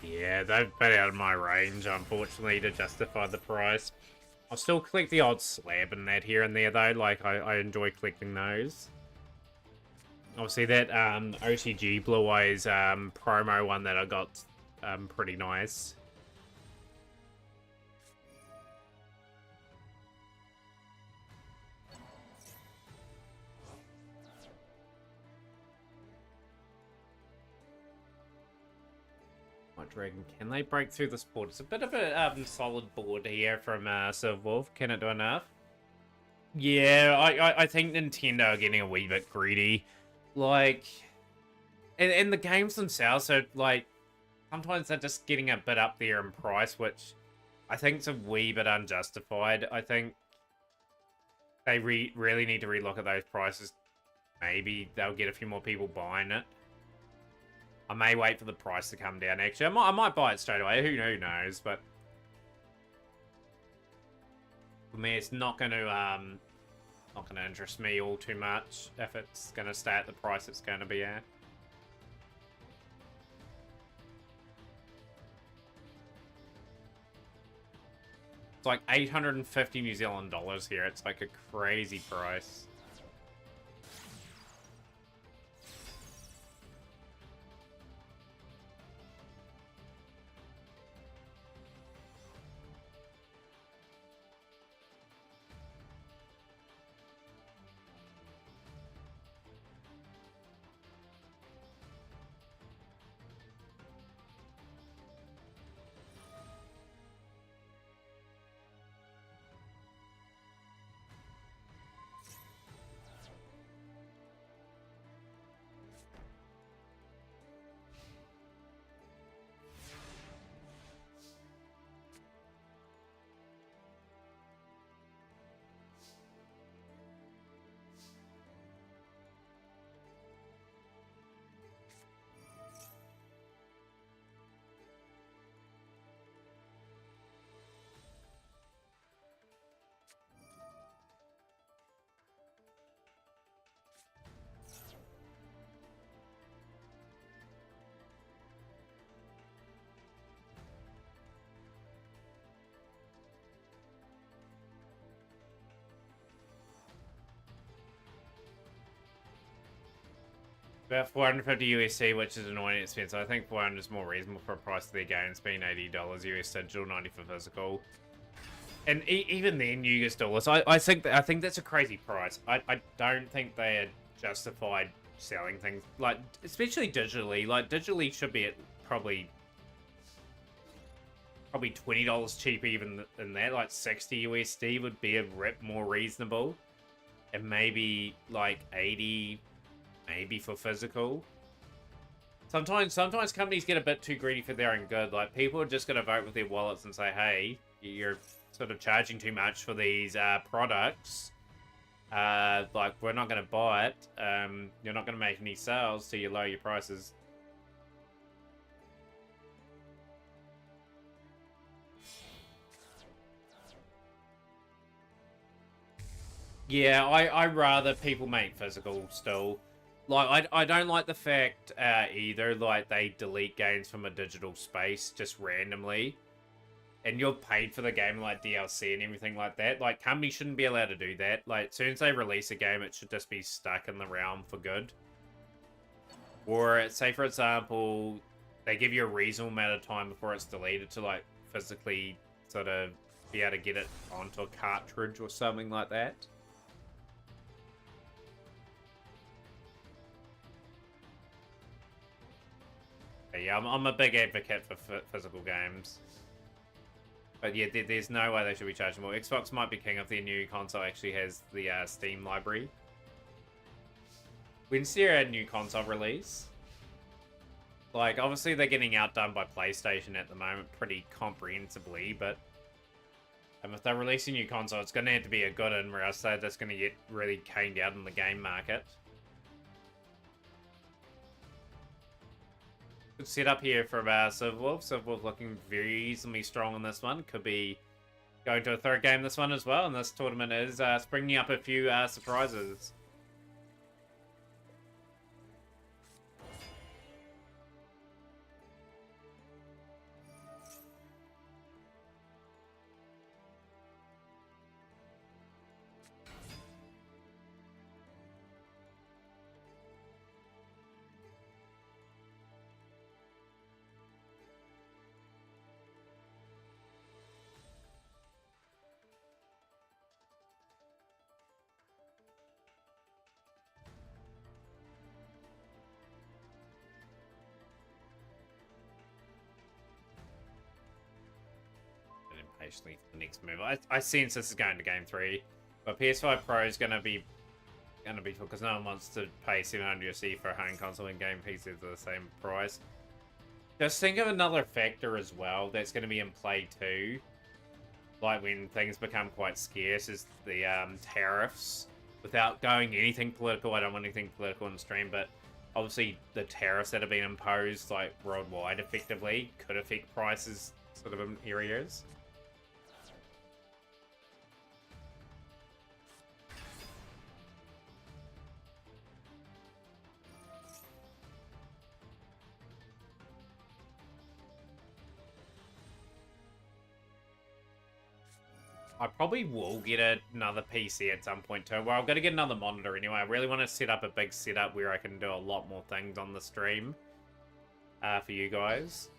Yeah, they've been out of my range, unfortunately, to justify the price. I'll still collect the odd slab and that here and there, though. Like, I enjoy collecting those. Obviously, that OTG Blue Eyes promo one that I got, pretty nice. Dragon, can they break through this board? It's a bit of a solid board here from Silver Wolf. Can it do enough? Yeah, I think Nintendo are getting a wee bit greedy. Like, and the games themselves are, like, sometimes they're just getting a bit up there in price, which I think is a wee bit unjustified. I think they really need to relook at those prices. Maybe they'll get a few more people buying it. I may wait for the price to come down, actually. I might buy it straight away. Who knows? But for me, it's not going to Not going to interest me all too much if it's going to stay at the price it's going to be at. It's like 850 New Zealand dollars here. It's like a crazy price. About 450 USD, which is annoying expensive. I think 400 is more reasonable for a price of their games being $80 US digital, 90 for physical. And even then, US dollars, I think that's a crazy price. I don't think they are justified selling things like, especially digitally. Like digitally should be at probably $20 cheaper even than that. Like 60 USD would be a rip more reasonable, and maybe like 80. Maybe for physical. Sometimes companies get a bit too greedy for their own good. Like, people are just going to vote with their wallets and say, hey, you're sort of charging too much for these products. Like, we're not going to buy it. You're not going to make any sales, so you lower your prices. Yeah, I rather people make physical still. Like, I don't like the fact either, like, they delete games from a digital space just randomly. And you're paid for the game, like DLC and everything like that. Like, companies shouldn't be allowed to do that. Like, as soon as they release a game, it should just be stuck in the realm for good. Or, say, for example, they give you a reasonable amount of time before it's deleted to, like, physically sort of be able to get it onto a cartridge or something like that. Yeah, I'm a big advocate for physical games. But yeah, there's no way they should be charging more. Xbox might be king if their new console actually has the Steam library. When's their new console release? Like, obviously they're getting outdone by PlayStation at the moment pretty comprehensively, but if they release a new console, it's going to have to be a good one, or else they're just going to get really caned out in the game market. Good setup here from Silverwolf. Silverwolf looking very reasonably strong in this one. Could be going to a third game this one as well. And this tournament is springing up a few surprises. Impatiently for the next move. I sense this is going to game 3, but PS5 Pro is going to be because no one wants to pay 700 USD for a home console and game PCs at the same price. Just think of another factor as well that's going to be in play too, like when things become quite scarce, is the tariffs. Without going anything political, I don't want anything political in the stream, but obviously the tariffs that have been imposed like worldwide effectively could affect prices sort of in areas. I probably will get another PC at some point too. Well, I'm going to get another monitor anyway. I really want to set up a big setup where I can do a lot more things on the stream for you guys.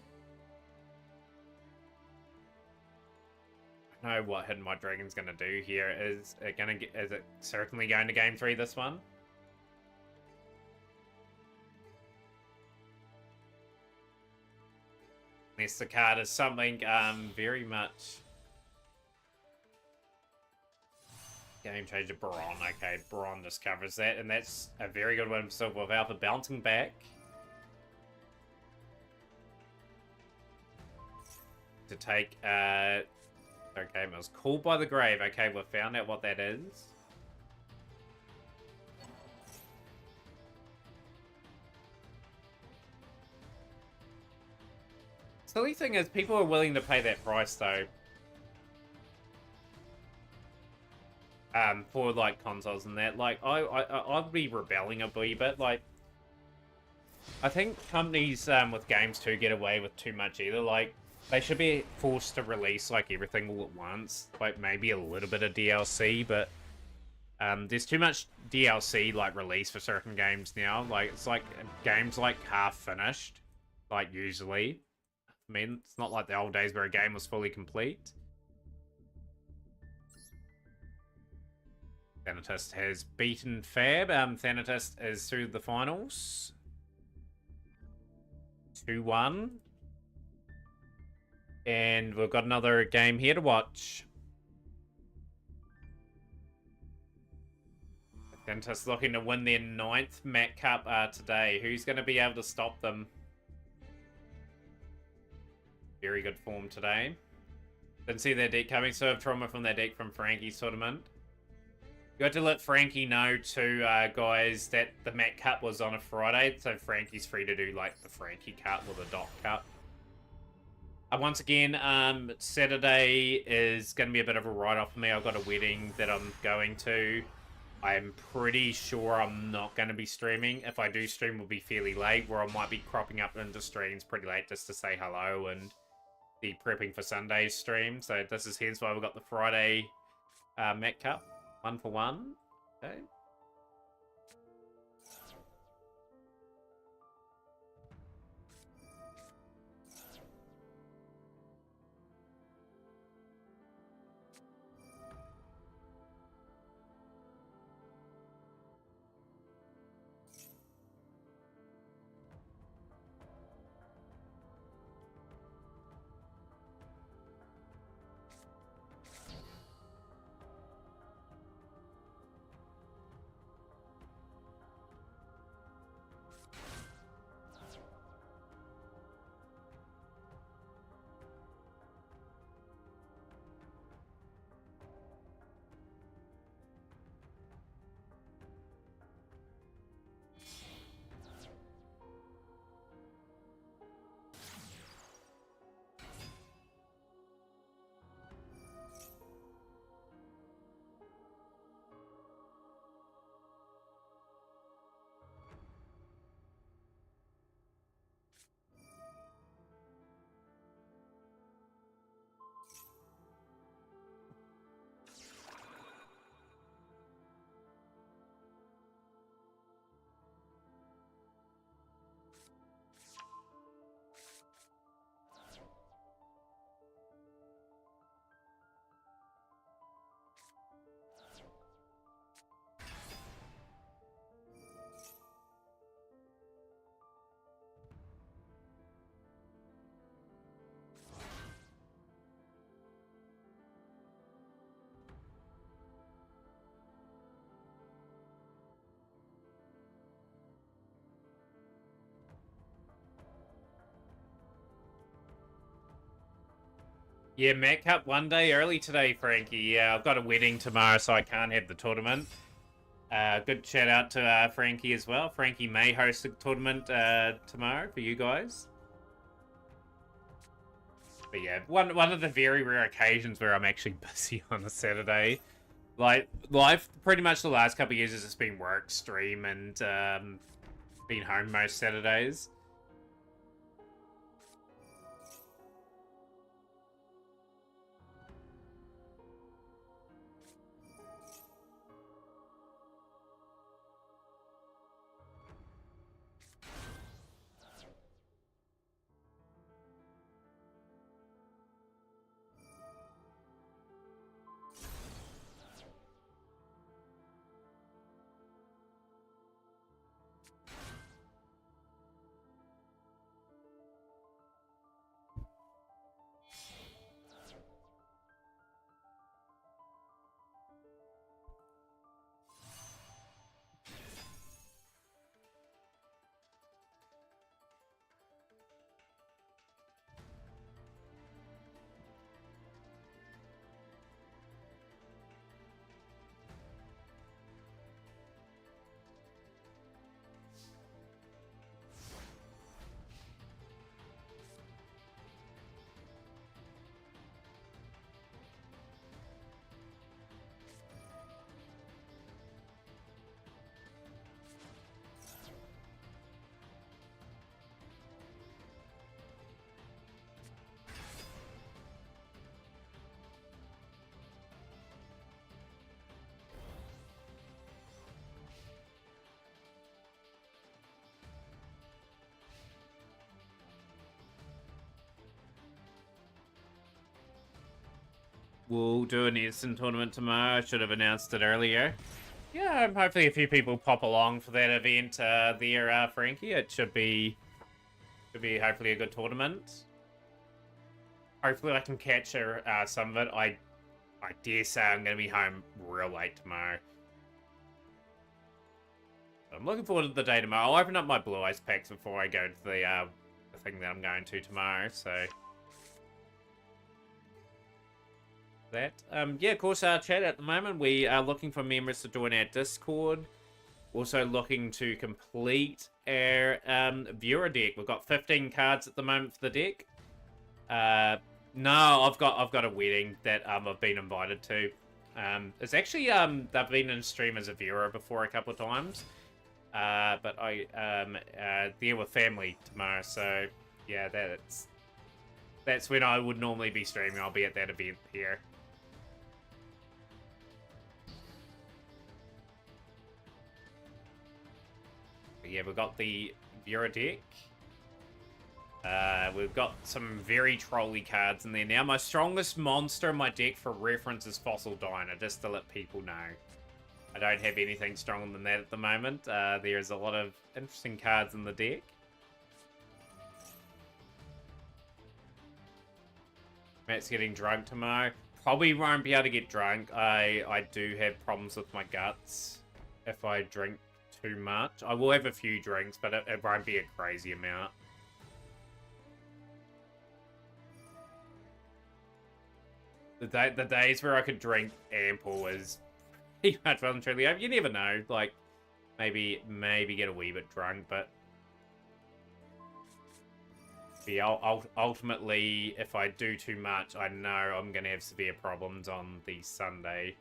I know what Hidden My Dragon's going to do here. Is it certainly going to Game 3 this one? Unless the card is something very much... Game Changer Baron. Okay, Baron just covers that, and that's a very good one for Silver with Alpha bouncing back. To take, okay, it was called by the grave. Okay, we've found out what that is. Silly thing is, people are willing to pay that price, though. For like consoles and that, like I'd be rebelling a wee bit. Like, I think companies with games too get away with too much either. Like, they should be forced to release like everything all at once. Like maybe a little bit of DLC, but there's too much DLC like release for certain games now. Like it's like games like half finished, like usually. I mean, it's not like the old days where a game was fully complete. Thanatos has beaten Fab. Thanatos is through the finals. 2-1. And we've got another game here to watch. Thanatos looking to win their 9th Mat Cup today. Who's going to be able to stop them? Very good form today. Didn't see their deck coming. Serve trauma from their deck from Frankie's tournament. You got to let Frankie know too, guys, that the Mat Cup was on a Friday, so Frankie's free to do like the Frankie Cup or the Doc Cup. Once again, Saturday is going to be a bit of a write-off for me. I've got a wedding that I'm going to. I'm pretty sure I'm not going to be streaming. If I do stream, will be fairly late, where I might be cropping up into streams pretty late just to say hello and be prepping for Sunday's stream. So this is hence why we've got the Friday Mat Cup. 1 for 1. Okay. Yeah, Mat Cup 1 day early today, Frankie. Yeah, I've got a wedding tomorrow, so I can't have the tournament. Good shout out to Frankie as well. Frankie may host a tournament tomorrow for you guys. But yeah, one of the very rare occasions where I'm actually busy on a Saturday. Like, life, pretty much the last couple of years has just been work, stream, and been home most Saturdays. we'll do an Edson tournament tomorrow. I should have announced it earlier. Yeah, hopefully a few people pop along for that event there, Frankie. It should be hopefully a good tournament. Hopefully I can catch some of it. I dare say I'm going to be home real late tomorrow. I'm looking forward to the day tomorrow. I'll open up my Blue Eyes packs before I go to the thing that I'm going to tomorrow, so... that. Yeah, of course, chat at the moment. We are looking for members to join our Discord. Also looking to complete our viewer deck. We've got 15 cards at the moment for the deck. No, I've got a wedding that I've been invited to. It's actually they've been in stream as a viewer before a couple of times. But I there with family tomorrow, so yeah, that's when I would normally be streaming. I'll be at that event here. But yeah, we've got the viewer deck. We've got some very trolly cards in there now. My strongest monster in my deck for reference is Fossil Diner, just to let people know. I don't have anything stronger than that at the moment. There's a lot of interesting cards in the deck. Matt's getting drunk tomorrow. Probably won't be able to get drunk. I do have problems with my guts if I drink too much. I will have a few drinks, but it won't be a crazy amount. The days where I could drink ample is pretty much well and truly over. You never know. Like, maybe get a wee bit drunk, but yeah, ultimately, if I do too much, I know I'm going to have severe problems on the Sunday.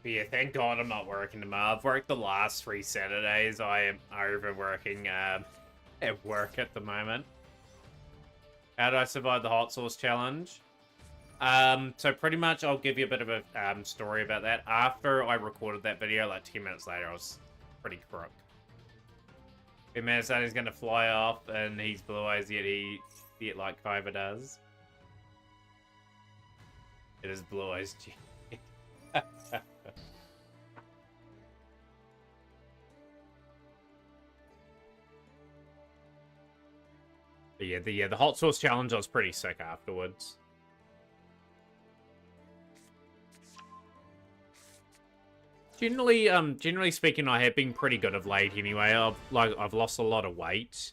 But yeah, thank God I'm not working tomorrow. I've worked the last 3 Saturdays. I am overworking at work at the moment. How did I survive the hot sauce challenge? So pretty much I'll give you a bit of a story about that. After I recorded that video, like 10 minutes later, I was pretty crook. 10 minutes later, he's going to fly off, and he's blue eyes, yet like Fiverr does. It is blue eyes. But yeah, the hot sauce challenge, I was pretty sick afterwards. Generally speaking, I have been pretty good of late anyway. I've lost a lot of weight,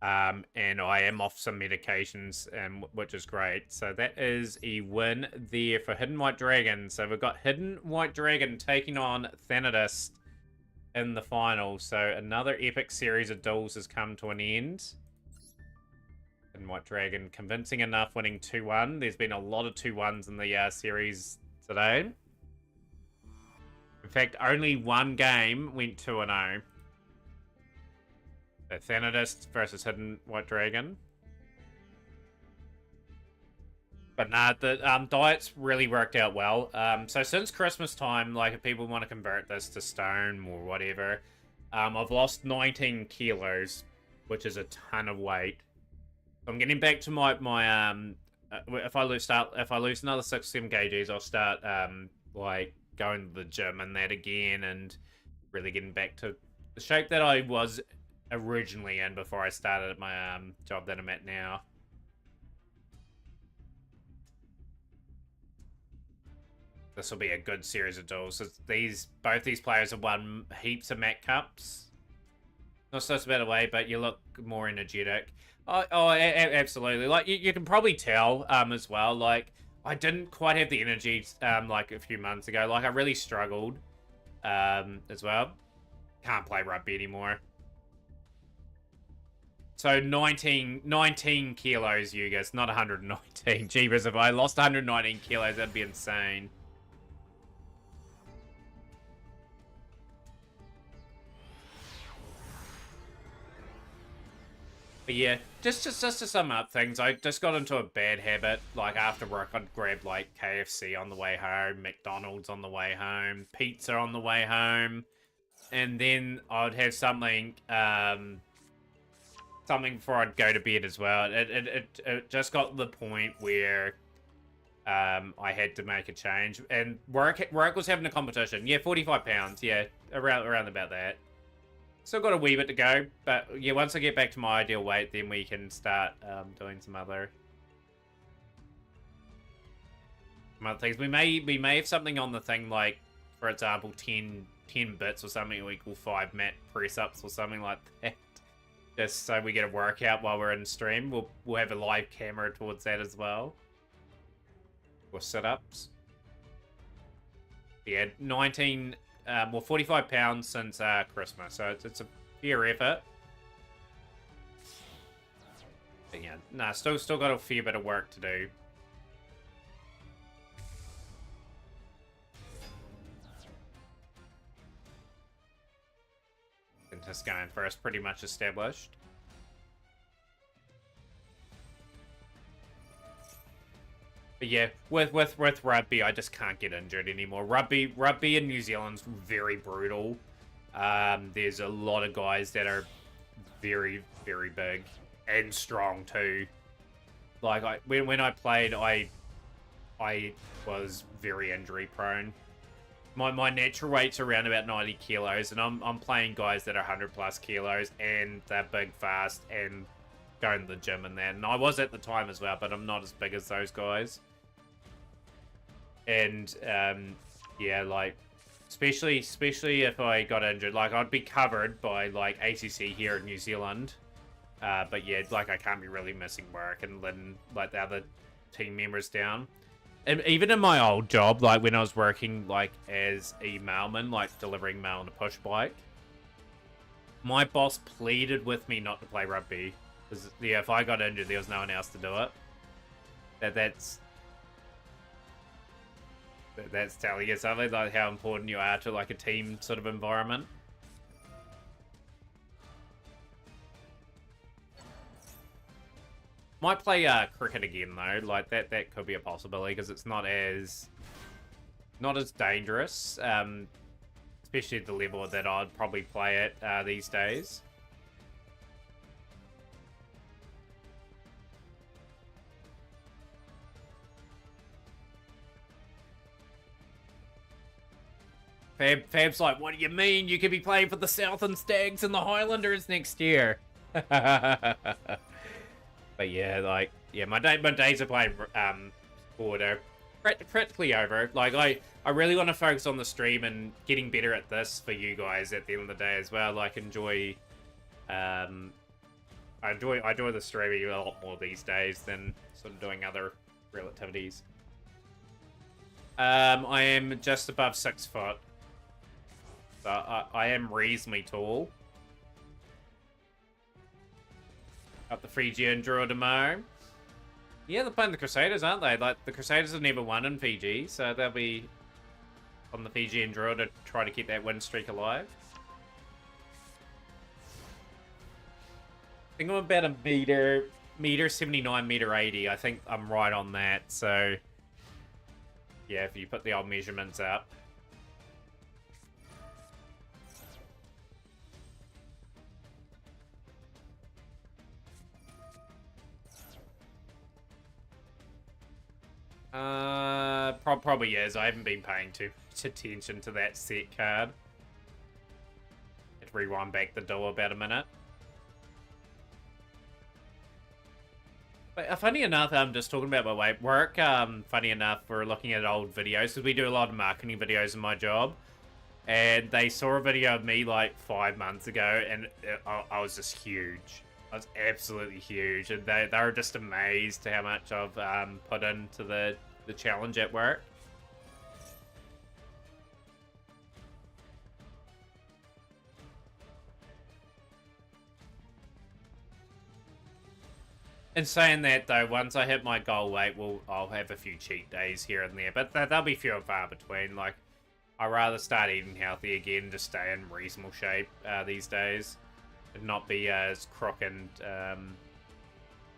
and I am off some medications, which is great. So that is a win there for Hidden White Dragon. So we've got Hidden White Dragon taking on Thanatos in the final. So another epic series of duels has come to an end. Hidden White Dragon convincing enough, winning 2-1. There's been a lot of 2-1s in the series today. In fact, only one game went 2-0. So Thanatos versus Hidden White Dragon. But nah, the diets really worked out well. So since Christmas time, like if people want to convert this to stone or whatever, I've lost 19 kilos, which is a ton of weight. I'm getting back to my if I lose another 6-7 kgs, I'll start like going to the gym and that again, and really getting back to the shape that I was originally in before I started at my job that I'm at now. This will be a good series of duels. Both these players have won heaps of Mat Cups. Not such a better way, but you look more energetic. Absolutely. Like you can probably tell as well. Like I didn't quite have the energy like a few months ago. Like I really struggled as well. can't play rugby anymore. So 19 kilos, you guys, not 119. Jeebus, if I lost 119 kilos, that'd be insane. But yeah, just to sum up things, I just got into a bad habit. Like after work, I'd grab like KFC on the way home, McDonald's on the way home, pizza on the way home, and then I'd have something before I'd go to bed as well. It just got to the point where I had to make a change, and work was having a competition. Yeah, 45 pounds. Yeah, around about that. Still got a wee bit to go, but yeah, once I get back to my ideal weight, then we can start doing some other things. We may have something on the thing like, for example, 10 bits or something will equal 5 mat press ups or something like that. Just so we get a workout while we're in stream. We'll have a live camera towards that as well. Or sit-ups. Yeah, 45 pounds since Christmas, so it's a fair effort. But yeah, nah, still got a fair bit of work to do. And just going first, pretty much established. But yeah, with rugby, I just can't get injured anymore. Rugby in New Zealand's very brutal. There's a lot of guys that are very, very big and strong too. Like when I played, I was very injury prone. My natural weight's around about 90 kilos, and I'm playing guys that are 100+ kilos, and they're big, fast, and going to the gym and that. And I was at the time as well, but I'm not as big as those guys. And yeah, like especially if I got injured, like I'd be covered by like ACC here in New Zealand. But yeah, like I can't be really missing work and letting like the other team members down. And even in my old job, like when I was working like as a mailman, like delivering mail on a push bike, my boss pleaded with me not to play rugby. Because yeah, if I got injured, there was no one else to do it. That's telling you something, like how important you are to like a team sort of environment. Might play cricket again though, like that could be a possibility because it's not as dangerous, especially at the level that I'd probably play at these days. Fab's like, what do you mean? You could be playing for the Southern Stags and the Highlanders next year. But yeah, like, yeah, my days of playing sport are practically over. Like, I really want to focus on the stream and getting better at this for you guys at the end of the day as well. Like, I enjoy the streaming a lot more these days than sort of doing other real activities. I am just above 6 foot. So I am reasonably tall. Up the Fijian draw tomorrow. Yeah, they're playing the Crusaders, aren't they? Like, the Crusaders have never won in Fiji, so they'll be on the Fijian draw to try to keep that win streak alive. I think I'm about a meter 79, meter 80. I think I'm right on that, so yeah, if you put the old measurements up. Probably is. I haven't been paying too much attention to that set card. Had to rewind back the door about a minute. But funny enough, I'm just talking about my weight work. Funny enough, we're looking at old videos because we do a lot of marketing videos in my job, and they saw a video of me like 5 months ago, and I was just huge. I was absolutely huge, and they were just amazed to how much I've put into the challenge at work. In saying that, though, once I hit my goal weight, I'll have a few cheat days here and there, but they'll be few and far between. Like, I'd rather start eating healthy again, just stay in reasonable shape these days, and not be as crook and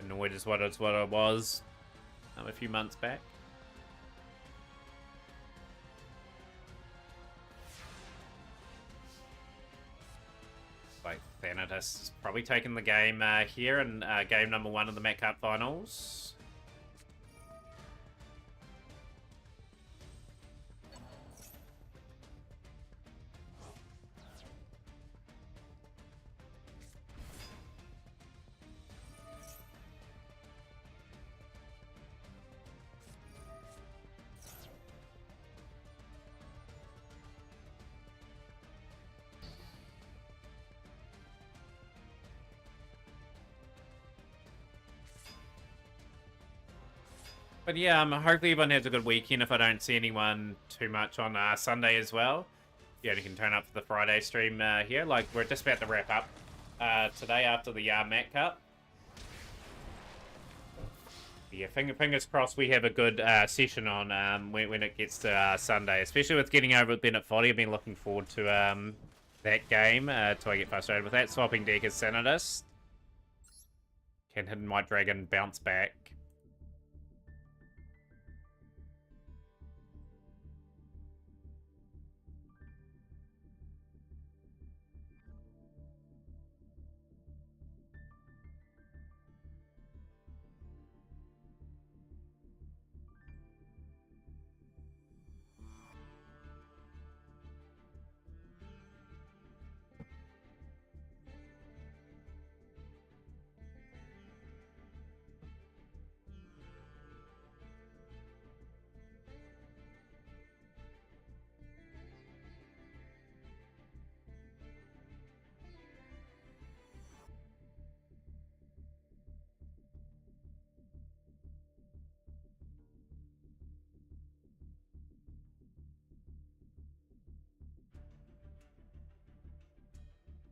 annoyed as what I was a few months back. Like, Thanatos is probably taking the game here in game number 1 of the Met Cup Finals. But yeah, hopefully everyone has a good weekend if I don't see anyone too much on Sunday as well. Yeah, you can turn up for the Friday stream here. Like, we're just about to wrap up today after the Met Cup. Yeah, fingers crossed we have a good session on when it gets to Sunday. Especially with getting over with Bennett Foddy. I've been looking forward to that game till I get frustrated with that. Swapping deck as Sanitas. Can Hidden White Dragon bounce back?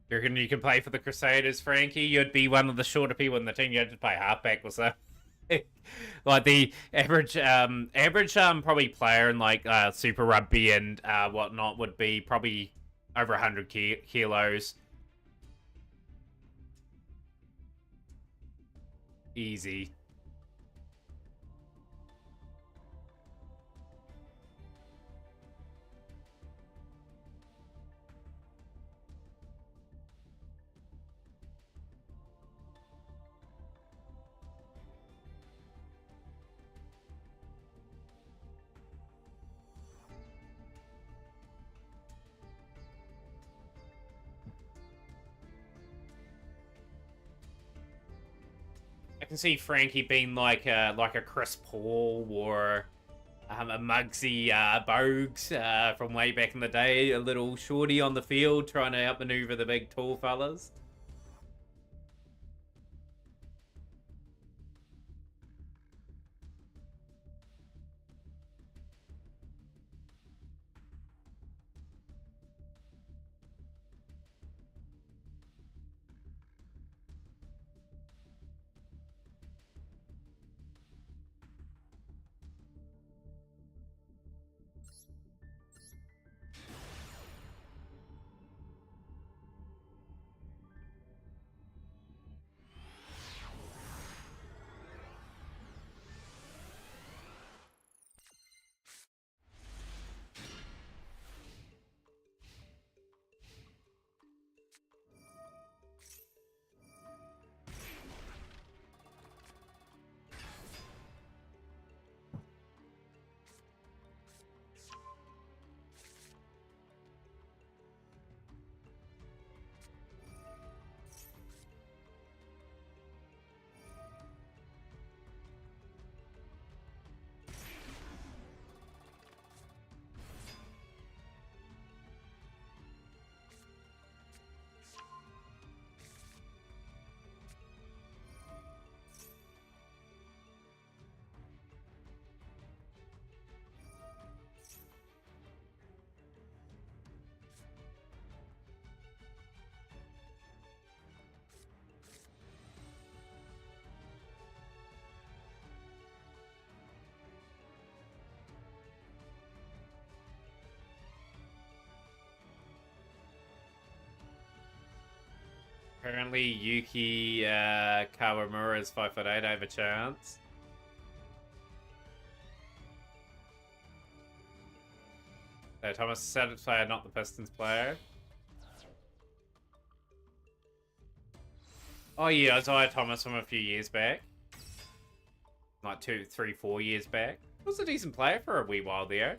You reckon you can play for the Crusaders, Frankie? You'd be one of the shorter people in the team. You had to play halfback or so. Like the average probably player in like Super Rugby and whatnot would be probably over 100 kilos. Easy. I can see Frankie being like a Chris Paul or a Muggsy Bogues from way back in the day. A little shorty on the field trying to outmaneuver the big tall fellas. Apparently, Yuki Kawamura is 5'8". I have a chance. So Thomas satisfied, not the Pistons player. Oh yeah, Isaiah Thomas from a few years back. Like 2, 3, 4 years back. Was a decent player for a wee while there.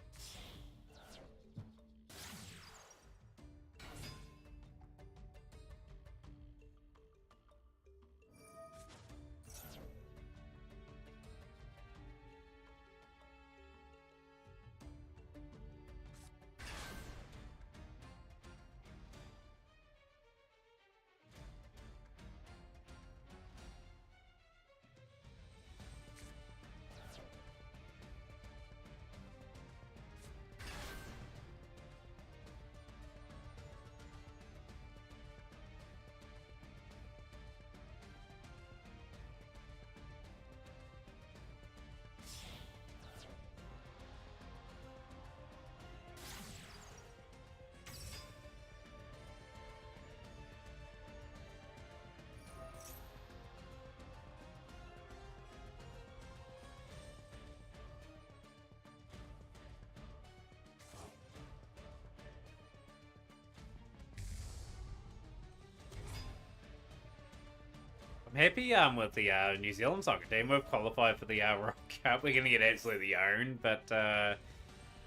I'm happy with the New Zealand soccer team. We've qualified for the World Cup. We're going to get absolutely owned, but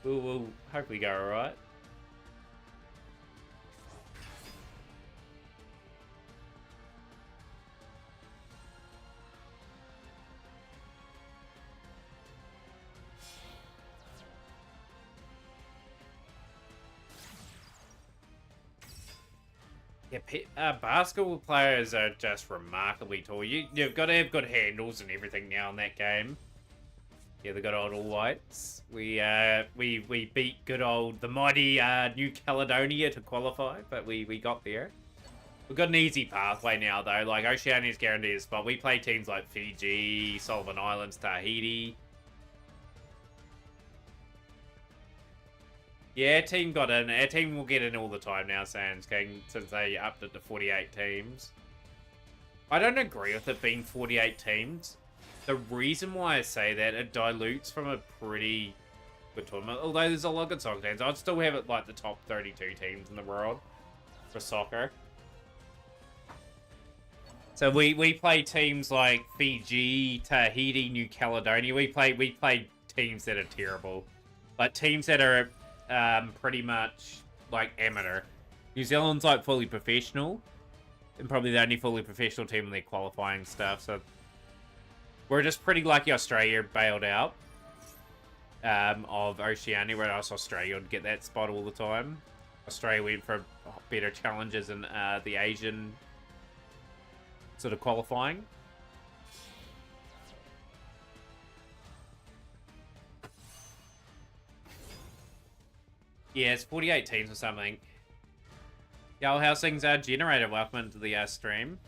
we'll hopefully go alright. Yeah, basketball players are just remarkably tall. You've got to have good handles and everything now in that game. Yeah, the good old All Whites. We beat good old the mighty New Caledonia to qualify, but we got there. We've got an easy pathway now though. Like Oceania's guaranteed a spot. We play teams like Fiji, Solomon Islands, Tahiti. Yeah, our team got in. Our team will get in all the time now, Sans King, since they upped it to 48 teams. I don't agree with it being 48 teams. The reason why I say that, it dilutes from a pretty good tournament. Although there's a lot of good soccer teams, I'd still have it like the top 32 teams in the world for soccer. So we play teams like Fiji, Tahiti, New Caledonia. We play teams that are terrible. Like teams that are pretty much like amateur. New Zealand's like fully professional, and probably the only fully professional team in their qualifying stuff. So we're just pretty lucky Australia bailed out of Oceania, where else Australia would get that spot all the time. Australia went for better challenges in the Asian sort of qualifying. Yeah, it's 48 teams or something. Yo, how's things generated? Welcome into the stream.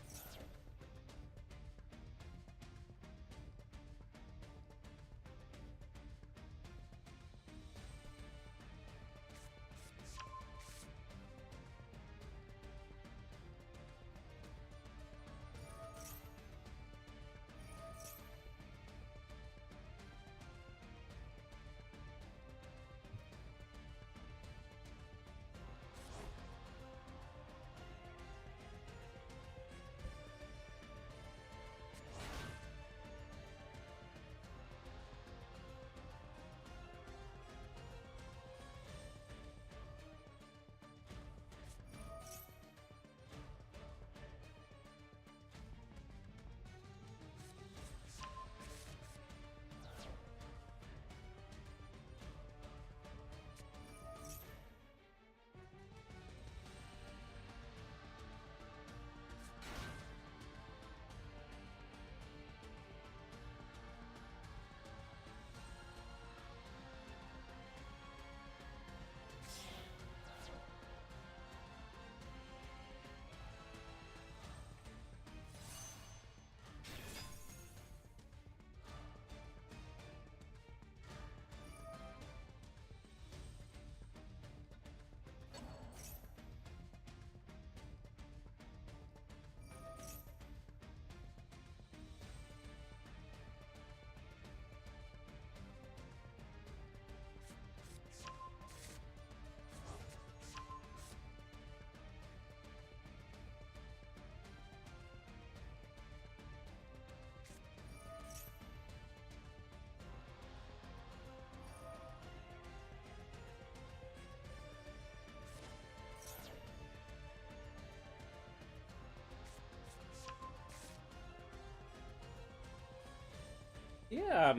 Yeah,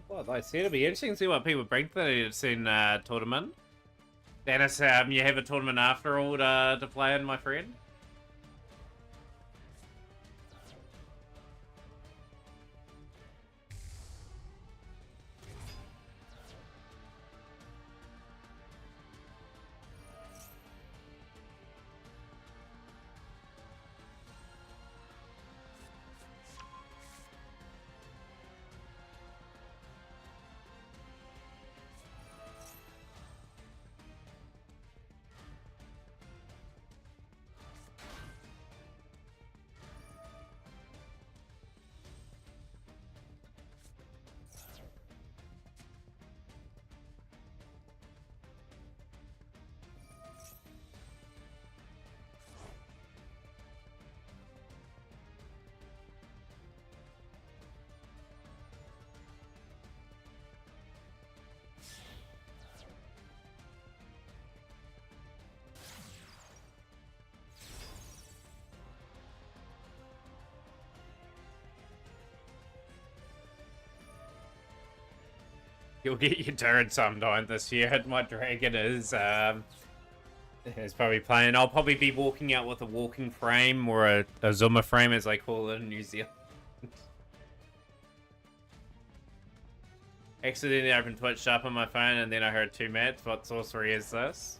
what I said, it'll be interesting to see what people bring to the scene tournament. Dennis, you have a tournament after all to play in, my friend? You'll get your turn sometime this year. My dragon is probably playing. I'll probably be walking out with a walking frame or a Zuma frame, as they call it in New Zealand. Accidentally opened Twitch up on my phone, and then I heard 2 mats. What sorcery is this?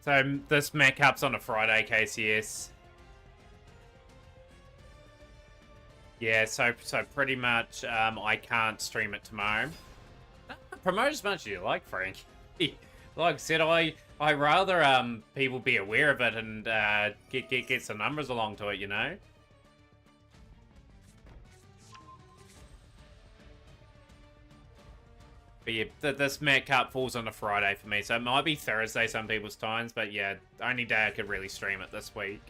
So this Mac Cup's on a Friday, KCS. Yeah, so pretty much I can't stream it tomorrow. Promote as much as you like, Frank. Like I said, I rather people be aware of it and get some numbers along to it, you know. But yeah, this Mac Cup falls on a Friday for me, so it might be Thursday some people's times, but yeah, only day I could really stream it this week.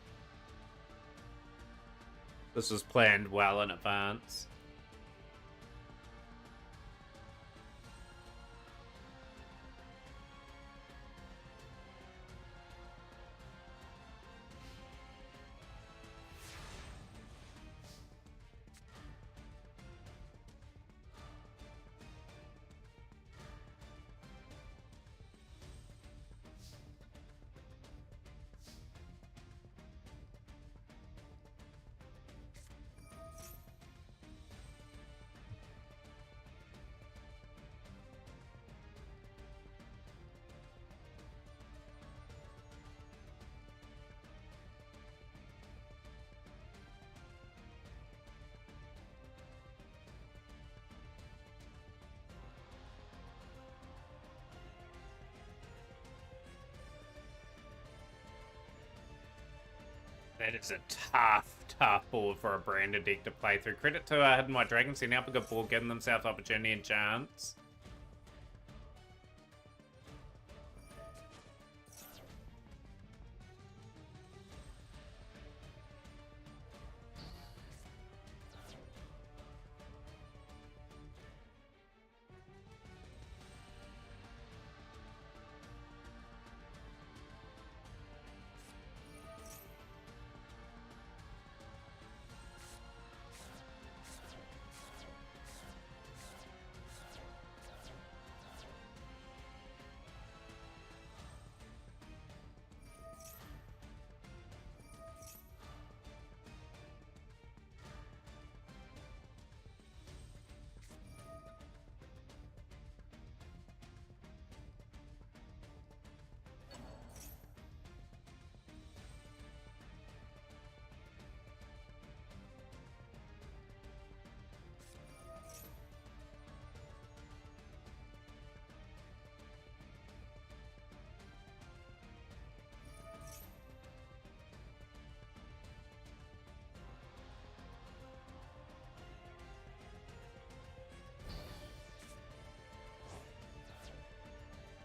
This was planned well in advance. That is a tough board for a branded deck to play through. Credit to Hidden White Dragon setting up a good board, giving themselves opportunity and chance.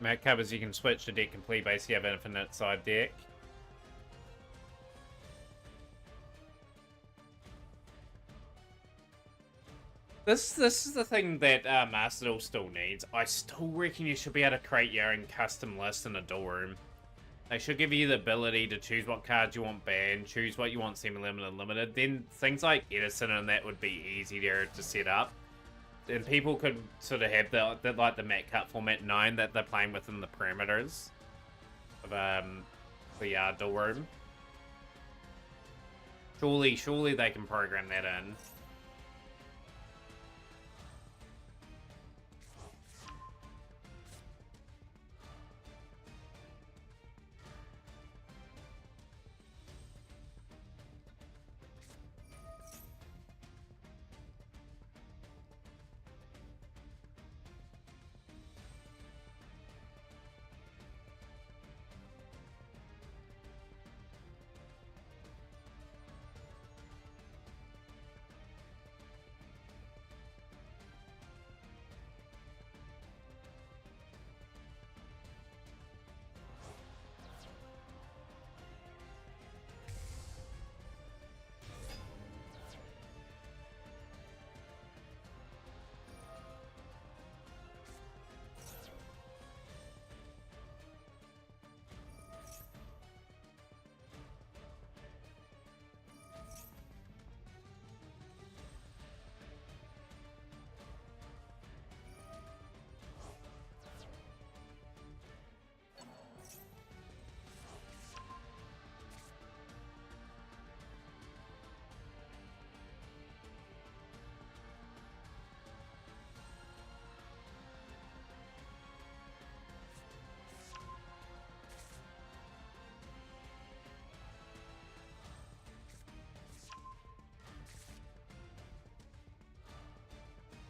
Mat Cup is you can switch to deck complete, basically have infinite side deck. This is the thing that Master Duel still needs. I still reckon you should be able to create your own custom list in a duel room. They should give you the ability to choose what cards you want banned, choose what you want semi-limited and limited. Then things like Edison and that would be easier to set up. And people could sort of have the like the Mat Cup format known that they're playing within the parameters of the duel room. Surely they can program that in.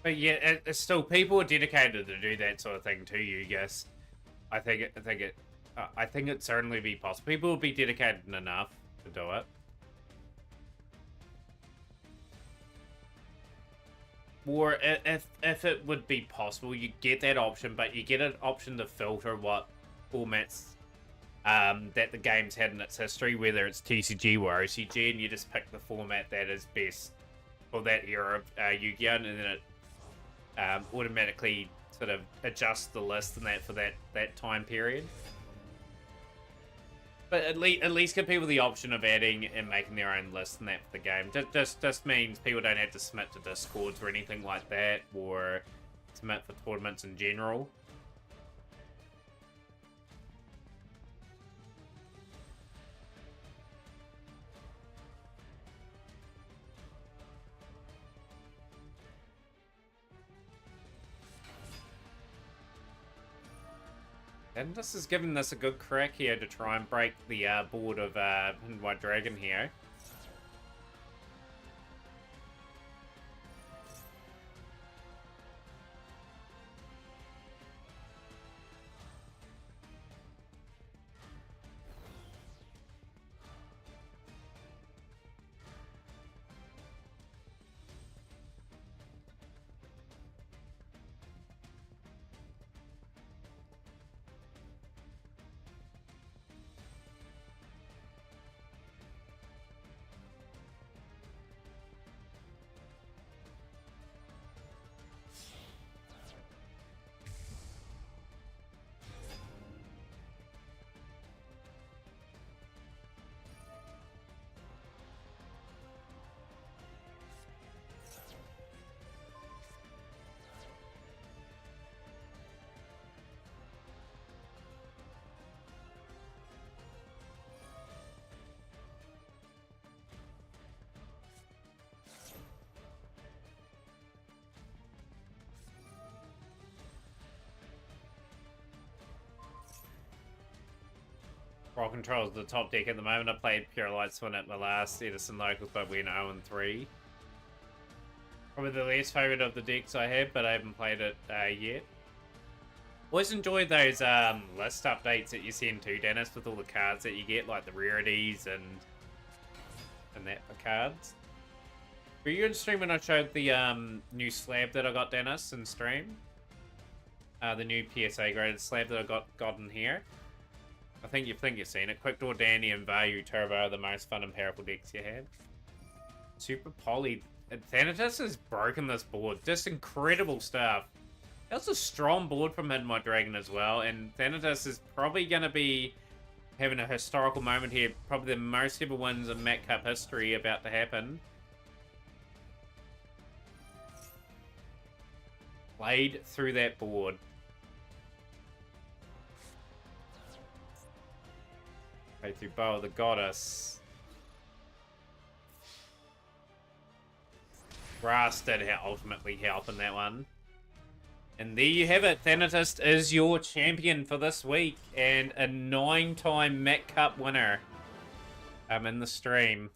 But yeah, it's still people are dedicated to do that sort of thing to you. Yes, I think it certainly be possible. People will be dedicated enough to do it. Or if it would be possible, you get that option, but you get an option to filter what formats that the game's had in its history, whether it's TCG or OCG, and you just pick the format that is best for that era of Yu-Gi-Oh, and then it automatically sort of adjusts the list and that for that time period. But at least give people the option of adding and making their own list and that for the game. Just means people don't have to submit to Discords or anything like that, or submit for tournaments in general. And this is giving this a good crack here to try and break the board of White Dragon here. Rock Control is the top deck at the moment. I played Pure Light Swin at my last Edison Locals, but went 0-3. Probably the least favourite of the decks I have, but I haven't played it yet. Always enjoyed those list updates that you send to Dennis with all the cards that you get, like the rarities and that for cards. Were you in stream when I showed the new slab that I got, Dennis, in stream? the new PSA graded slab that I gotten here. I think you've seen it. Quick Draw Dandy and Value Turbo are the most fun and powerful decks you have. Super Poly. Thanatos has broken this board. Just incredible stuff. That's a strong board from Midnight Dragon as well, and Thanatos is probably going to be having a historical moment here. Probably the most ever wins in Met Cup history about to happen. Played through that board. Played through Bow of the Goddess. Grass did ultimately help in that one. And there you have it. Thanatos is your champion for this week. And a 9-time Met Cup winner. In the stream.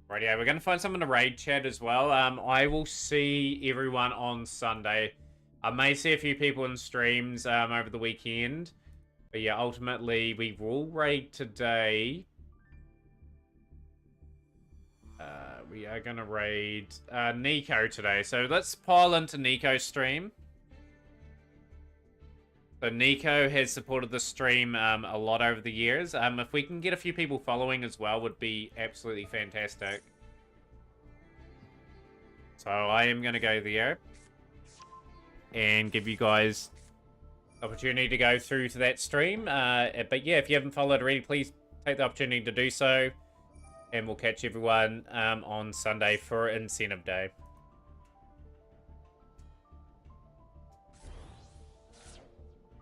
Rightio, we're going to find some in the raid chat as well. I will see everyone on Sunday. I may see a few people in streams over the weekend. But yeah, ultimately, we will raid today. We are going to raid Nico today. So let's pile into Nico's stream. So Nico has supported the stream a lot over the years. If we can get a few people following as well, would be absolutely fantastic. So I am going to go there and give you guys opportunity to go through to that stream. But yeah, if you haven't followed already, please take the opportunity to do so. And we'll catch everyone on Sunday for Incentive Day.